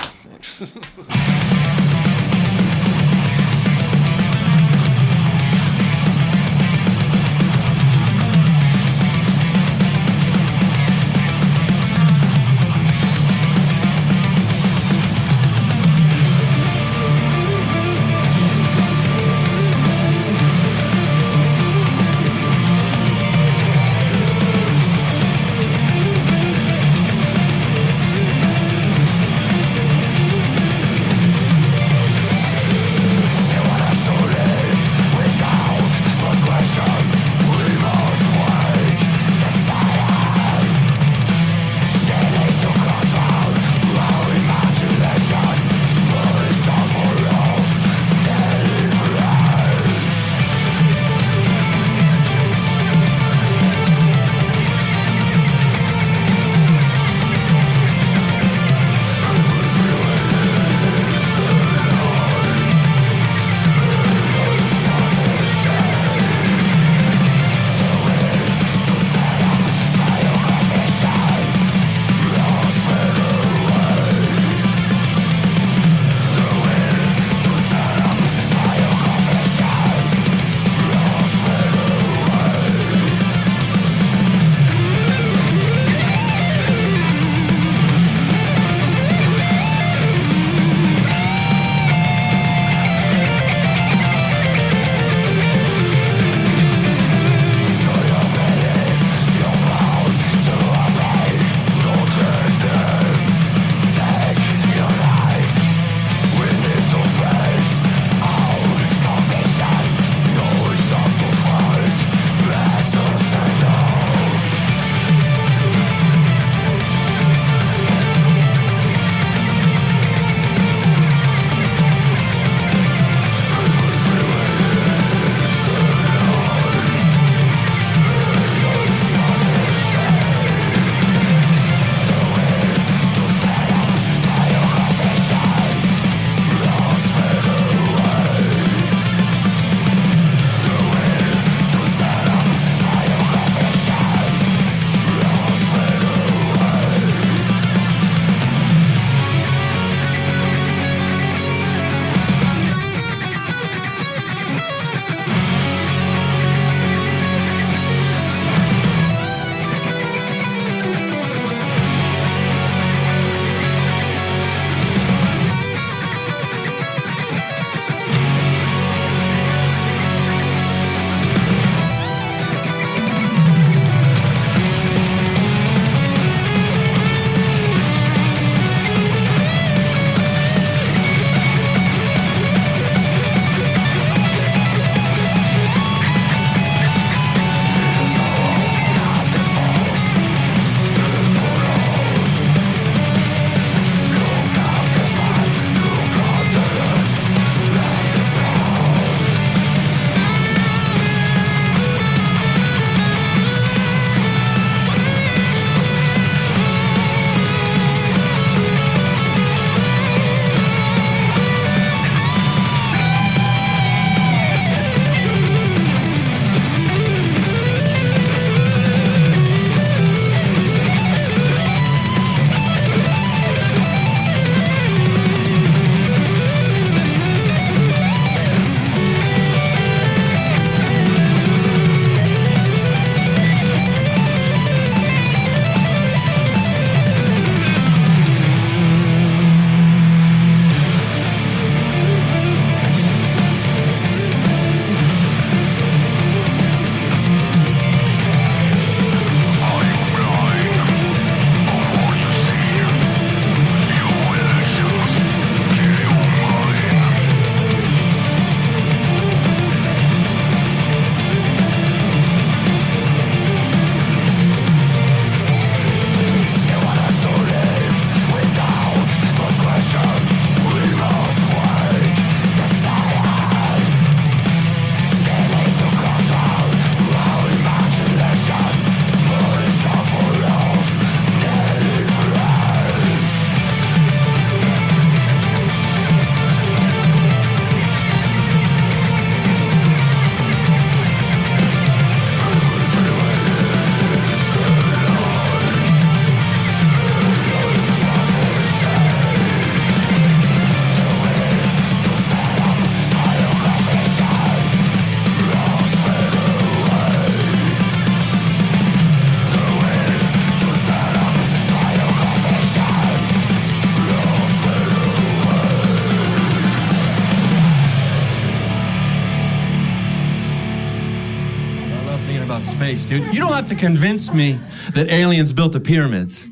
about space, dude. You don't have to convince me that aliens built the pyramids.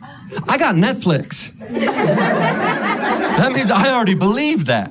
I got Netflix. That means I already believe that.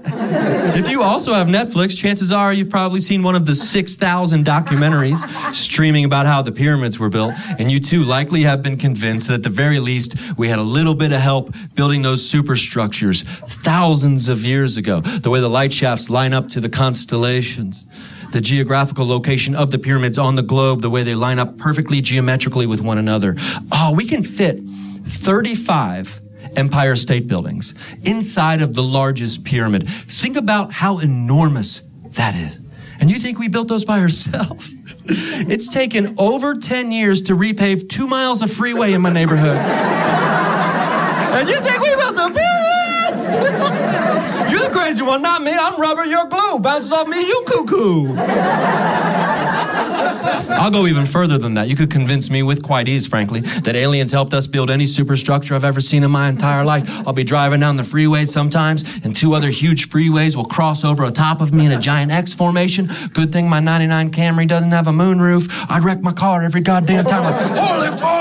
If you also have Netflix, chances are you've probably seen one of the 6,000 documentaries streaming about how the pyramids were built, and you too likely have been convinced that at the very least we had a little bit of help building those superstructures thousands of years ago. The way the light shafts line up to the constellations, the geographical location of the pyramids on the globe, the way they line up perfectly geometrically with one another. Oh, we can fit 35 Empire State Buildings inside of the largest pyramid. Think about how enormous that is. And you think we built those by ourselves? It's taken over 10 years to repave 2 miles of freeway in my neighborhood. And you think we built the pyramids? You're the crazy one, not me. I'm rubber, you're glue. Bounces off me, you cuckoo. I'll go even further than that. You could convince me with quite ease, frankly, that aliens helped us build any superstructure I've ever seen in my entire life. I'll be driving down the freeway sometimes, and 2 other huge freeways will cross over on top of me in a giant X formation. Good thing my 99 Camry doesn't have a moonroof. I'd wreck my car every goddamn time. Like, holy fuck!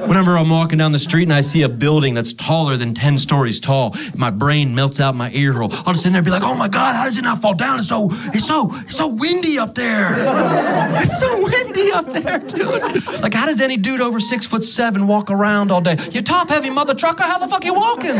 Whenever I'm walking down the street and I see a building that's taller than 10 stories tall, my brain melts out my ear hole. I'll just sit there and be like, oh my God, how does it not fall down? It's so windy up there. It's so windy up there, dude. Like, how does any dude over 6'7" walk around all day? You top heavy mother trucker, how the fuck you walking?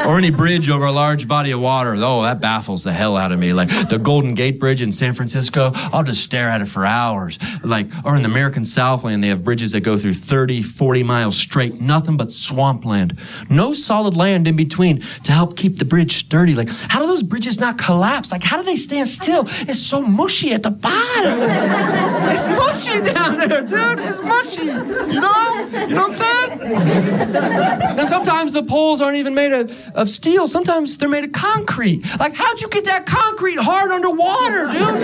Or any bridge over a large body of water. Oh, that baffles the hell out of me. Like the Golden Gate Bridge in San Francisco, I'll just stare at it for hours. Like, or in the American Southland, they have bridges that go through 30, 40 miles straight, nothing but swampland. No solid land in between to help keep the bridge sturdy. Like, how do those bridges not collapse? Like, how do they stand still? It's so mushy at the bottom. It's mushy down there, dude. It's mushy. You know? You know what I'm saying? And sometimes the poles aren't even made of steel. Sometimes they're made of concrete. Like, how'd you get that concrete hard underwater, dude?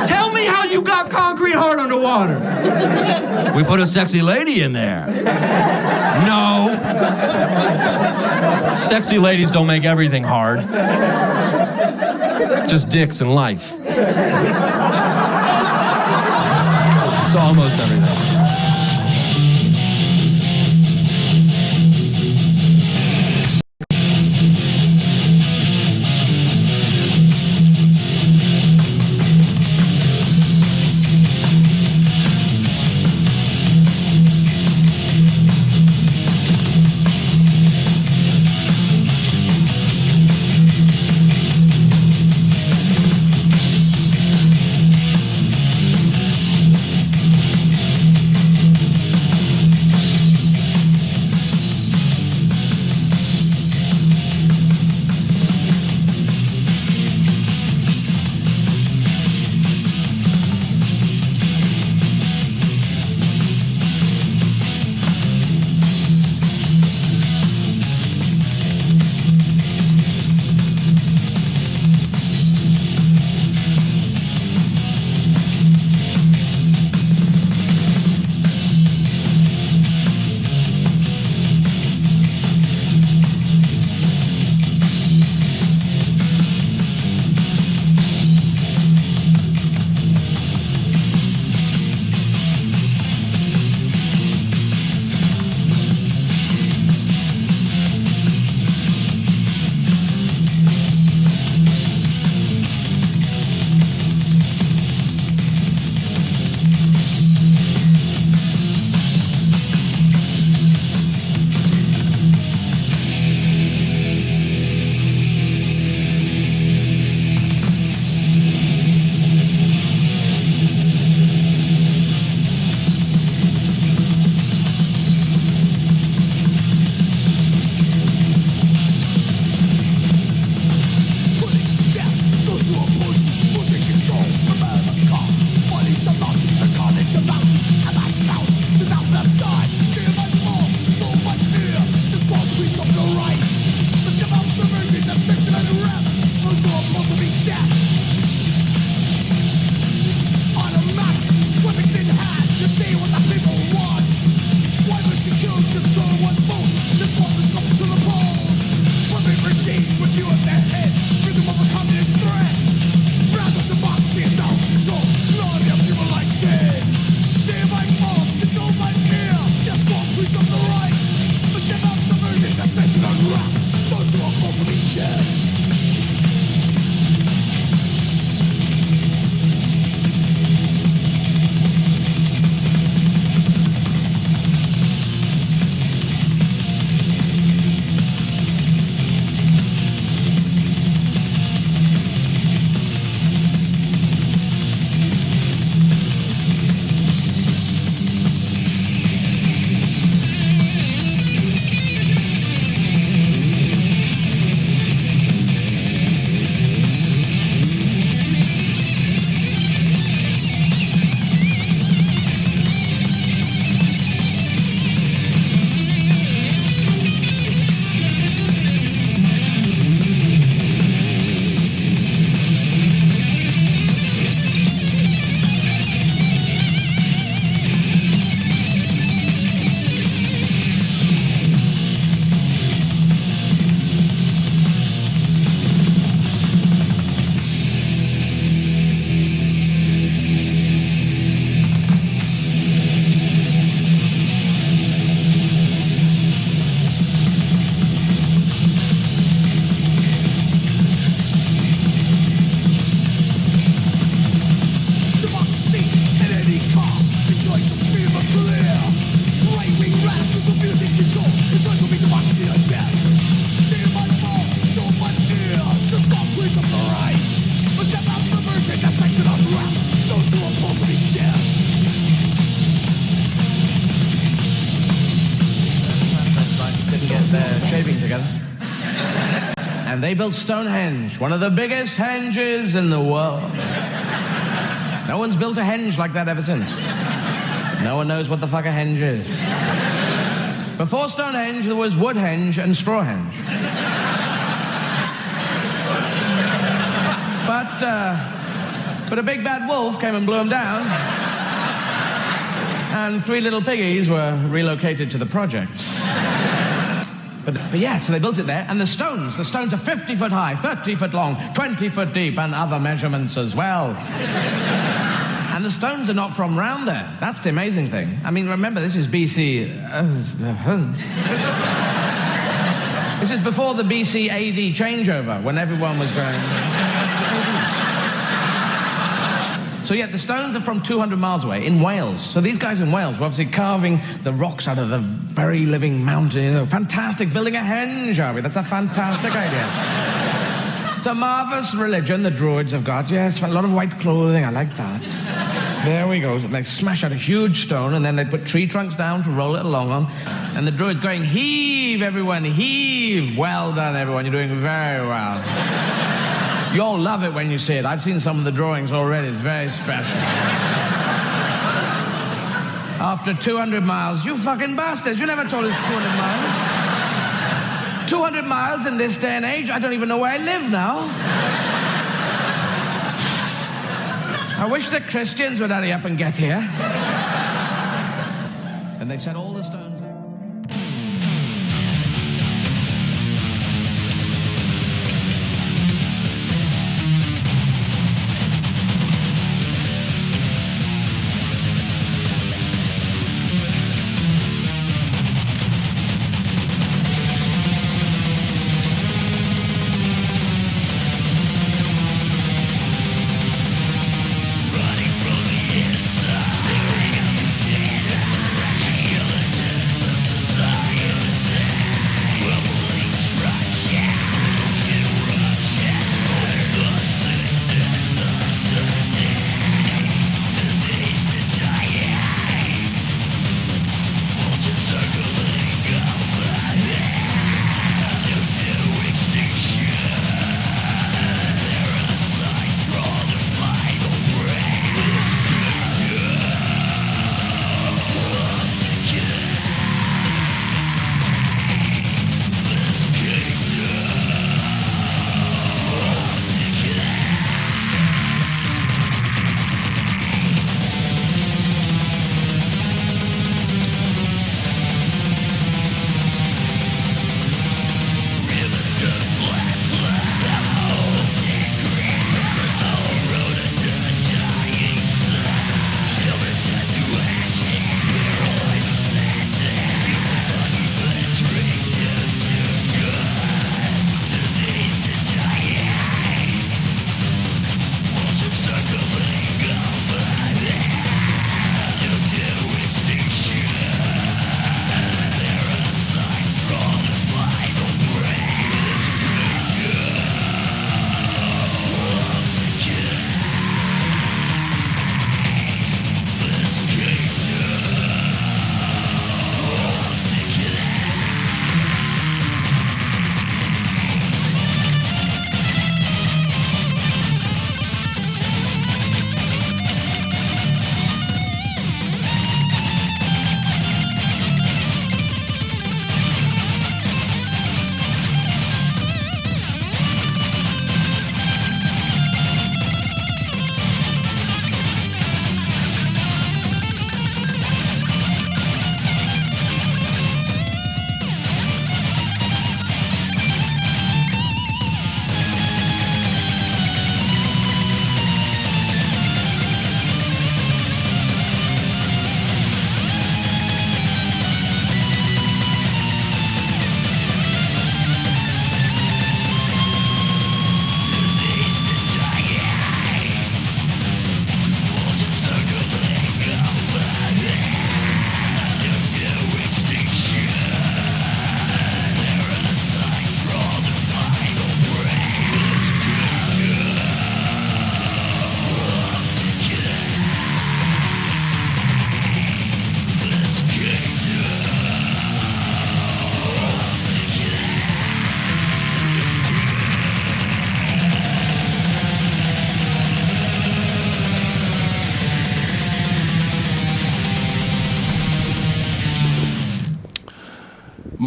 Tell me how you got concrete hard underwater. We put a sexy lady in there. No. Sexy ladies don't make everything hard. Just dicks in life. So almost everything. together. And they built Stonehenge, one of the biggest henges in the world. No one's built a henge like that ever since. No one knows what the fuck a henge is. Before Stonehenge, there was Woodhenge and Strawhenge. But a big bad wolf came and blew them down. And 3 little piggies were relocated to the projects. But yeah, so they built it there, and the stones are 50 foot high, 30 foot long, 20 foot deep, and other measurements as well. And the stones are not from round there. That's the amazing thing. I mean, remember, this is BC... This is before the BC AD changeover, when everyone was going... So yeah, the stones are from 200 miles away, in Wales. So these guys in Wales were obviously carving the rocks out of the very living mountain. You know, fantastic, building a henge, are we? That's a fantastic idea. It's a marvelous religion the Druids have got. Yes, a lot of white clothing, I like that. There we go. And they smash out a huge stone, and then they put tree trunks down to roll it along on. And the Druids going, heave, everyone, heave. Well done, everyone, you're doing very well. You'll love it when you see it. I've seen some of the drawings already. It's very special. After 200 miles, you fucking bastards, you never told us 200 miles. 200 miles in this day and age, I don't even know where I live now. I wish the Christians would hurry up and get here. And they said all the stones... Running from the inside, staring at the dead. She killed the dead.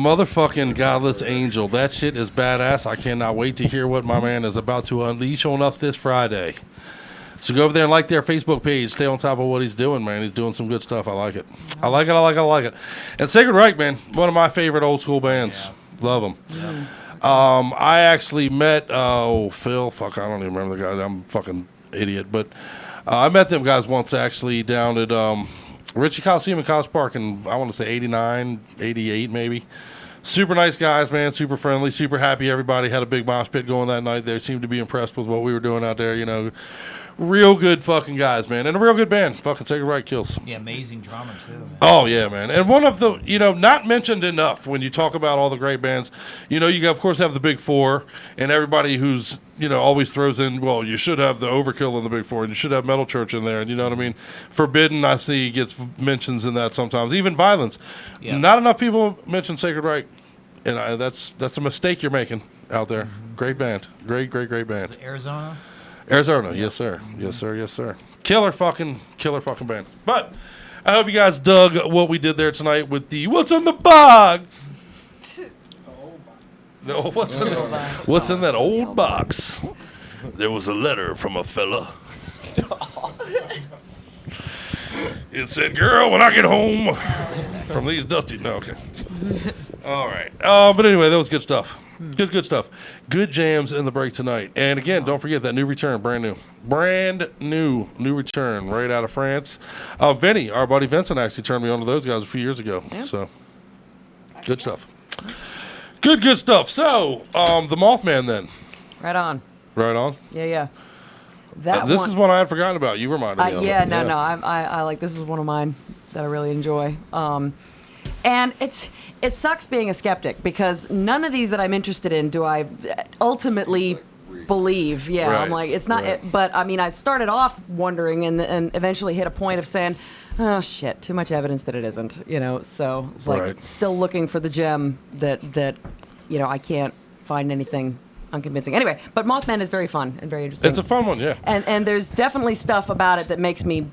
Motherfucking Godless Angel. That shit is badass. I cannot wait to hear what my man is about to unleash on us this Friday. So go over there and like their Facebook page. Stay on top of what he's doing, man. He's doing some good stuff. I like it. I like it. And Sacred Reich, man. One of my favorite old school bands. Love them. Yeah. I actually met, Phil. Fuck, I don't even remember the guy. I'm a fucking idiot. But I met them guys once, actually, down at Ritchie Coliseum in College Park in, I want to say, 89, 88 maybe. Super nice guys, man. Super friendly, super happy. Everybody had a big mosh pit going that night. They seemed to be impressed with what we were doing out there, you know. Real good fucking guys, man. And a real good band. Fucking Sacred Reich kills. Yeah, amazing drummer, too, man. Oh, yeah, man. And one of the, you know, not mentioned enough when you talk about all the great bands. You know, you, of course, have the Big Four, and everybody who's, you know, always throws in, well, you should have the Overkill in the Big Four, and you should have Metal Church in there, and you know what I mean? Forbidden, I see, gets mentions in that sometimes. Even Violence. Yeah. Not enough people mention Sacred Reich, and that's a mistake you're making out there. Mm-hmm. Great band. Great band. Is it Arizona? Arizona, yes sir. Killer fucking band. But I hope you guys dug what we did there tonight with the What's in the Box? No, what's in that old box? There was a letter from a fella. It said, "Girl, when I get home from these dusty..." No, okay. All right. But anyway, that was good stuff. Good stuff. Good jams in the break tonight. And again, don't forget that new return, brand new return right out of France. Vinny, our buddy Vincent, actually turned me on to those guys a few years ago. Yeah. So, good stuff. Good stuff. So, the Mothman then. Right on. Yeah. This is one I had forgotten about. You reminded me of it. No. I like, this is one of mine that I really enjoy. And it sucks being a skeptic because none of these that I'm interested in do I ultimately believe. Yeah, right, I'm like, it's not. Right. But I mean, I started off wondering and eventually hit a point of saying, oh shit, too much evidence that it isn't. You know, so it's like still looking for the gem that you know I can't find anything unconvincing. Anyway, but Mothman is very fun and very interesting. It's a fun one, yeah. And there's definitely stuff about it that makes me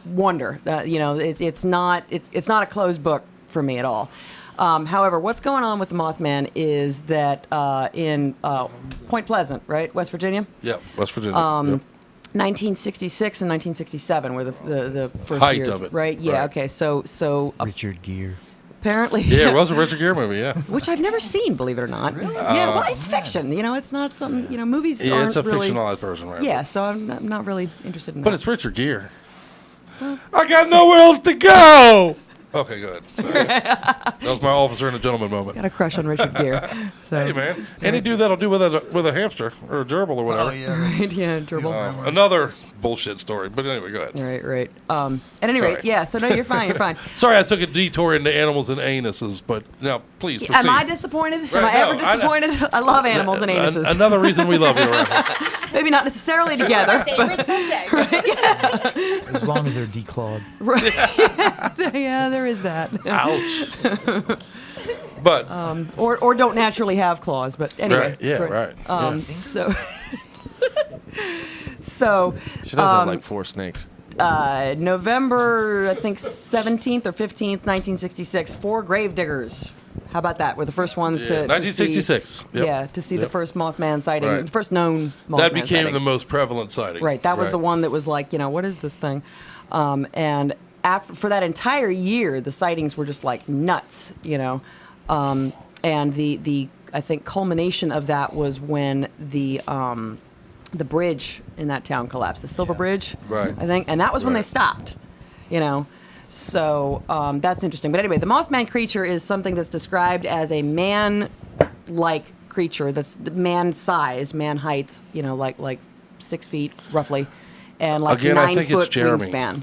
wonder. You know, it's not a closed book for me at all. However, what's going on with the Mothman is that in Point Pleasant, right, West Virginia? Yeah, West Virginia. 1966 and 1967 were the first height years, of it, right? Yeah. Right. Okay. So Richard Gere. Apparently. Yeah, it was a Richard Gere movie. Yeah. Which I've never seen, believe it or not. Really? Yeah. Well, it's fiction. You know, it's not some. You know, movies. Yeah, aren't it's a really, fictionalized version, right? Yeah. So I'm not really interested in that. But it's Richard Gere. Well, I got nowhere else to go. Okay, good. That was my officer and a gentleman moment. Got a crush on Richard Gere. So. Hey, man. Any dude that'll do with a hamster or a gerbil or whatever. Oh, yeah. Right, yeah, gerbil. Another bullshit story. But anyway, go ahead. Right. At any rate, yeah, so no, you're fine. Sorry I took a detour into animals and anuses, but now, please proceed. Am I disappointed? Right, Am I ever disappointed? I love animals and anuses. Another reason we love you around here. Maybe not necessarily together. Favorite subject. Right, yeah. As long as they're declawed. Right. Yeah, there is that. Ouch. But or don't naturally have claws, but anyway. Right. Yeah, right. So she does have like 4 snakes. November, I think 17th or 15th, 1966, 4 grave diggers. How about that? We're the first ones to 1966. See, to see the first Mothman sighting, the first known Mothman that became sighting. The most prevalent sighting. Right. That was the one that was like, you know, what is this thing? And for that entire year, the sightings were just like nuts, you know. And the I think culmination of that was when the bridge in that town collapsed, the Silver Bridge, right? I think, and that was when they stopped, you know. So that's interesting. But anyway, the Mothman creature is something that's described as a man-like creature that's man-size, man height, you know, like 6 feet roughly, and like again, 9-foot wingspan.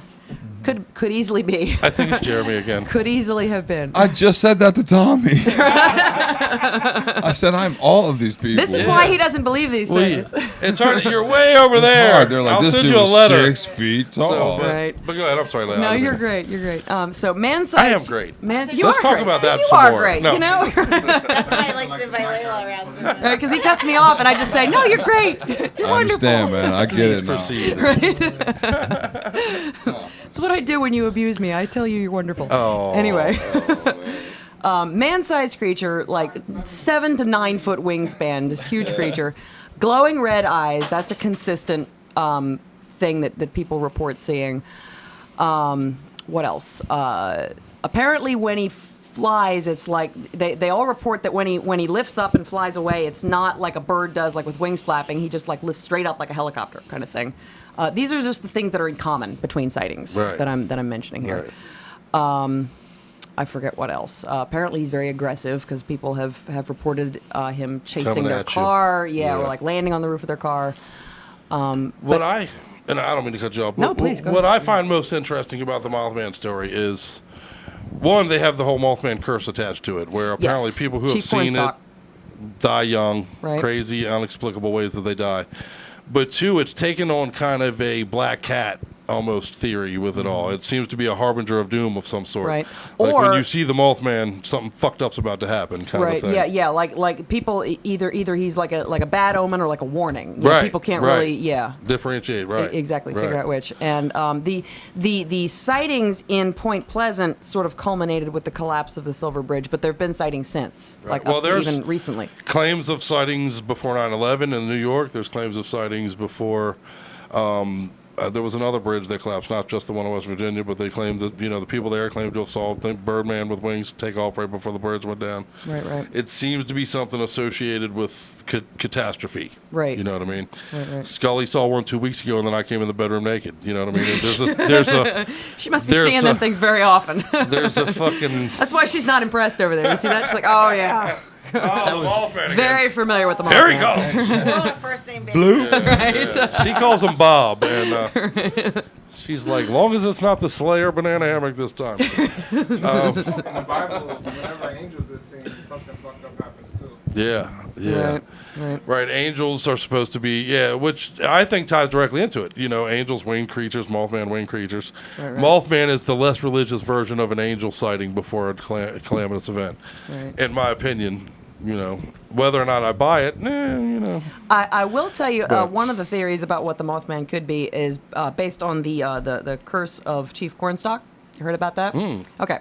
Could easily be. I think it's Jeremy again. Could easily have been. I just said that to Tommy. I said I'm all of these people. This is why he doesn't believe these things. It's hard. You're way over there. Hard. They're like, I'll this send dude you a is letter. 6 feet tall. Right. But go ahead. I'm sorry. No, you're great. You're great. So man-sized. I am great. You Let's are talk great. about that You some are more. great. No. You know. That's why I like to invite Layla around. Right, because he cuts me off, and I just say, "No, you're great. You're I understand, man. I get it now. Proceed. Right. It's what I do when you abuse me. I tell you you're wonderful. Oh. Anyway. Man-sized creature, like 7 to 9 foot wingspan, this huge creature. Glowing red eyes, that's a consistent thing that people report seeing. What else? Apparently when he flies, it's like they all report that when he lifts up and flies away, it's not like a bird does, like with wings flapping. He just like lifts straight up like a helicopter kind of thing. These are just the things that are in common between sightings that I'm mentioning here. Right. I forget what else. Apparently he's very aggressive because people have reported him chasing Coming their at you. car, or like landing on the roof of their car. And I don't mean to cut you off. No, please, go What ahead. I find most interesting about the Mothman story is, one, they have the whole Mothman curse attached to it, where apparently Yes. people who Chief have seen it Cornstalk. die young, Right. crazy, inexplicable ways that they die. But two, it's taken on kind of a black cat almost theory with it all. It seems to be a harbinger of doom of some sort. Right. Like Or- when you see the Mothman, something fucked up's about to happen, kind of thing. Yeah. Like people either he's like a bad omen or like a warning. You know, people can't really differentiate. Right. Exactly, figure Right. out which. And the sightings in Point Pleasant sort of culminated with the collapse of the Silver Bridge, but there have been sightings since, Right. like even recently. Claims of sightings before 9/11 in New York. There's claims of sightings before. There was another bridge that collapsed, not just the one in West Virginia, but they claimed that the people there claimed to have saw Birdman with wings take off right before the birds went down. Right. It seems to be something associated with catastrophe. Right. You know what I mean? Right. Scully saw one 2 weeks ago, and then I came in the bedroom naked. You know what I mean? There's a. She must be seeing them things very often. There's a fucking. That's why she's not impressed over there. You see that? She's like, oh yeah. Oh, the Mothman again. Very familiar with the Mothman. Here he comes. We're on a first name basis. Blue. Right. She calls him Bob, and she's like, long as it's not the Slayer banana hammock this time. In the Bible, whenever angels are seen, something fucked up happens too. Yeah. Right. Angels are supposed to be, which I think ties directly into it. Angels, winged creatures, Mothman, winged creatures. Right. Mothman is the less religious version of an angel sighting before a calamitous event. Right. In my opinion, whether or not I buy it, I will tell you But- one of the theories about what the Mothman could be is based on the curse of Chief Cornstalk. You heard about that? Okay.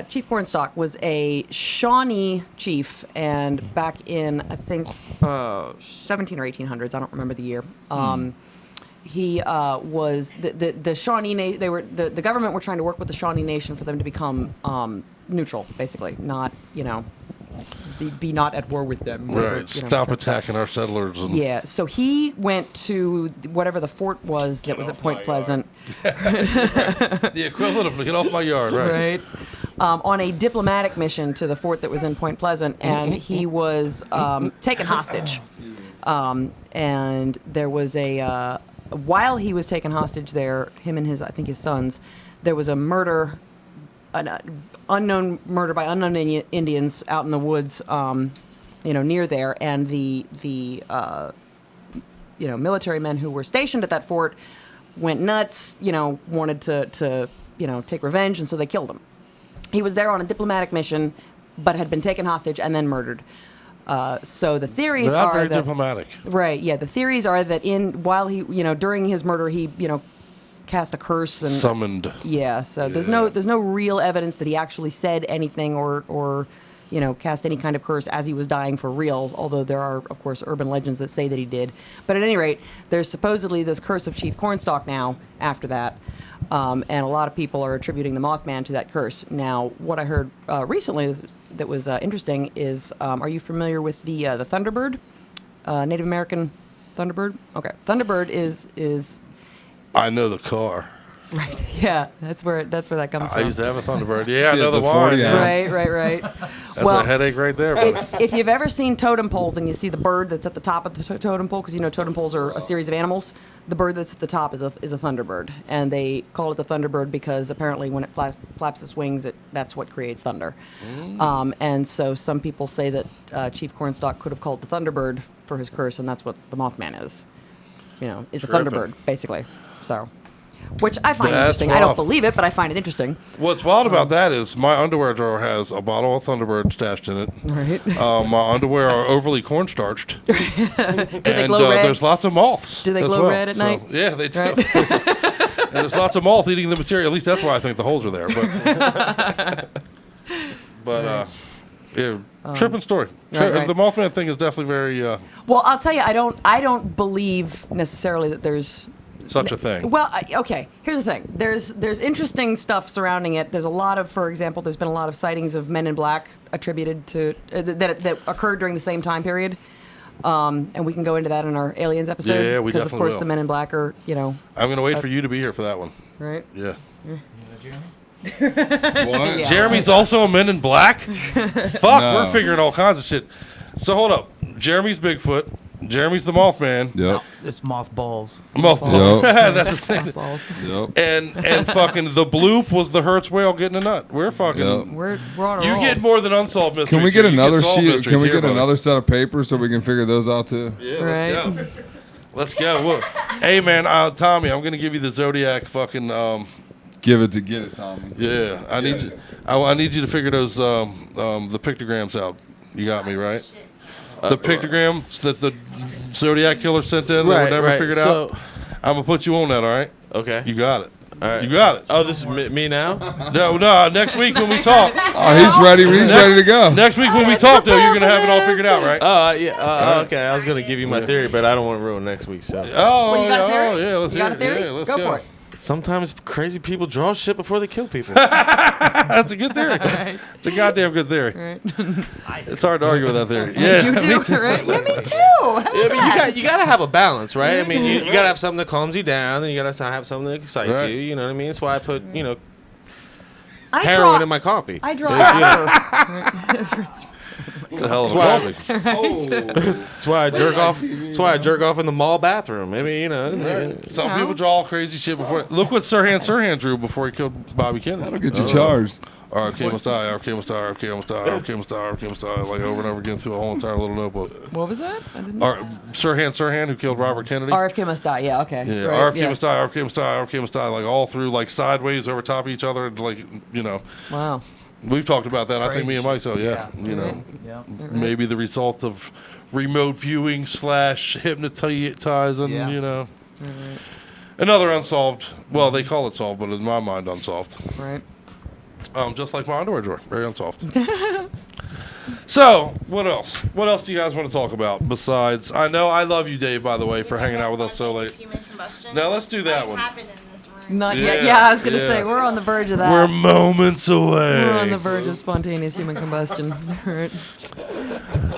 Chief Cornstalk was a Shawnee chief, and back in I think 17 or 1800s, I don't remember the year. He was the Shawnee. The government were trying to work with the Shawnee Nation for them to become neutral, basically, not be not at war with them. right. Stop attacking our settlers. And Yeah, so he went to whatever the fort was that was at Point Pleasant. the equivalent of get off my yard, right? Right. On a diplomatic mission to the fort that was in Point Pleasant, and he was taken hostage. And there was while he was taken hostage there, him and his sons, there was a murder, an unknown murder by unknown Indians out in the woods, near there, and the military men who were stationed at that fort went nuts, wanted to take revenge, and so they killed him. He was there on a diplomatic mission, but had been taken hostage and then murdered. So the theories Not are very that, diplomatic. Right? Yeah, the theories are that while he, during his murder, he, cast a curse and Summoned. Yeah. So there's no real evidence that he actually said anything or cast any kind of curse as he was dying for real. Although there are, of course, urban legends that say that he did. But at any rate, there's supposedly this curse of Chief Cornstalk now after that. And a lot of people are attributing the Mothman to that curse. Now, what I heard recently that was interesting is, are you familiar with the Thunderbird, Native American Thunderbird? Okay, Thunderbird is. I know the car. Right. Yeah, that's where that comes from. I used to have a Thunderbird. Yeah, I know the one. Right. That's a headache right there. If you've ever seen totem poles and you see the bird that's at the top of the totem pole, because totem poles are a series of animals, the bird that's at the top is a thunderbird, and they call it the thunderbird because apparently when it flaps its wings, that's what creates thunder. And so some people say that Chief Cornstalk could have called the thunderbird for his curse, and that's what the Mothman is. Is a thunderbird basically. So. Which I find interesting. Wild. I don't believe it, but I fiend it interesting. What's wild about that is my underwear drawer has a bottle of Thunderbird stashed in it. Right. My underwear are overly cornstarched. Do they glow red? There's lots of moths. Do they as glow well. red at night? Yeah, they do. Right. And there's lots of moth eating the material. At least that's why I think the holes are there. But But yeah, tripping story. Right. The Mothman thing is definitely very Well, I'll tell you, I don't believe necessarily that there's such a thing. Well, okay. Here's the thing. There's interesting stuff surrounding it. There's a lot of, for example, there's been a lot of sightings of Men in Black attributed to that occurred during the same time period. And we can go into that in our aliens episode. Yeah, we because of course will. the Men in Black are, I'm gonna wait for you to be here for that one. Right. Yeah. What? Yeah. Jeremy's also a Men in Black? Fuck, No. we're figuring all kinds of shit. So hold up. Jeremy's Bigfoot. Jeremy's the Mothman. Yep. It's mothballs. Mothballs. Yep. That's the thing. Yep. And fucking the bloop was the Hertz whale getting a nut. We're fucking. Yep. We're on a You roll. get more than unsolved mysteries. Can we get here. You another solved sheet? mysteries Can we here, get buddy. another set of papers so we can figure those out too? Yeah, Right. let's go. Let's go. Well, hey man, Tommy, I'm gonna give you the Zodiac fucking. Give it to get it, Tommy. Yeah, I need you. I need you to figure those the pictograms out. You got me right. The pictograms that the Zodiac killer sent in that were never figured out. I'm gonna put you on that. All right. Okay. You got it. All right. You got it. Oh, this is me now? No. Next week when we talk. Oh, he's ready. He's ready to go. Next week when we talk, though, you're gonna have it all figured out, right? Yeah. Okay. I was gonna give you my theory, but I don't want to ruin next week's show. Oh, Well, you got a theory? yeah. Let's You hear got a it. theory? Yeah, let's Go for it. Sometimes crazy people draw shit before they kill people. That's a good theory. It's a goddamn good theory. Right. It's hard to argue with that theory. Yeah, You me do, too. right? Yeah, me too. Yeah, but you gotta have a balance, right? I mean, you gotta have something that calms you down, and you gotta have something that excites Right. you. You know what I mean? That's why I put I heroin draw- in my coffee. I draw. It's a hell of a That's coffee. That's why I jerk off. That's why I jerk off in the mall bathroom. I mean, Some people draw all crazy shit before. Look what Sirhan drew before he killed Bobby Kennedy. That'll get you charged. RFK must die, RFK must die, RFK must die, RFK must die, RFK must die, like over and over again through a whole entire little notebook. What was that? I didn't. Sirhan, who killed Robert Kennedy. RFK must die. Yeah. Okay. Yeah, Right, RFK must die, RFK must die, RFK must die, like all through, like sideways over top of each other, like, Wow. We've talked about that. I think Crazy me and Mike, so yeah. Yeah. Maybe the result of remote viewing / hypnotizing, Yeah. Another unsolved, well, they call it solved, but in my mind, unsolved. Right. Just like my underwear drawer, very unsolved. So, what else? What else do you guys want to talk about besides? I know I love you, Dave, by the way, for hanging out with us so late. Human combustion. Now let's do that one. Happened in this room. Not yet. Yeah, I was gonna say we're on the verge of that. We're moments away. We're on the verge of spontaneous human combustion. Right.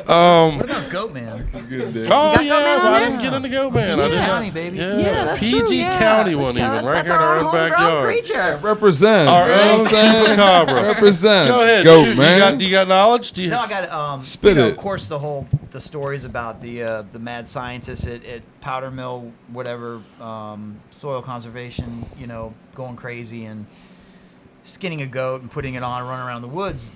What about Goatman? Oh Goatman yeah, on I there? didn't get into Goatman. I PG didn't. County, baby. Yeah, that's PG true, yeah. County Let's one go. even, That's- right that's here in our own homegrown backyard. creature. Represent. Our You know own what I'm saying? chupacabra. Represent. Go ahead, Goat, shoot. man. You got knowledge? Do you? No, I got Spit it. Of course, the stories about the mad scientists at Powder Mill, whatever, soil conservation, going crazy and skinning a goat and putting it on and running around the woods.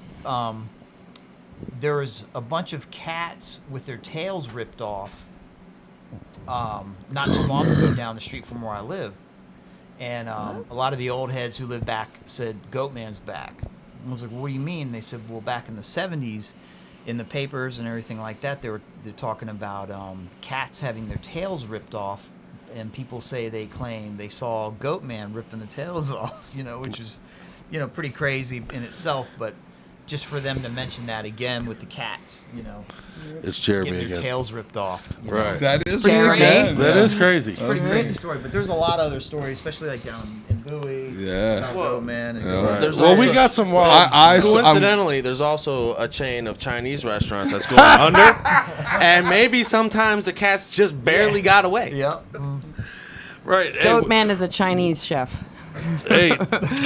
There was a bunch of cats with their tails ripped off not too long ago down the street from where I live. And a lot of the old heads who lived back said, Goatman's back. I was like, what do you mean? They said, well, back in the 70s, in the papers and everything like that, they're talking about cats having their tails ripped off, and people say they claim they saw Goatman ripping the tails off, which is, pretty crazy in itself, but just for them to mention that again with the cats, It's Jeremy getting their again. tails ripped off. Right. That is Jeremy. pretty good. That is crazy. It's a pretty crazy story, but there's a lot of other stories, especially like down in Bowie. Yeah. Goatman. Right. There's Well, we also- got some wild. Coincidentally, there's also a chain of Chinese restaurants that's going under, and maybe sometimes the cats just barely got away. Yep. Right. Goatman is a Chinese chef. Hey,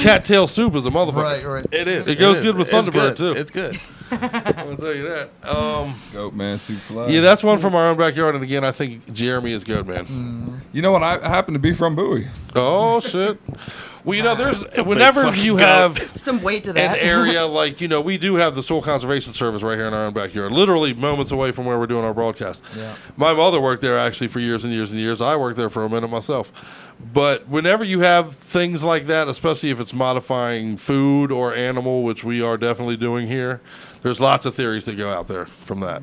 cattail soup is a motherfucker. Right. It is. It goes is. good with It's Thunderbird good. too. It's good. I'll tell you that. Goatman souffle. Yeah, that's one from our own backyard, and again, I think Jeremy is Goatman. You know what? I happen to be from Bowie. Oh shit. Well, there's whenever you have Some weight to an that. area like we do have the Soil Conservation Service right here in our own backyard, literally moments away from where we're doing our broadcast. Yeah. My mother worked there actually for years and years and years. I worked there for a minute myself. But whenever you have things like that, especially if it's modifying food or animal, which we are definitely doing here, there's lots of theories that go out there from that.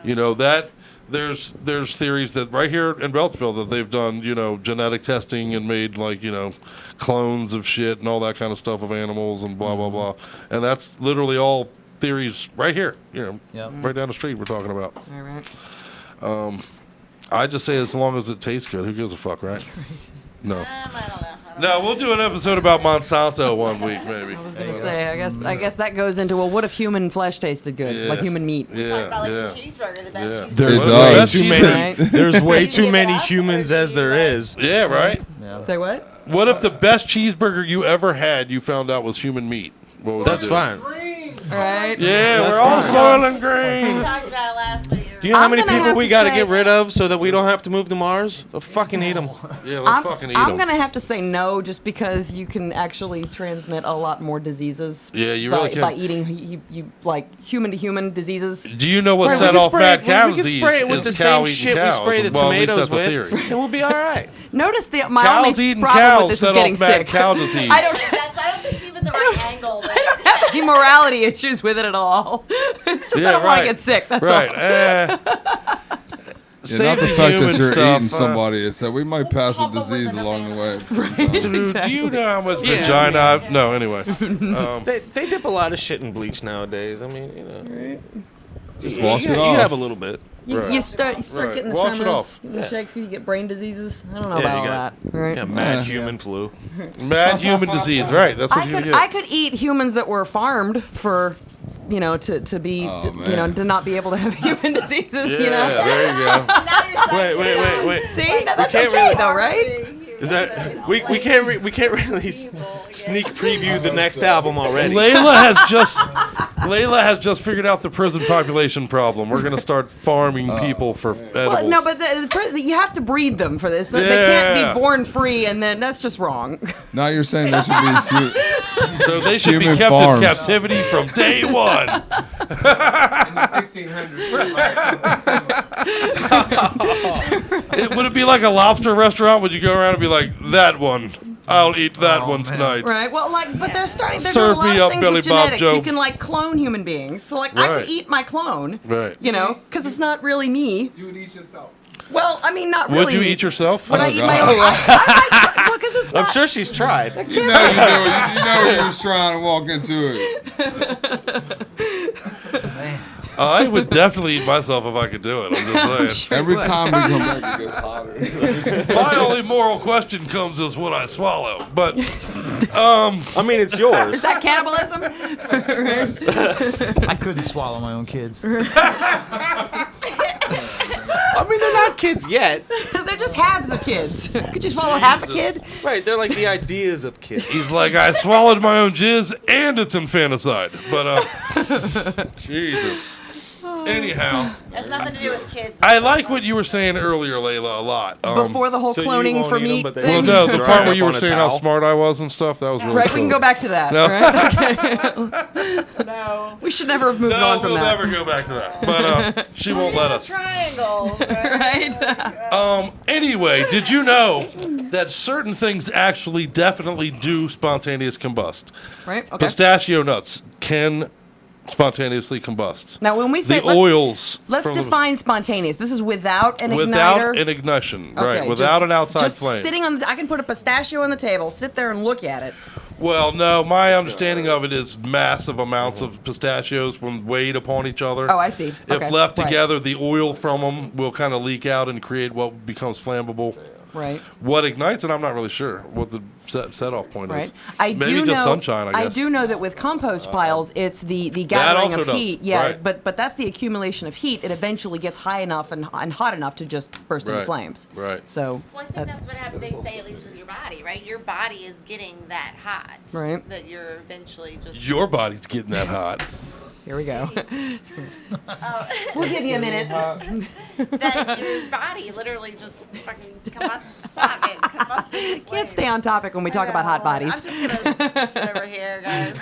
That there's theories that right here in Beltsville that they've done, genetic testing and made clones of shit and all that kind of stuff of animals and blah blah blah. And that's literally all theories right here. Yep. Right down the street. We're talking about. All right. I just say as long as it tastes good. Who gives a fuck, right? No. I don't know. No, we'll do an episode about Monsanto one week, maybe. I was gonna say, I guess that goes into, well, what if human flesh tasted good, Yeah. like human meat? Yeah, Talk about like yeah. the cheeseburger, the best cheeseburger. There's way too many. There's way too many humans as there is. Yeah, right? Say what? What if the best cheeseburger you ever had you found out was human meat? What would That's you do? fine. Right? Yeah, That's we're all fine. soil and We grain. talked about it last year. Do you know how I'm many gonna people have we to got to say- get rid of so that we don't have to move to Mars? So fucking eat them. Yeah, let's fucking eat I'm them. gonna have to say no, just because you can actually transmit a lot more diseases. Yeah, you by, really can. by eating you like human to human diseases. Do you know what Right, set we can off spray mad it- cow we can disease? spray it with is the cow same eating shit we cows. spray the Well, at least tomatoes that's the with, theory. and we'll be all right. Notice my Cows only eating problem cows with this is set getting off mad sick. cow disease. I don't That's even the right angle. I don't have any morality issues with it at all. It's just I don't want to get sick. That's right. all. Yeah, not the the fact that human you're stuff, eating somebody. It's that we might pass a disease along the way. Dude, do you know how much Yeah. vagina I've... No, anyway. They dip a lot of shit in bleach nowadays. I mean, Just wash it You off. have a little bit. You start Right. getting the Wash it tremors, off. the shakes, you get brain diseases. I don't know Yeah, about you all got- that. Right? Yeah, mad human flu. Mad human disease, right. That's what you get. I could eat humans that were farmed for, to be, to not be able to have human diseases. Yeah, there you go. Wait. See, no, that's can't okay really- though, right? Is that we can't really sneak preview the next album already? Layla has just figured out the prison population problem. We're gonna start farming people for edibles. Well, no, but you have to breed them for this. They Yeah. can't be born free, and then that's just wrong. Now you're saying they should be so they should be human kept farms. in captivity from day one. In the 1600s. Would it be like a lobster restaurant? Would you go around and be like, that one, I'll eat that one tonight. Right. Well, but they're starting. They're Serve doing a me lot up, of things Billy with Bob genetics. Joe. You can clone human beings. So I Right. could eat my clone. Right. Because it's not really me. You would eat yourself. Well, I mean, not really. Would you me. eat yourself? Would I eat my own? Well, because it's I'm not. sure she's tried. You know you was trying to walk into it. I would definitely eat myself if I could do it. I'm just saying. Every time we come back, it gets hotter. My only moral question comes is would I swallow? But, I mean, it's yours. Is that cannibalism? I couldn't swallow my own kids. I mean, they're not kids yet. They're just halves of kids. Could you swallow half a kid? Right, they're like the ideas of kids. he's like, I swallowed my own jizz and it's infanticide. But, Jesus. Anyhow. Has nothing to do with kids. I like what you were saying earlier, Layla, a lot. Before the whole so you cloning won't for eat 'em, meat but they thing. Well, no, the Dry part it where up you were on a saying how towel. smart I was and stuff, that was really Right, cool. we can go back to that. No. Right? Okay. No. We should never have moved No, on from we'll that. never go back to that. But she won't let us. Triangles, Right? Anyway, did you know that certain things actually definitely do spontaneous combust? Right? Okay. Pistachio nuts can spontaneously combust. Now, when we say the oils, let's from the- define spontaneous. This is without an without igniter. an ignition, Okay, right? Without just- an outside just flame. sitting on. I can put a pistachio on the table, sit there and look at it. Well, no, my understanding of it is massive amounts of pistachios when weighed upon each other. Oh, I see. If Okay, left right. together, the oil from them will kind of leak out and create what becomes flammable. Right. What ignites it, I'm not really sure what the set-off point Right. is. I Maybe do just know. sunshine, I guess. do know that with compost piles, it's the gathering also of does, heat. Yeah, right. but that's the accumulation of heat. It eventually gets high enough and hot enough to just burst into Right. flames. Right. So Well, I think that's what happens. They say at least with your body, right? Your body is getting that hot. Right. That you're eventually just. Your body's getting that hot. Here we go. We'll give you a minute. That your body literally just fucking combusts. Stop it. Combusts. Can't stay on topic when we talk about hot bodies. I'm just gonna sit over here, guys.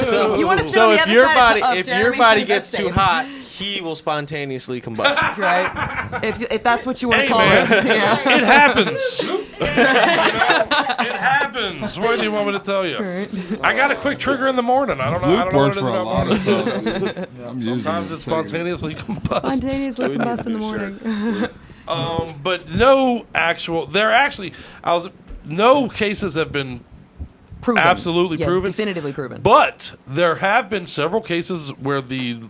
So, You wanna sit so on the if other your side body of if your Jeremy? body That's gets too safe. hot, he will spontaneously combust. Right. If that's what you want to Hey, call man. it. Yeah. It happens. It happens. What do you want me to tell you? I got a quick trigger in the morning. I don't know. I Loop don't know what works it is for a about lot of mornings. stuff. I'm using Sometimes it it to take it. spontaneously combusts. Spontaneously combust in the morning. But no actual. No cases have been proven. absolutely Yeah, proven. definitively proven. But there have been several cases where the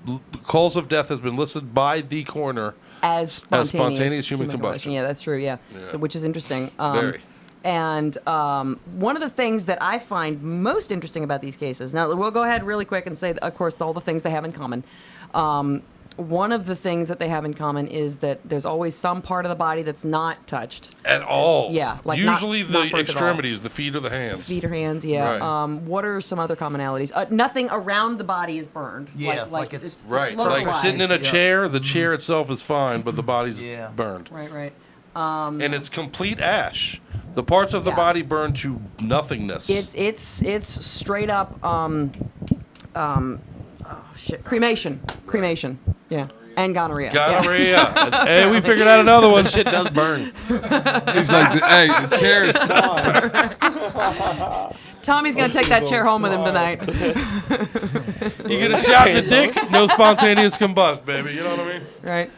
cause of death has been listed by the coroner as spontaneous human combustion. Yeah, that's true. Yeah. So, which is interesting. Very. And one of the things that I find most interesting about these cases, now we'll go ahead really quick and say, of course, all the things they have in common. One of the things that they have in common is that there's always some part of the body that's not touched. At all. Yeah. Like usually not the burnt at all. extremities, the feet or the hands. Feet or hands, yeah. Right. What are some other commonalities? Nothing around the body is burned. Yeah, like it's Right. It's Like localized. sitting in a chair, the chair itself is fine, but the body's burned. Right. And it's complete ash. The parts of the body burn to nothingness. It's straight up cremation. Yeah. And gonorrhea. Gonorrhea. Yeah. Hey, we figured out another one. This shit does burn. He's like, hey, the chair is Tommy's gonna take that chair home with him tonight. You get a shot in the dick, no spontaneous combust, baby. You know what I mean? Right.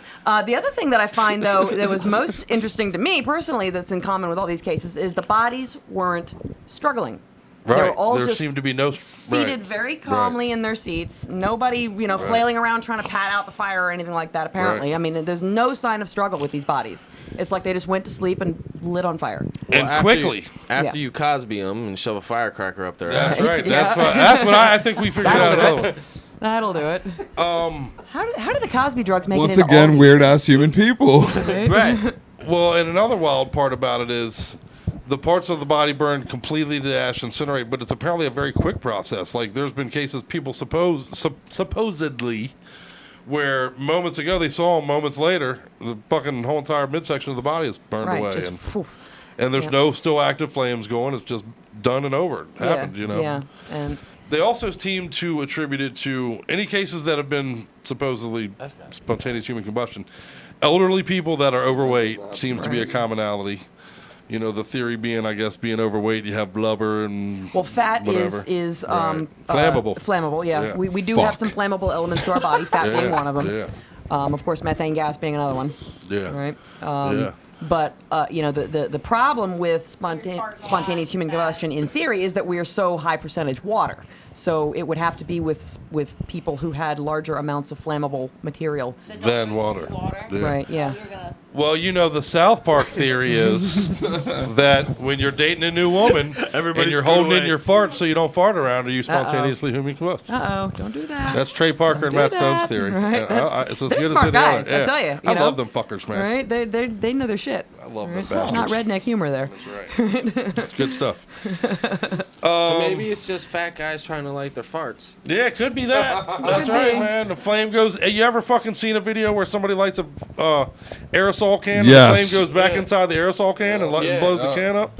The other thing that I find, though, that was most interesting to me personally that's in common with all these cases is the bodies weren't struggling. They were Right. all There just seemed to be no seated very calmly in their seats. Nobody, flailing around trying to pat out the fire or anything like that, apparently. Right. I mean, there's no sign of struggle with these bodies. It's like they just went to sleep and lit on fire. Quickly. After you Cosby them and shove a firecracker up their That's ass. right. That's what I think we figured out another one. That'll do it. How do the Cosby drugs make Once it into again, all these weird ass human people. Right. Well, and another wild part about it is the parts of the body burn completely to ash, incinerate, but it's apparently a very quick process. Like there's been cases people supposedly where moments ago they saw them, moments later the fucking whole entire midsection of the body is burned Right, away, just, and there's Yep. no still active flames going. It's just done and over. It happened, Yeah, and They also seem to attribute it to any cases that have been supposedly spontaneous human combustion. Elderly people that are overweight seems to be a commonality. You know, the theory being, I guess, being overweight, you have blubber and fat whatever. is Right. Flammable. Flammable, yeah. Yeah. We do Fuck. have some flammable elements to our body, fat being Yeah, one of them. yeah. Of course, methane gas being another one. Yeah. Right. Yeah. But the problem with spontaneous human combustion in theory is that we are so high percentage water. So it would have to be with people who had larger amounts of flammable material Than water. Yeah. Right. Yeah. Well, you know, the South Park theory is that when you're dating a new woman and Everybody's you're screwed holding in away. your farts so you don't fart around her, you spontaneously human combust. Don't do that. That's Trey Parker and Matt do Stone's that. theory. Right. Yeah, it's as They're good smart as any other. guys, I tell you. I know? love them fuckers, man. Right? They know their shit. I love them It's not bastards. redneck humor there. That's right. It's good stuff. So maybe it's just fat guys trying to light their farts. Yeah, it could be that. That's Could right, be. man. The flame goes. Hey, you ever fucking seen a video where somebody lights a aerosol can and Yes. the flame goes back inside the aerosol can and Yeah. blows the can up?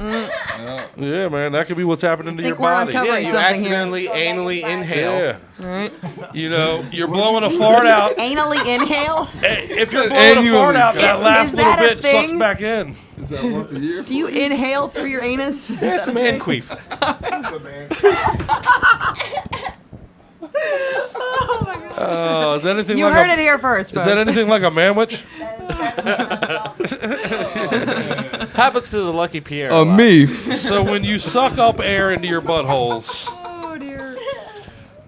Yeah, man, that could be what's happening to your we're body. uncovering Yeah, you something accidentally anally inhale. Yeah. Right? You know, you're blowing a fart out. Anally inhale? Hey, if you're blowing a fart out, that last Is little that a bit sucks thing? back in. Is that once a year? Do you inhale through your anus? Is It's that a man thing? queef. Oh my god. Oh, is that anything You like heard a, it here first, Is folks. that anything like a manwich? Happens to the Lucky Pierre. A lot. meef. So when you suck up air into your buttholes. Oh dear.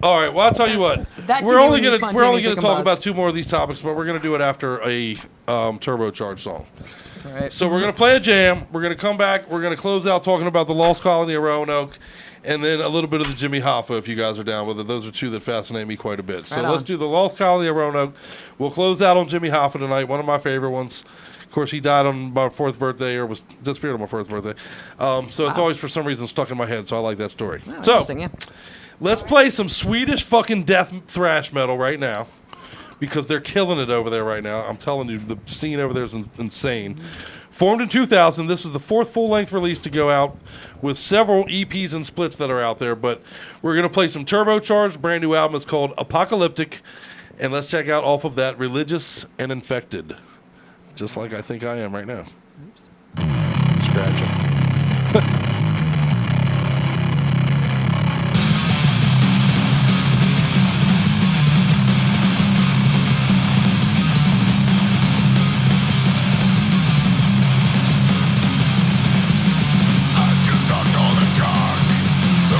All right. Well, I'll tell you what. That We're to only you is gonna talk spontaneous about two more of these topics, but we're gonna do it after a turbocharged song. All right. So we're gonna play a jam. We're gonna come back. We're gonna close out talking about the Lost Colony of Roanoke, and then a little bit of the Jimmy Hoffa, if you guys are down with it. Those are two that fascinate me quite a bit. So Right let's on. do the Lost Colony of Roanoke. We'll close out on Jimmy Hoffa tonight. One of my favorite ones. Of course, he died on my fourth birthday, or was disappeared on my fourth birthday. So it's always for some reason stuck in my head. So I like that story. Oh, So interesting, yeah. let's play some Swedish fucking death thrash metal right now, because they're killing it over there right now. I'm telling you, the scene over there is insane. Formed in 2000, this is the fourth full-length release to go out with several EPs and splits that are out there. But we're going to play some Turbocharged. Brand new album is called Apocalyptic. And let's check out off of that Religious and Infected. Just like I think I am right now. Scratching. Ashes under the dark, the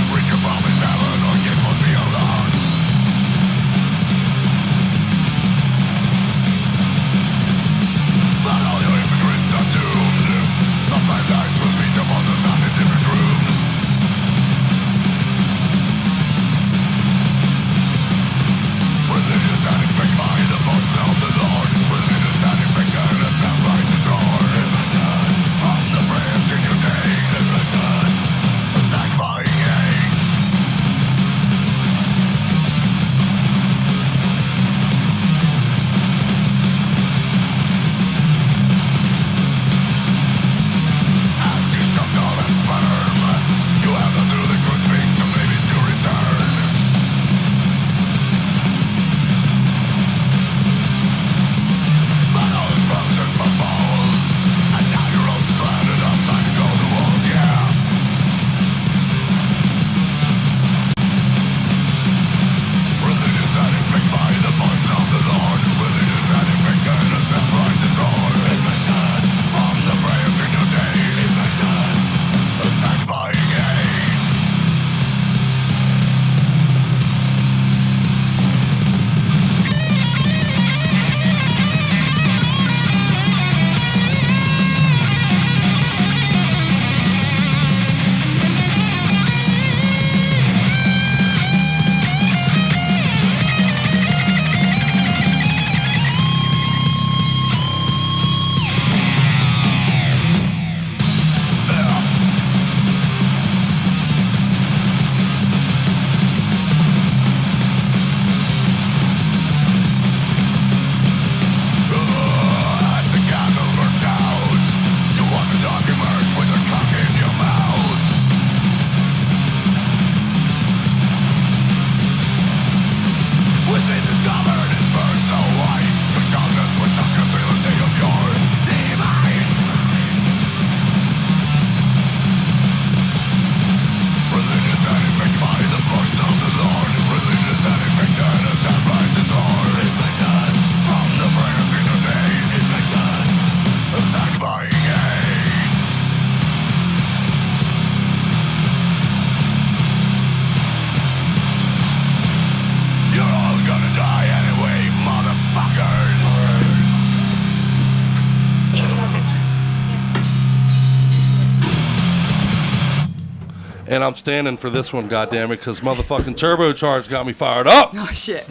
And I'm standing for this one, goddammit, because motherfucking Turbocharged got me fired up. Oh, shit.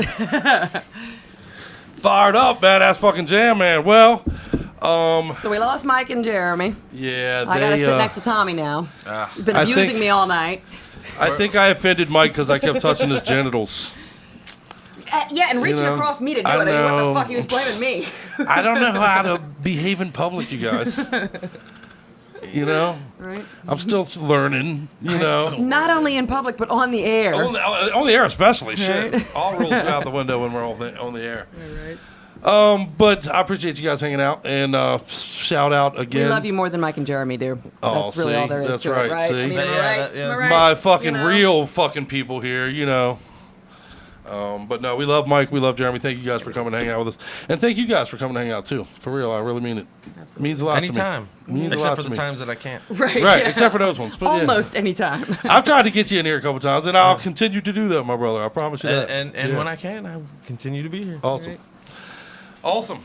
Fired up, badass fucking jam, man. Well, So we lost Mike and Jeremy. yeah, I gotta sit next to Tommy now. You've been I abusing think- me all night. I think I offended Mike because I kept touching his genitals. Yeah, and reaching know, across me to do I it. I mean, what know. the fuck? He was blaming me. I don't know how to behave in public, you guys. You know? Right. I'm still learning, you know? Not only in public, but on the air. On the air especially, shit. Right. All rules go out the window when we're on the air. All right. But I appreciate you guys hanging out, and shout out again. We love you more than Mike and Jeremy do. Oh, That's really see? all there is That's to right, it, right? see? I mean, Yeah, am I right? Am I right? My fucking You know? real fucking people here, you know. But no, we love Mike. We love Jeremy. Thank you guys for coming to hang out with us. And thank you guys for coming to hang out, too. For real, I really mean it. It means a lot Anytime. to me. Means a Except lot for to the me. times that I can't. Right. Right, yeah. except for those ones. But yeah. Almost any time. I've tried to get you in here a couple times, and I'll continue to do that, my brother. I promise you that. And Yeah. when I can, I continue to be here. Awesome. Awesome.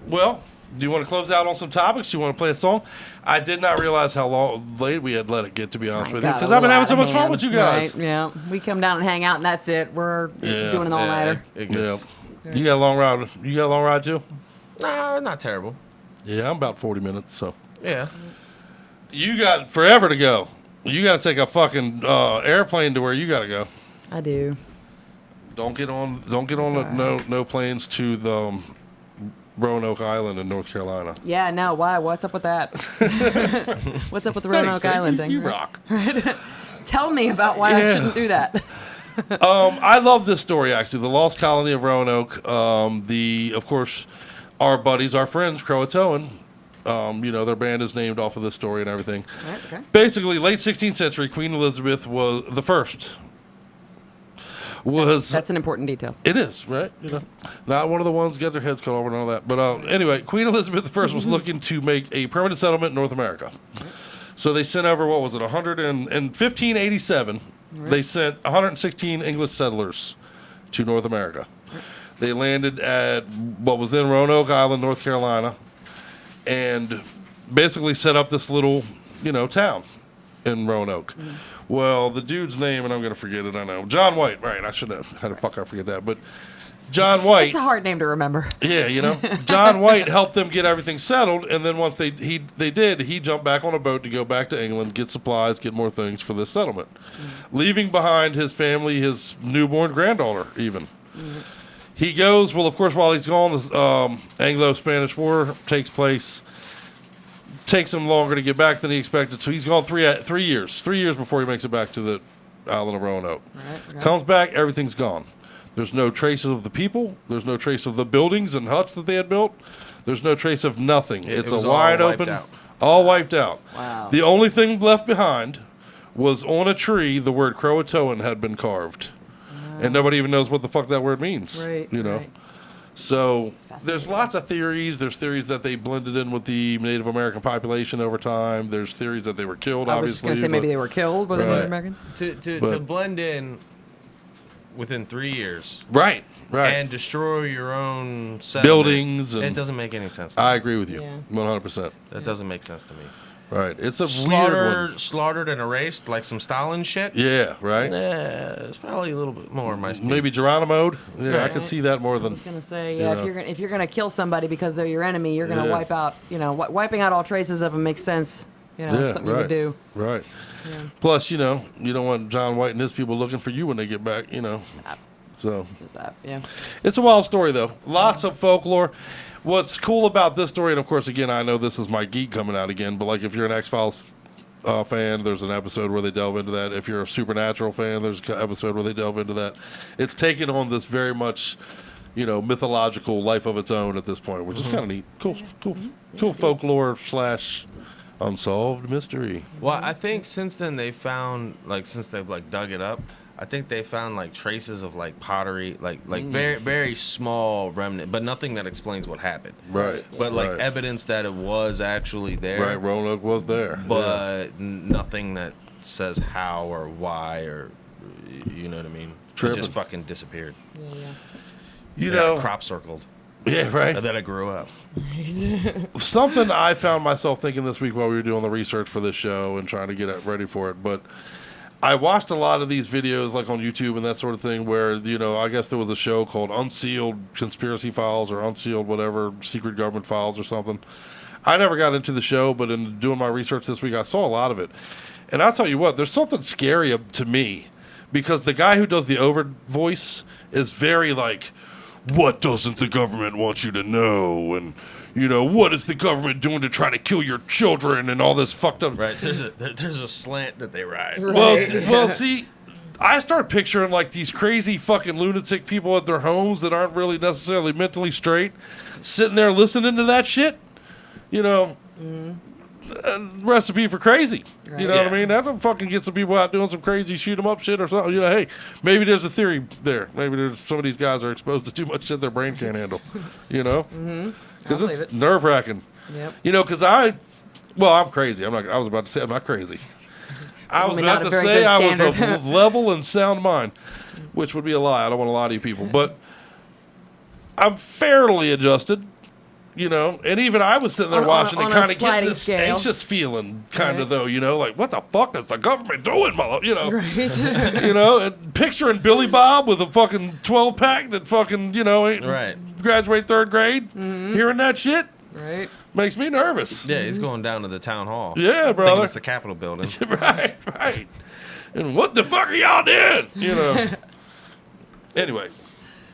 Well, do you want to close out on some topics? Do you want to play a song? I did not realize how late we had let it get, to be honest with you, because I've been having so much fun with you guys. Right, yeah. We come down and hang out, and that's it. We're doing an all-nighter. Yeah. You got a long ride. You got a long ride too? Nah, not terrible. Yeah, I'm about 40 minutes. So. Yeah. You got forever to go. You got to take a fucking airplane to where you got to go. I do. Don't get on no planes to the Roanoke Island in North Carolina. Yeah, no, why? What's up with that? What's up with the Roanoke Island thing? You right? rock. Right? Tell me about why I shouldn't do that. I love this story, actually. The Lost Colony of Roanoke. Of course, our buddies, our friends, Croatoan. Their band is named off of this story and everything. Right, okay. Basically, late 16th century, Queen Elizabeth was the first. That's an important detail. It is, right? Not one of the ones get their heads cut over and all that. But anyway, Queen Elizabeth I was looking to make a permanent settlement in North America. So they sent over, what was it, in 1587, they sent 116 English settlers to North America. They landed at what was then Roanoke Island, North Carolina, and basically set up this little, town in Roanoke. Well, the dude's name, and I'm going to forget it, I know. John White, right. I shouldn't have. How the fuck I forget that? But John White. It's a hard name to remember. Yeah, John White helped them get everything settled, and then once they did, he jumped back on a boat to go back to England, get supplies, get more things for this settlement, leaving behind his family, his newborn granddaughter, even. He goes, well, of course, while he's gone, the Anglo-Spanish War takes place. Takes him longer to get back than he expected, so he's gone 3 years. 3 years before he makes it back to the island of Roanoke. Right. Comes back, everything's gone. There's no traces of the people. There's no trace of the buildings and huts that they had built. There's no trace of nothing. It's was a all wide wiped open, out. all wiped out. Wow. The only thing left behind was on a tree the word Croatoan had been carved, and nobody even knows what the fuck that word means. Right. Right. So there's lots of theories. There's theories that they blended in with the Native American population over time. There's theories that they were killed, I was just obviously. going to say maybe they were killed by the Native Americans. To blend in within 3 years. Right. And destroy your own settlement. Buildings. And it doesn't make any sense to I me. agree with you. 100%. That doesn't make sense to me. Right. It's a weird one. Slaughtered and erased like some Stalin shit. Yeah, right? Yeah, it's probably a little bit more my speed. Maybe Geronimo. Yeah, I Right. could see that more than. I was gonna say, yeah, if you're gonna kill somebody because they're your enemy, you're gonna Yeah. wipe out, wiping out all traces of them makes sense. Something you would do. Right. Yeah. Plus, you don't want John White and his people looking for you when they get back. So. Just that, yeah. It's a wild story, though. Lots of folklore. What's cool about this story, and of course, again, I know this is my geek coming out again, but like if you're an X-Files fan, there's an episode where they delve into that. If you're a Supernatural fan, there's an episode where they delve into that. It's taken on this very much, mythological life of its own at this point, which is kind of neat. Cool folklore / unsolved mystery. Well, I think since then they found, since they've dug it up, I think they found traces of pottery, very very small remnant, but nothing that explains what happened. Right. But right. evidence that it was actually there. Right, Roanoke was there. But nothing that says how or why or you know what I mean. Tripping. It just fucking disappeared. Yeah. Crop circled. Yeah, right. And then I grew up. Something I found myself thinking this week while we were doing the research for this show and trying to get it ready for it, but I watched a lot of these videos like on YouTube and that sort of thing where, I guess there was a show called Unsealed Conspiracy Files or Unsealed whatever, Secret Government Files or something. I never got into the show, but in doing my research this week, I saw a lot of it. And I'll tell you what, there's something scary to me because the guy who does the over voice is very like, what doesn't the government want you to know? And, what is the government doing to try to kill your children and all this fucked up. Right. There's a slant that they ride. Right. Well, see, I start picturing like these crazy fucking lunatic people at their homes that aren't really necessarily mentally straight, sitting there listening to that shit. Recipe for crazy. Right. You know what I mean? That'll fucking get some people out doing some crazy shoot 'em up shit or something. Hey, maybe there's a theory there. Maybe there's some of these guys are exposed to too much shit their brain can't handle. Because it's nerve wracking. Yep. Because I'm crazy. I was about to say I'm not crazy. I was about to say I was of level and sound mind, which would be a lie. I don't want to lie to you people, but I'm fairly adjusted. And even I was sitting there watching and kind of getting this anxious feeling, kind of though, like what the fuck is the government doing, Right. And picturing Billy Bob with a fucking 12-pack that fucking, graduate 3rd grade, hearing that shit, right, makes me nervous. Yeah, he's going down to the town hall. Yeah, brother. Thinking it's the Capitol building. right. And what the fuck are y'all doing? Anyway.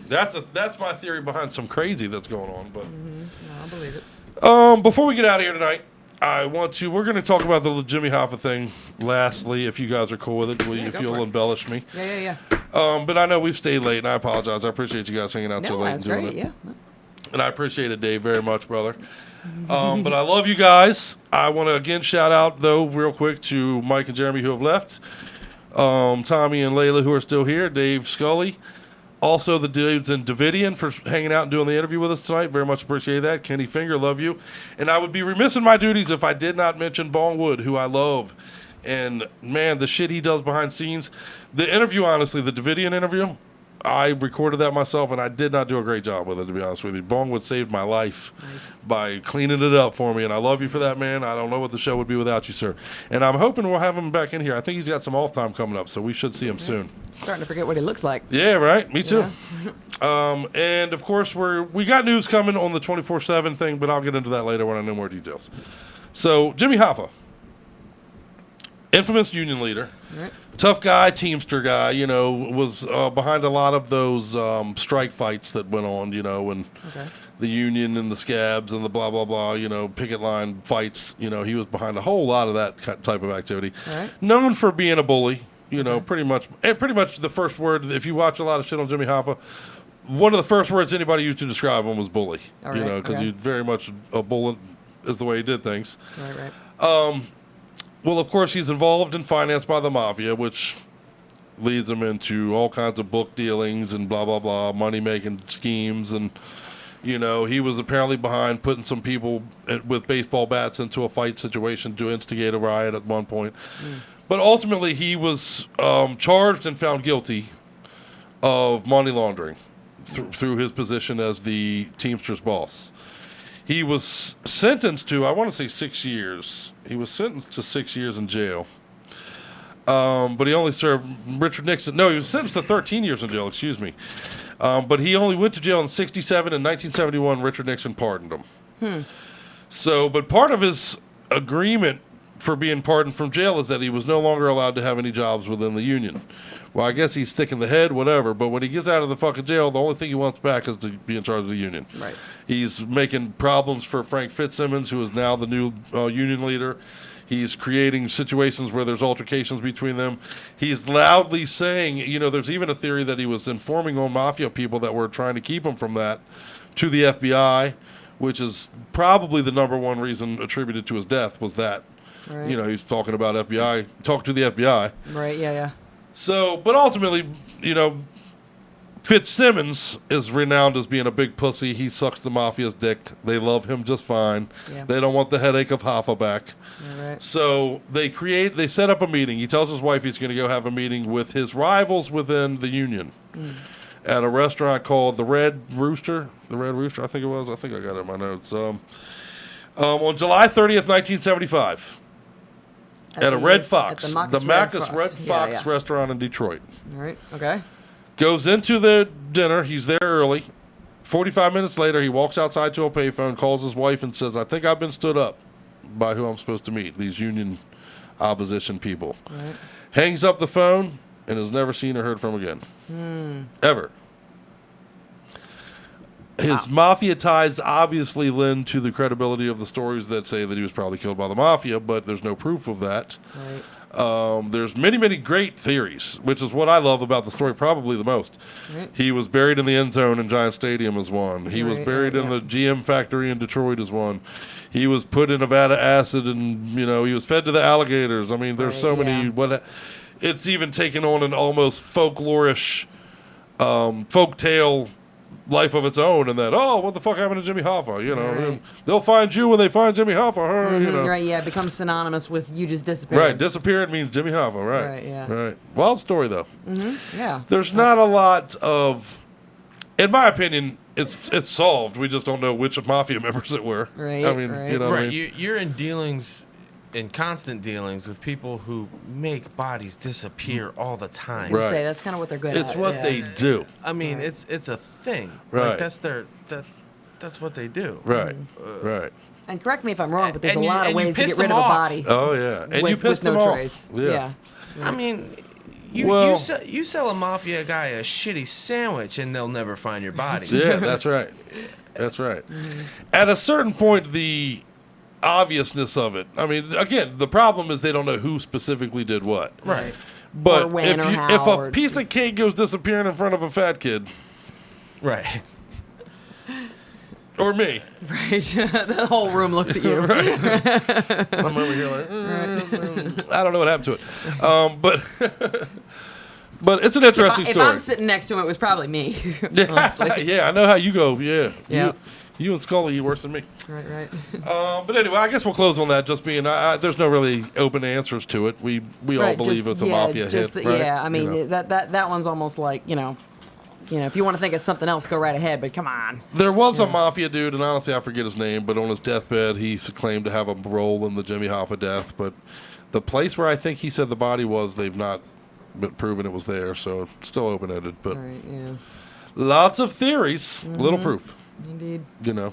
That's my theory behind some crazy that's going on. But no, I believe it. Before we get out of here tonight, we're going to talk about the Jimmy Hoffa thing. Lastly, if you guys are cool with it, if you'll embellish me. Yeah. But I know we've stayed late, and I apologize. I appreciate you guys hanging out so late and doing it. Yeah. And I appreciate it, Dave, very much, brother. But I love you guys. I want to again shout out though, real quick, to Mike and Jeremy who have left, Tommy and Layla who are still here, Dave Scully. Also, the dudes in Davidian for hanging out and doing the interview with us tonight. Very much appreciate that. Kenny Finger, love you. And I would be remiss in my duties if I did not mention Bong Wood, who I love. And, man, the shit he does behind scenes. The interview, honestly, the Davidian interview, I recorded that myself, and I did not do a great job with it, to be honest with you. Bong Wood saved my life by cleaning it up for me, and I love you for that, man. I don't know what the show would be without you, sir. And I'm hoping we'll have him back in here. I think he's got some off time coming up, so we should see him soon. Starting to forget what he looks like. Yeah, right. Me too. And, of course, we got news coming on the 24/7 thing, but I'll get into that later when I know more details. So, Jimmy Hoffa, infamous union leader. Right. Tough guy, Teamster guy, was behind a lot of those strike fights that went on, and the union and the scabs and the blah, blah, blah, picket line fights. He was behind a whole lot of that type of activity. Right. Known for being a bully, pretty much the first word, if you watch a lot of shit on Jimmy Hoffa, one of the first words anybody used to describe him was bully, because he very much a bully is the way he did things. Right. Well, of course, he's involved and financed by the mafia, which leads him into all kinds of book dealings and blah, blah, blah, money-making schemes. And, he was apparently behind putting some people with baseball bats into a fight situation to instigate a riot at one point. But ultimately, he was charged and found guilty of money laundering through his position as the Teamsters boss. He was sentenced to, I want to say 6 years. He was sentenced to 6 years in jail. But he only served Richard Nixon. No, he was sentenced to 13 years in jail, excuse me. But he only went to jail in 1967. In 1971, Richard Nixon pardoned him. So, but part of his agreement for being pardoned from jail is that he was no longer allowed to have any jobs within the union. Well, I guess he's sticking the head, whatever. But when he gets out of the fucking jail, the only thing he wants back is to be in charge of the union. Right. He's making problems for Frank Fitzsimmons, who is now the new union leader. He's creating situations where there's altercations between them. He's loudly saying, there's even a theory that he was informing on mafia people that were trying to keep him from that to the FBI, which is probably the number one reason attributed to his death was that. Right. He's talking about FBI, talking to the FBI. Right, yeah. So, but ultimately, Fitzsimmons is renowned as being a big pussy. He sucks the mafia's dick. They love him just fine. Yeah. They don't want the headache of Hoffa back. Right. So they set up a meeting. He tells his wife he's going to go have a meeting with his rivals within the union at a restaurant called the Red Rooster. The Red Rooster, I think it was. I think I got it in my notes. On July 30th, 1975. At a Red Fox. At the the Macus Macus Red Fox restaurant in Detroit. All right. Okay. Goes into the dinner. He's there early. 45 minutes later, he walks outside to a payphone, calls his wife, and says, I think I've been stood up by who I'm supposed to meet, these union opposition people. Right. Hangs up the phone and is never seen or heard from again. Ever. His mafia ties obviously lend to the credibility of the stories that say that he was probably killed by the mafia, but there's no proof of that. Right. There's many, many great theories, which is what I love about the story probably the most. Right. He was buried in the end zone in Giant Stadium as one. He was Right, buried in the GM factory in Detroit as one. He was put in Nevada acid and, he was fed to the alligators. I mean, there's so many. It's even taken on an almost folklorish folk tale life of its own, and that what the fuck happened to Jimmy Hoffa? Right. They'll find you when they find Jimmy Hoffa. Right, yeah, it becomes synonymous with you just disappearing. Right, disappearing means Jimmy Hoffa. Right, yeah. Right. Wild story though. Yeah. There's not a lot of, in my opinion, it's solved. We just don't know which mafia members it were. Right. I mean, right. what I mean? You're in dealings. In constant dealings with people who make bodies disappear all the time. I was gonna say that's kind of what they're good at. It's what they do. I mean, it's a thing. Right. Like that's what they do. Right. Right. And correct me if I'm wrong, but there's a and you- lot of and you ways to pissed get rid them of a off. body. Oh yeah, and you with pissed no them off. trace. Yeah. I mean, you sell a mafia guy a shitty sandwich and they'll never find your body. Yeah, that's right. That's right. At a certain point, the obviousness of it. I mean, again, the problem is they don't know who specifically did what. Right. But Or when or if how a or piece of cake goes disappearing in front of a fat kid, right, or me, Right. The whole room looks at you. I'm over here like, I don't know what happened to it. But it's an interesting If story. I'm sitting next to him, it was probably me. honestly. Yeah, I know how you go. Yeah. Yep. You and Scully, you worse than me. Right. But anyway, I guess we'll close on that. Just being, there's no really open answers to it. We all Right, believe just- it's a mafia hit. Right? Yeah, I mean that one's almost like if you want to think it's something else, go right ahead. But come on. There was a mafia dude, and honestly, I forget his name. But on his deathbed, he claimed to have a role in the Jimmy Hoffa death. But the place where I think he said the body was, they've not been proven it was there. So it's still open ended. But Right. Yeah. lots of theories, little proof. Indeed. Yep,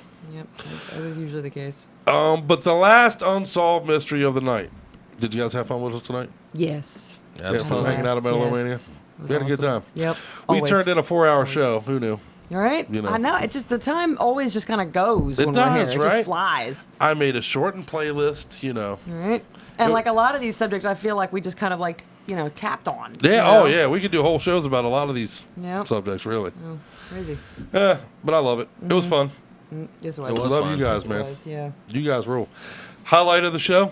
as is usually the case. But the last unsolved mystery of the night. Did you guys have fun with us tonight? Yes. You had fun hanging out at Metal-O-Mania? Yes. It was We had a good time. awesome. Yep. We Always. turned in a 4-hour show. Who knew? All right. You know. I know. It just the time always just kind of goes It when does, we're here. It right? just flies. I made a shortened playlist, All right. And It- like a lot of these subjects, I feel like we just kind of like tapped on. Yeah, you know? oh yeah, we could do whole shows about a lot of these Yep. subjects, really. Oh, crazy. Yeah, but I love it. It was fun. Yes, it was. I love you guys, Yes, it man. was, yeah. You guys rule. Highlight of the show?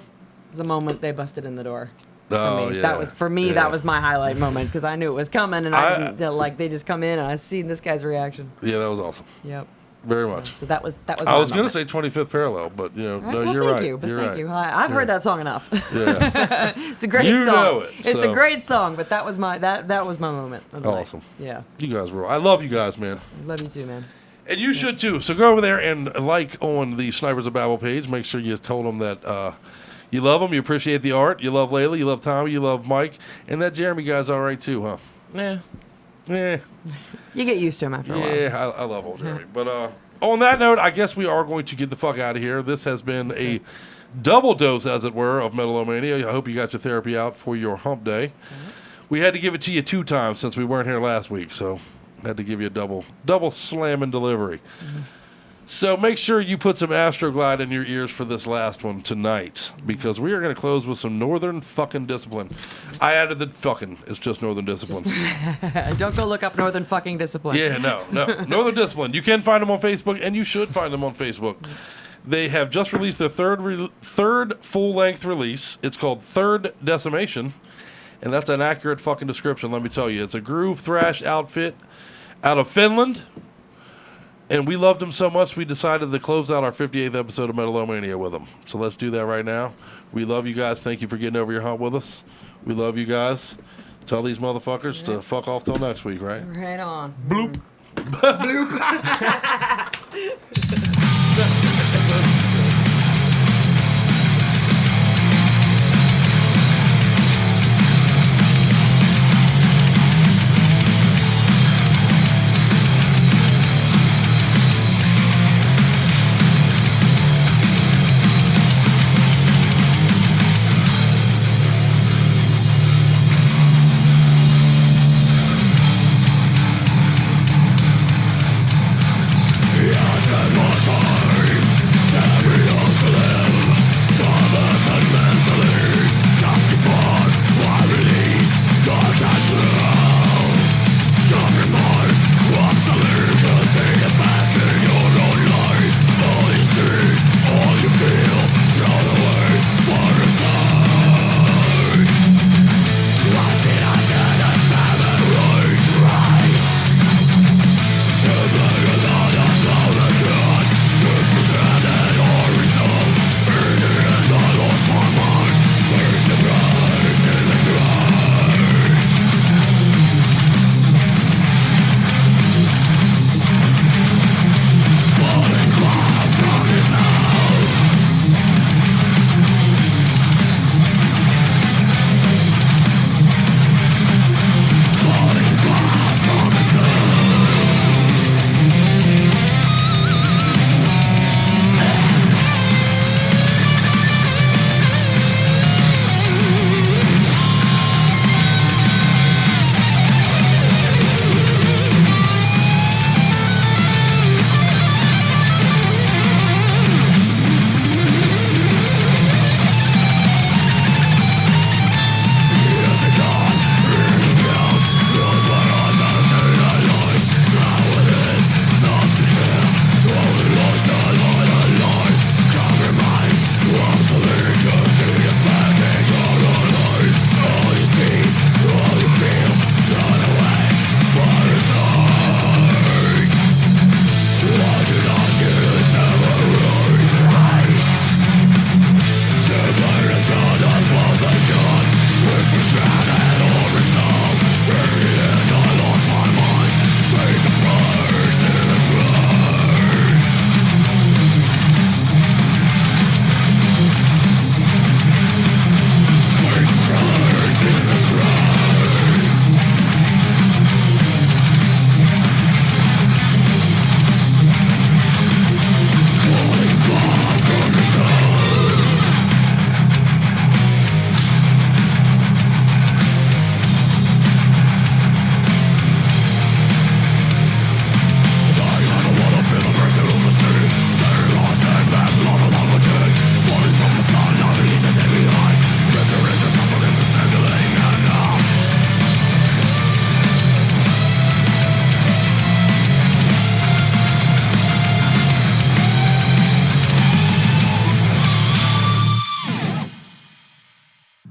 The moment they busted in the door. Oh, me. yeah. That was for me. Yeah. That was my highlight moment because I knew it was coming, and they just come in, and I seen this guy's reaction. Yeah, that was awesome. Yep. Very much. So that was. I my was going to moment. say 25th parallel, but All right, no, well, you're thank right. you, but You're thank right. you. I've heard that song enough. Yeah. It's a great You song. know it, It's so. a great song, but that was my that was my moment. Of the night. Awesome. Yeah. You guys rule. I love you guys, man. Love you too, man. And you should too. So go over there and like on the Snipers of Babel page. Make sure you told them that you love them, you appreciate the art, you love Layla, you love Tommy, you love Mike, and that Jeremy guy's all right too, huh? Yeah. Yeah. You get used to him after a while. Yeah, I love old Jeremy. But on that note, I guess we are going to get the fuck out of here. This has been a double dose, as it were, of Metal-O-Mania. I hope you got your therapy out for your hump day. We had to give it to you 2 times since we weren't here last week, so had to give you a double slamming delivery. So make sure you put some Astroglide in your ears for this last one tonight, because we are going to close with some Northern fucking Discipline. I added the fucking. It's just Northern Discipline. Don't go look up Northern fucking Discipline. Yeah, no. Northern Discipline. You can find them on Facebook, and you should find them on Facebook. They have just released their third full-length release. It's called Third Decimation, and that's an accurate fucking description, let me tell you. It's a groove thrash outfit out of Finland, and we loved them so much we decided to close out our 58th episode of Metal-O-Mania with them. So let's do that right now. We love you guys. Thank you for getting over your hump with us. We love you guys. Tell these motherfuckers to fuck off till next week, right? Right on. Bloop. Bloop.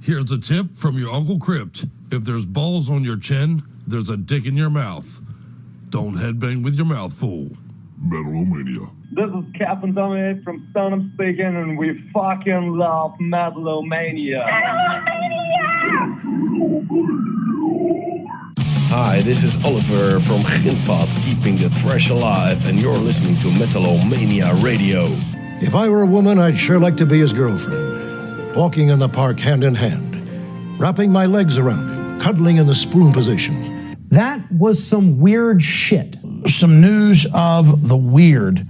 Here's a tip from your Uncle Crypt. If there's balls on your chin, there's a dick in your mouth. Don't headbang with your mouth full. Metal-O-Mania. This is Captain Dominic from Stoneham speaking, and we fucking love Metal-O-Mania. Hi, this is Oliver from Ginpad, keeping the trash alive, and you're listening to Metal-O-Mania Radio. If I were a woman, I'd sure like to be his girlfriend. Walking in the park hand in hand, wrapping my legs around him, cuddling in the spoon position. That was some weird shit. Some news of the weird,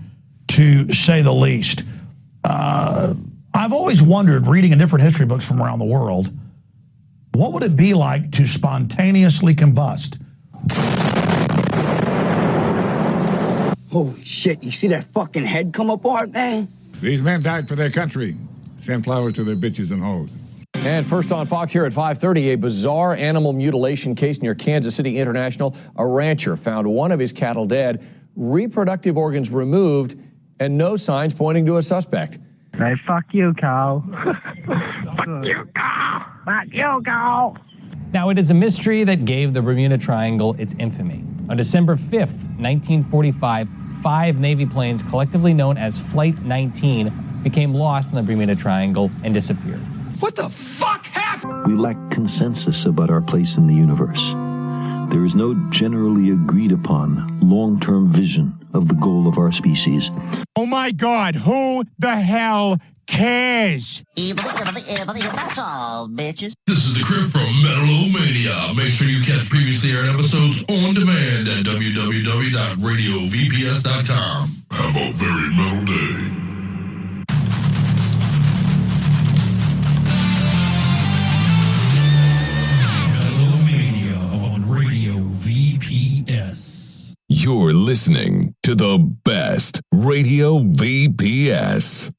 to say the least. I've always wondered, reading in different history books from around the world, what would it be like to spontaneously combust? Holy shit, you see that fucking head come apart, man? These men died for their country. Send flowers to their bitches and hoes. And first on Fox here at 5:30, a bizarre animal mutilation case near Kansas City International. A rancher found one of his cattle dead, reproductive organs removed, and no signs pointing to a suspect. Hey, fuck you, Carl. Fuck you, Carl. Fuck you, Carl. Now, it is a mystery that gave the Bermuda Triangle its infamy. On December 5th, 1945, 5 Navy planes, collectively known as Flight 19, became lost in the Bermuda Triangle and disappeared. What the fuck happened? We lack consensus about our place in the universe. There is no generally agreed upon long-term vision of the goal of our species. Oh my God, who the hell cares? That's all, bitches. This is the Crypt from Metal-O-Mania. Make sure you catch previously aired episodes on demand at www.radiovps.com. Have a very metal day. Metal-O-Mania on Radio VPS. You're listening to the best Radio VPS.